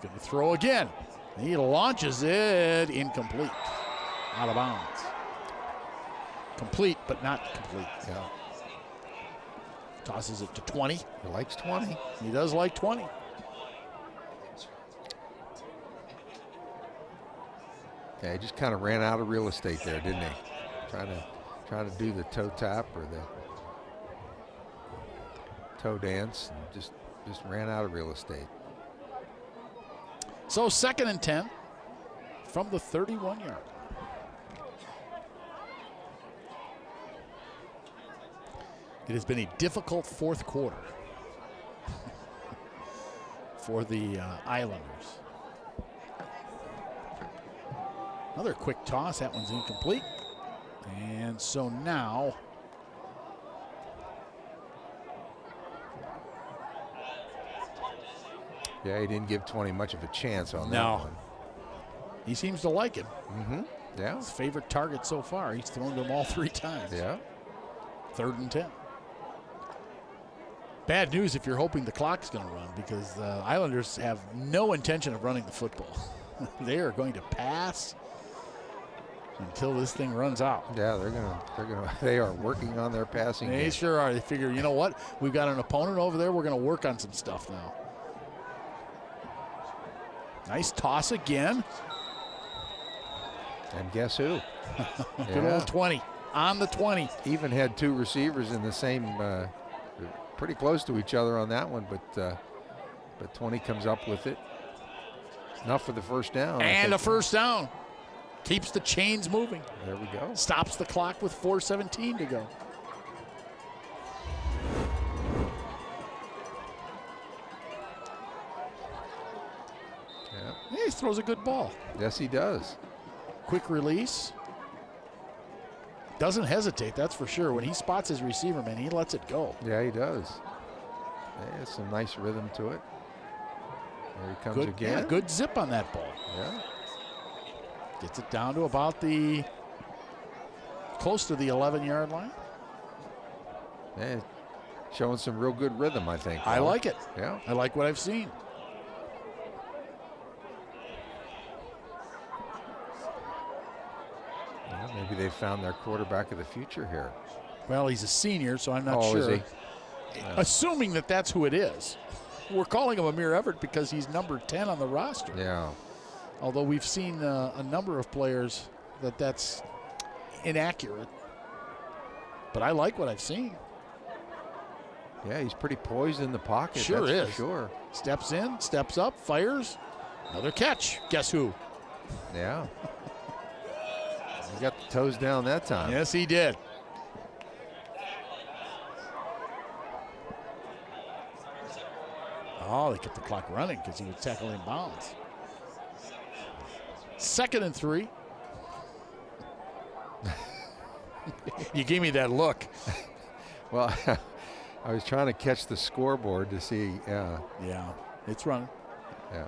Going to throw again. He launches it incomplete. Out of bounds. Complete, but not complete. Yeah. Tosses it to 20. He likes 20. He does like 20. Yeah, he just kind of ran out of real estate there, didn't he? Trying to do the toe tap or the toe dance, and just ran out of real estate. So 2nd and 10 from the 31-yard line. It has been a difficult 4th quarter for the Islanders. Another quick toss. That one's incomplete. And so now yeah, he didn't give 20 much of a chance on that one. He seems to like him. Mm-hmm. Yeah. His favorite target so far. He's thrown to him all 3 times. Yeah. 3rd and 10. Bad news if you're hoping the clock's going to run, because the Islanders have no intention of running the football. They are going to pass until this thing runs out. Yeah, they are working on their passing game. They sure are. They figure, you know what? We've got an opponent over there. We're going to work on some stuff now. Nice toss again. And guess who? Good old 20. On the 20. Even had two receivers in the same, pretty close to each other on that one, but 20 comes up with it. Enough for the first down. And a first down. Keeps the chains moving. There we go. Stops the clock with 4:17 to go. Yeah. He throws a good ball. Yes, he does. Quick release. Doesn't hesitate, that's for sure. When he spots his receiver, man, he lets it go. Yeah, he does. Yeah, some nice rhythm to it. There he comes again. Yeah, good zip on that ball. Yeah. Gets it down to about close to the 11-yard line. Man, showing some real good rhythm, I think. I like it. Yeah. I like what I've seen. Well, maybe they found their quarterback of the future here. Well, he's a senior, so I'm not sure. Is he? Assuming that that's who it is. We're calling him Amir Everett because he's number 10 on the roster. Yeah. Although we've seen a number of players that's inaccurate. But I like what I've seen. Yeah, he's pretty poised in the pocket. Sure that's is. For sure. Steps in, steps up, fires. Another catch. Guess who? Yeah. He got the toes down that time. Yes, he did. Oh, they kept the clock running because he was tackling in bounds. 2nd and 3. You gave me that look. Well, I was trying to catch the scoreboard to see. Yeah. Yeah, it's running. Yeah.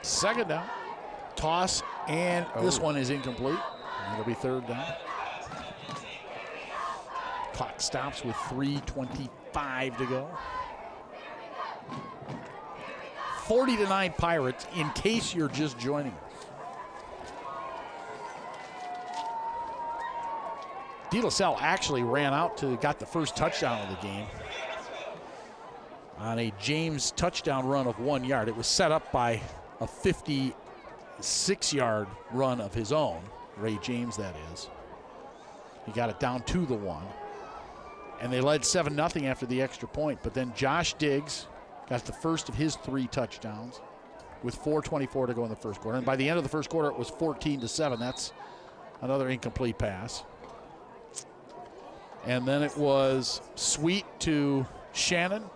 Second down. Toss, and this one is incomplete. And it'll be 3rd down. Clock stops with 3:25 to go. 40-9 Pirates, in case you're just joining us. DeLaSalle actually got the first touchdown of the game on a James touchdown run of 1 yard. It was set up by a 56-yard run of his own, Ray James that is. He got it down to the 1. And they led 7-0 after the extra point. But then Josh Diggs got the first of his 3 touchdowns with 4:24 to go in the first quarter. And by the end of the first quarter, it was 14-7. That's another incomplete pass. And then it was Sweet to Shannon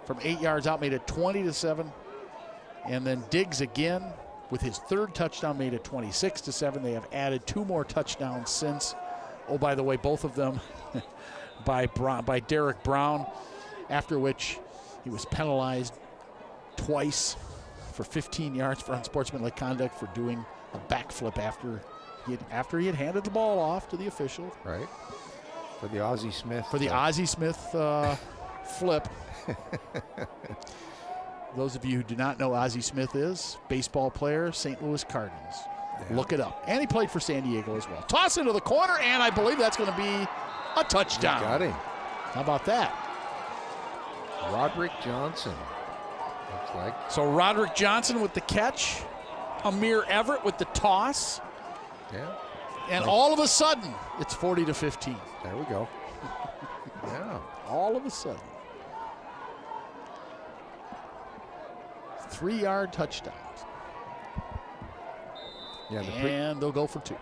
from 8 yards out, made it 20-7. And then Diggs again with his 3rd touchdown made it 26-7. They have added 2 more touchdowns since. Oh, by the way, both of them by Derek Brown, after which he was penalized twice for 15 yards for unsportsmanlike conduct for doing a backflip after he had handed the ball off to the official. Right. For the Ozzie Smith. For the Ozzie Smith flip. Those of you who do not know Ozzie Smith is, baseball player, St. Louis Cardinals. Yeah. Look it up. And he played for San Diego as well. Toss into the corner, and I believe that's going to be a touchdown. You got him. How about that? Roderick Johnson, looks like. So Roderick Johnson with the catch. Amir Everett with the toss. Yeah. And all of a sudden, it's 40-15. There we go. Yeah. All of a sudden. 3-yard touchdowns. Yeah, and they'll go for 2.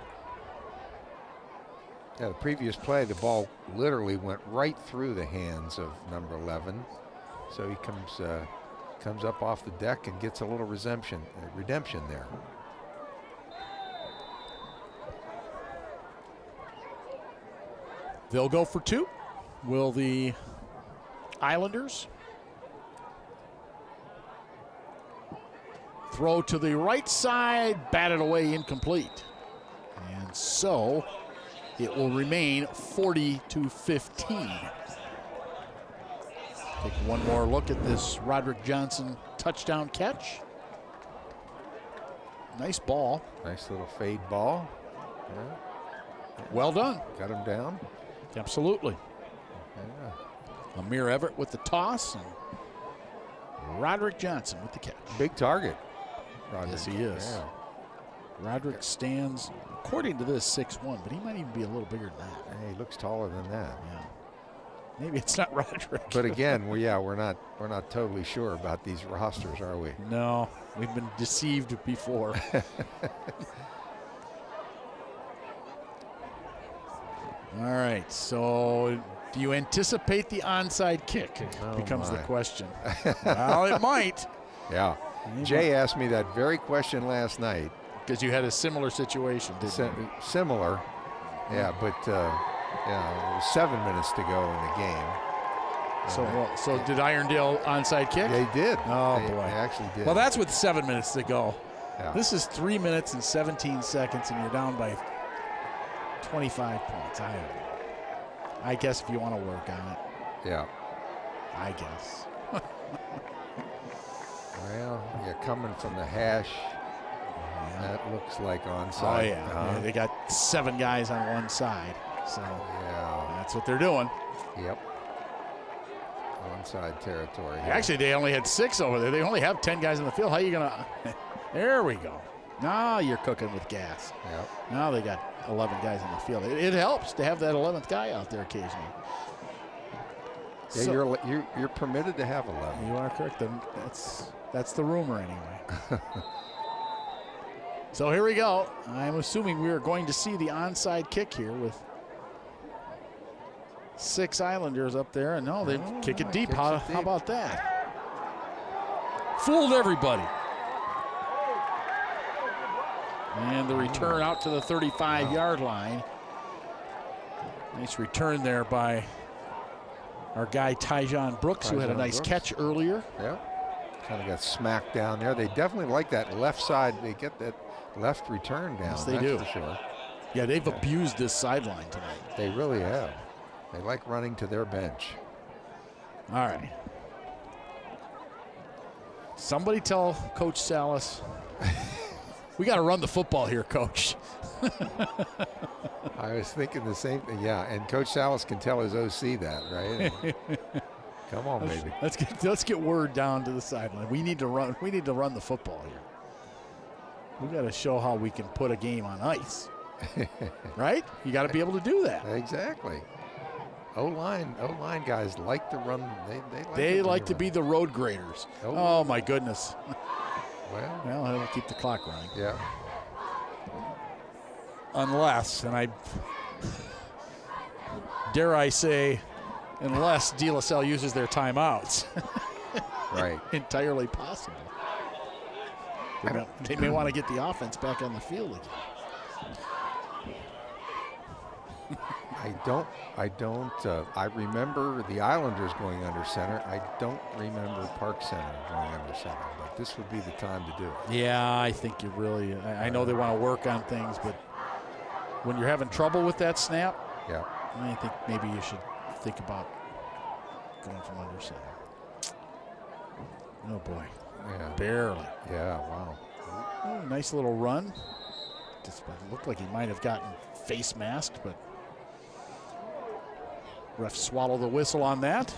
Yeah, the previous play, the ball literally went right through the hands of number 11. So he comes up off the deck and gets a little redemption there. They'll go for 2. Will the Islanders? Throw to the right side, batted away, incomplete. And And so it will remain 40-15. Take one more look at this Roderick Johnson touchdown catch. Nice ball. Nice little fade ball. Yeah. Well done. Got him down. Absolutely. Yeah. Amir Everett with the toss and Roderick Johnson with the catch. Big target. Roderick. Yes, he is. Yeah. Roderick stands, according to this, 6'1", but he might even be a little bigger than that. Hey, he looks taller than that. Yeah. Maybe it's not Roderick. But again, we're not totally sure about these rosters, are we? No, we've been deceived before. All right, so do you anticipate the onside kick? Becomes the question. Well, it might. Yeah. Jay asked me that very question last night. Because you had a similar situation, didn't you? Similar. Yeah, but it was 7 minutes to go in the game. So did Irondale onside kick? They did. Oh, boy. They actually did. Well, that's with 7 minutes to go. Yeah. This is 3 minutes and 17 seconds, and you're down by 25 points. I guess if you want to work on it. Yeah. I guess. Well, you're coming from the hash. That looks like onside. Oh, yeah. They got 7 guys on one side. So that's what they're doing. Yep. Onside territory. Actually, they only had 6 over there. They only have 10 guys in the field. How are you going to? There we go. Now you're cooking with gas. Yep. Now they got 11 guys in the field. It helps to have that 11th guy out there occasionally. Yeah, So, you're permitted to have 11. you are correct. That's the rumor anyway. So here we go. I'm assuming we are going to see the onside kick here with 6 Islanders up there. And no, they kick it deep. How about that? Fooled everybody. And the return out to the 35-yard line. Nice return there by our guy Tyjon Brooks, who had a nice catch earlier. Yeah. Kind of got smacked down there. They definitely like that left side. They get that left return down. Yes, they do. For sure. Yeah, they've abused this sideline tonight. They really have. They like running to their bench. All right. Somebody tell Coach Salas, we got to run the football here, Coach. I was thinking the same thing. Yeah, and Coach Salas can tell his OC that, right? Come on, baby. Let's get word down to the sideline. We need to run. We need to run the football here. We got to show how we can put a game on ice. Right? You got to be able to do that. Exactly. O-line guys like to run. They like to be the road graders. Oh my goodness. Well, it'll keep the clock running. Yeah. Unless, and I dare I say, unless DeLaSalle uses their timeouts. Right. Entirely possible. They may want to get the offense back on the field again. I remember the Islanders going under center. I don't remember Park Center going under center, but this would be the time to do it. Yeah, I think you really, I know they want to work on things, but when you're having trouble with that snap, yeah, I think maybe you should think about going from under center. Oh boy. Yeah. Barely. Yeah, wow. Oh, nice little run. Just looked like he might have gotten face masked, but ref swallow the whistle on that.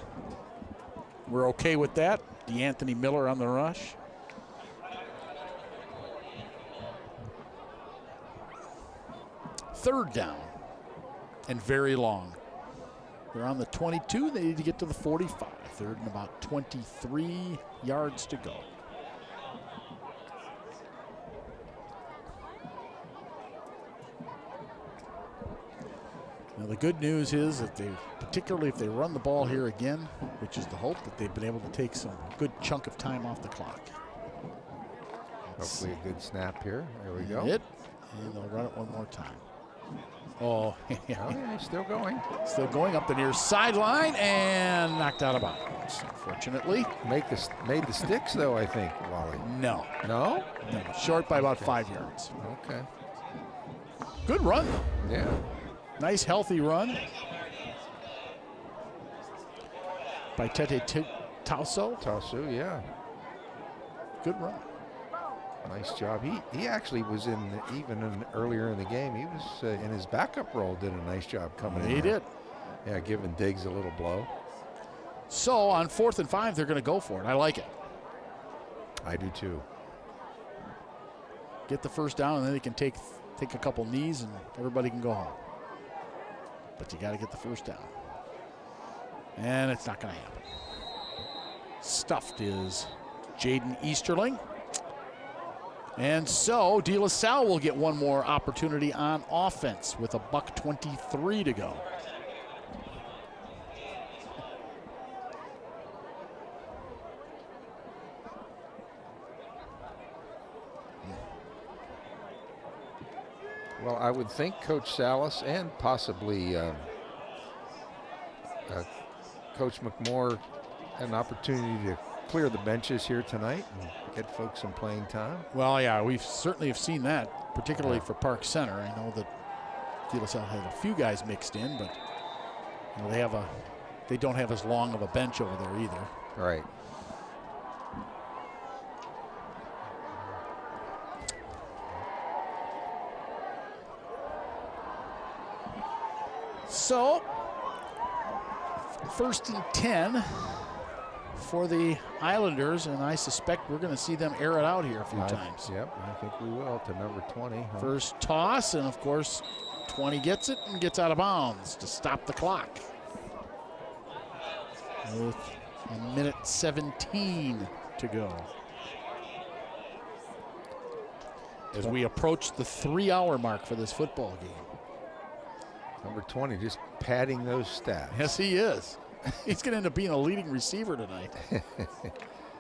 We're okay with that. DeAnthony Miller on the rush. Third down and very long. They're on the 22. They need to get to the 45. Third and about 23 yards to go. Now the good news is that particularly if they run the ball here again, which is the hope, that they've been able to take some good chunk of time off the clock. Hopefully a good snap here. There we go. And they'll run it one more time. Oh, yeah, still going. Still going up the near sideline and knocked out of bounds, unfortunately. Made the sticks, though, I think, Wally. No. No? No, short by about 5 yards. Okay. Good run. Yeah. Nice, healthy run by Tete Tauso. Tauso, yeah. Good run. Nice job. He actually was earlier in the game. He was in his backup role. Did a nice job coming in. He did. Yeah, giving Diggs a little blow. So on 4th and 5, they're going to go for it. I like it. I do too. Get the first down, and then they can take a couple knees, and everybody can go home. But you got to get the first down. And it's not going to happen. Stuffed is Jaden Easterling. And so DeLaSalle will get one more opportunity on offense with $1:23 to go. Well, I would think Coach Salas and possibly Coach McMoore had an opportunity to clear the benches here tonight and get folks some playing time. Well, yeah, we certainly have seen that, particularly for Park Center. I know that DeLaSalle had a few guys mixed in, but you know, they don't have as long of a bench over there either. Right. So, 1st and 10 for the Islanders, and I suspect we're going to see them air it out here a few times. Yep, I think we will, to number 20. Huh? First toss, and of course, 20 gets it and gets out of bounds to stop the clock. With 1:17 to go. As we approach the 3-hour mark for this football game. Number 20 just padding those stats. Yes, he is. He's going to end up being a leading receiver tonight.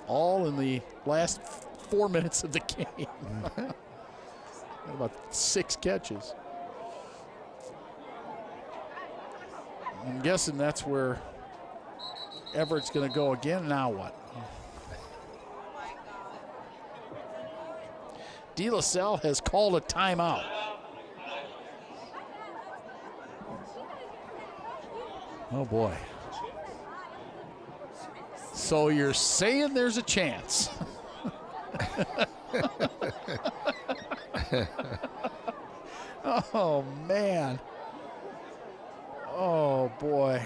All in the last 4 minutes of the game. About 6 catches. I'm guessing that's where Everett's going to go again. Now what? DeLaSalle has called a timeout. Oh, boy. So you're saying there's a chance. Oh, man. Oh, boy.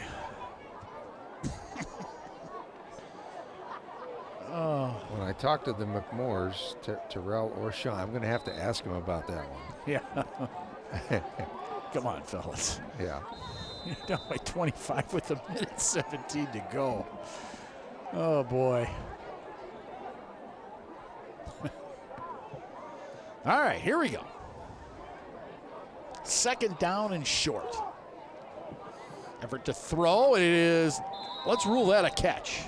Oh. When I talk to the McMoores, Terrell or Sean, I'm going to have to ask him about that one. Yeah. Come on, fellas. Yeah. You're down by 25 with 1:17 to go. Oh, boy. All right, here we go. 2nd down and short. Effort to throw. It is, let's rule that a catch.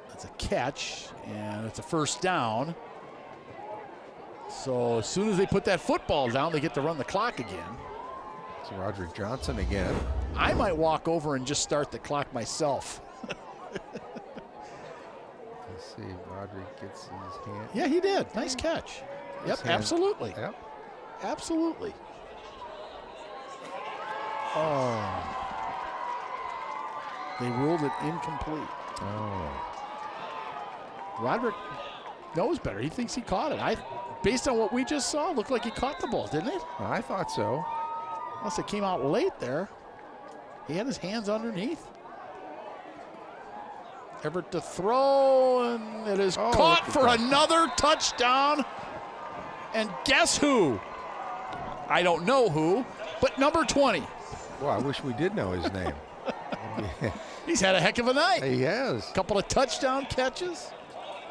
That's a catch, and it's a first down. So as soon as they put that football down, they get to run the clock again. It's Roderick Johnson again. I might walk over and just start the clock myself. Let's see if Roderick gets his hand. Yeah, he did. Nice catch. Yep, absolutely. Yep. Absolutely. Oh. They ruled it incomplete. Oh. Roderick knows better. He thinks he caught it. Based on what we just saw, looked like he caught the ball, didn't it? I thought so. Unless it came out late there. He had his hands underneath. Everett to throw, and it is caught for another touchdown. And guess who? I don't know who, but number 20. Well, I wish we did know his name. He's had a heck of a night. He has. A couple of touchdown catches.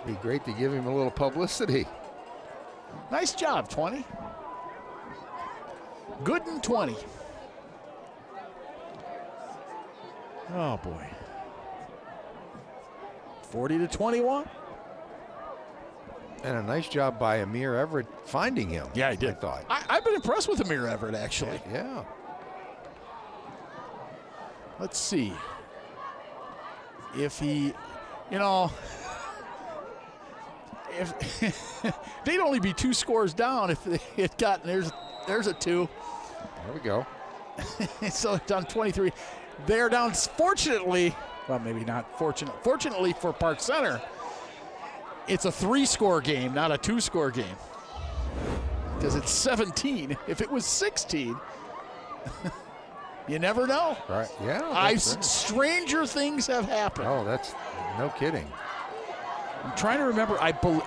Be great to give him a little publicity. Nice job, 20. Good and 20. Oh, boy. 40-21. And a nice job by Amir Everett finding him. Yeah, he did. I thought. I've been impressed with Amir Everett, actually. Yeah. Let's see. If he, you know, they'd only be 2 scores down if they had gotten, there's a 2. There we go. So it's on 23. They're down, fortunately, well, maybe not fortunately for Park Center, it's a 3-score game, not a 2-score game. Because it's 17. If it was 16, you never know. Right, yeah. Stranger things have happened. Oh, that's no kidding. I'm trying to remember.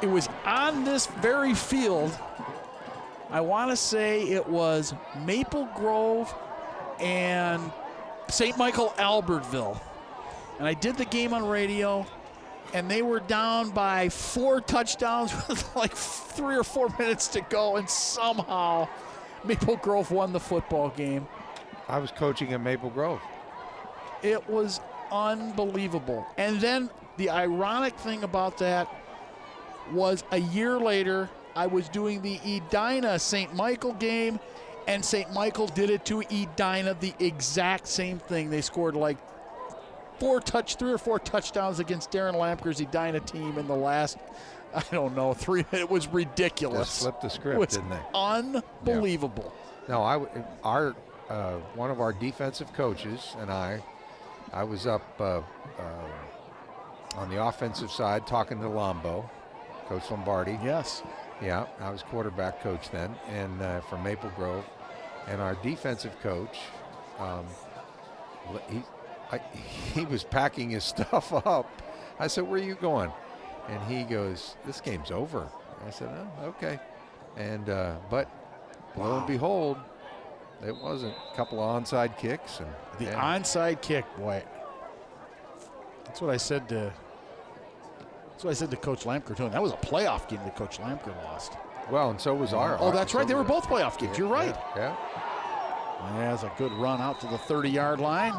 It was on this very field. I want to say it was Maple Grove and St. Michael Albertville. And I did the game on radio, and they were down by 4 touchdowns with like 3 or 4 minutes to go, and somehow Maple Grove won the football game. I was coaching at Maple Grove. It was unbelievable. And then the ironic thing about that was a year later, I was doing the Edina St. Michael game, and St. Michael did it to Edina, the exact same thing. They scored like 3 or 4 touchdowns against Darren Lampker's Edina team in the last, I don't know, 3. It was ridiculous. Just flipped the script, didn't they? Unbelievable. Yeah. No, one of our defensive coaches and I was up on the offensive side talking to Lombo, Coach Lombardi. Yes. Yeah, I was quarterback coach then, and from Maple Grove. And our defensive coach, he was packing his stuff up. I said, "Where are you going?" And he goes, "This game's over." I said, "Oh, okay." And but lo and behold, it wasn't. A couple of onside kicks, and the onside kick, boy. That's what I said to Coach Lampker too. And that was a playoff game that Coach Lampker lost. Well, and so was our. Oh, that's right. They were both playoff games. You're right. Yeah. That's a good run out to the 30-yard line.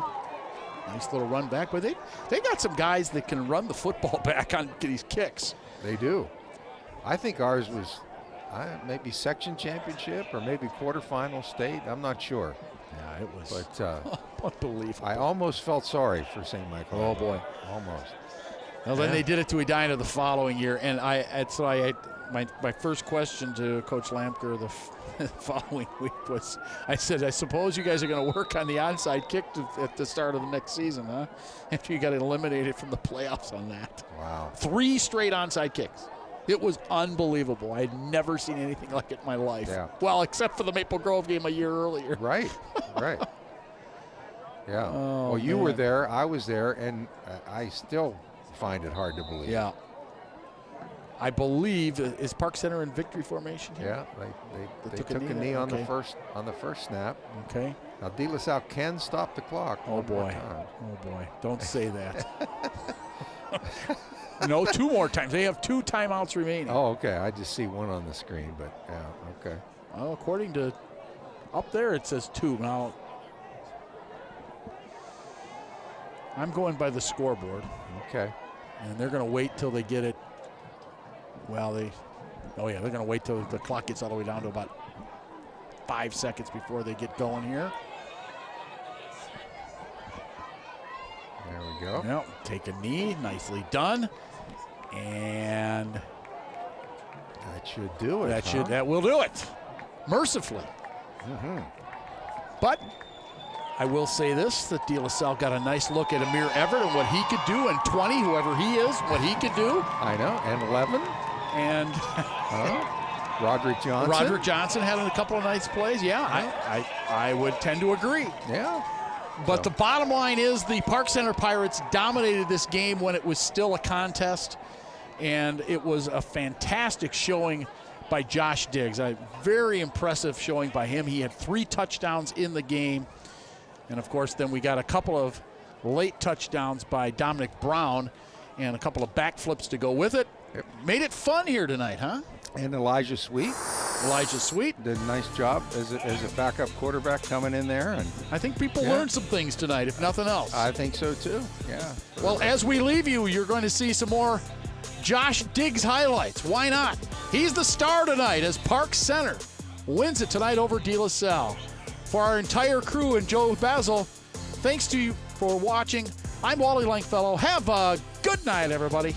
Nice little run back, but they got some guys that can run the football back on these kicks. They do. I think ours was maybe section championship or maybe quarterfinal state. I'm not sure. Yeah, it was. But unbelievable. I almost felt sorry for St. Michael. Oh boy, almost. Well, then they did it to Edina the following year, and my first question to Coach Lampker the following week was, I said, I suppose you guys are going to work on the onside kick at the start of the next season, huh? After you got eliminated from the playoffs on that. Wow. 3 straight onside kicks. It was unbelievable. I had never seen anything like it in my life. Yeah. Well, except for the Maple Grove game a year earlier. Right, right. Yeah. Oh, well, you man. were there, I was there, and I still find it hard to believe. Yeah. I believe, is Park Center in victory formation here? Yeah, they took a knee on the first snap. Okay. Now DeLaSalle can stop the clock. Oh boy. Oh boy. Don't say that. No, 2 more times. They have 2 timeouts remaining. Oh, okay. I just see 1 on the screen, but yeah, okay. Well, according to up there, it says 2. Now, I'm going by the scoreboard. Okay. And they're going to wait till they get it. Well, they're going to wait till the clock gets all the way down to about 5 seconds before they get going here. There we go. Yep, take a knee, nicely done. And that should do it. That will do it. Mercifully. Mm-hmm. But I will say this, that DeLaSalle got a nice look at Amir Everett and what he could do, and 20, whoever he is, what he could do. I know, and 11. And Roderick Johnson. Roderick Johnson had a couple of nice plays. Yeah, I would tend to agree. Yeah. But the bottom line is the Park Center Pirates dominated this game when it was still a contest, and it was a fantastic showing by Josh Diggs. A very impressive showing by him. He had 3 touchdowns in the game. And, of course, then we got a couple of late touchdowns by Dominic Brown and a couple of backflips to go with it. Yep. Made it fun here tonight, huh? And Elijah Sweet. Elijah Sweet did a nice job as a backup quarterback coming in there. And I think people learned some things tonight, if nothing else. I think so, too. Yeah. Well, as we leave you, you're going to see some more Josh Diggs highlights. Why not? He's the star tonight as Park Center wins it tonight over DeLaSalle. For our entire crew and Joe Basil, thanks to you for watching. I'm Wally Langfellow. Have a good night, everybody.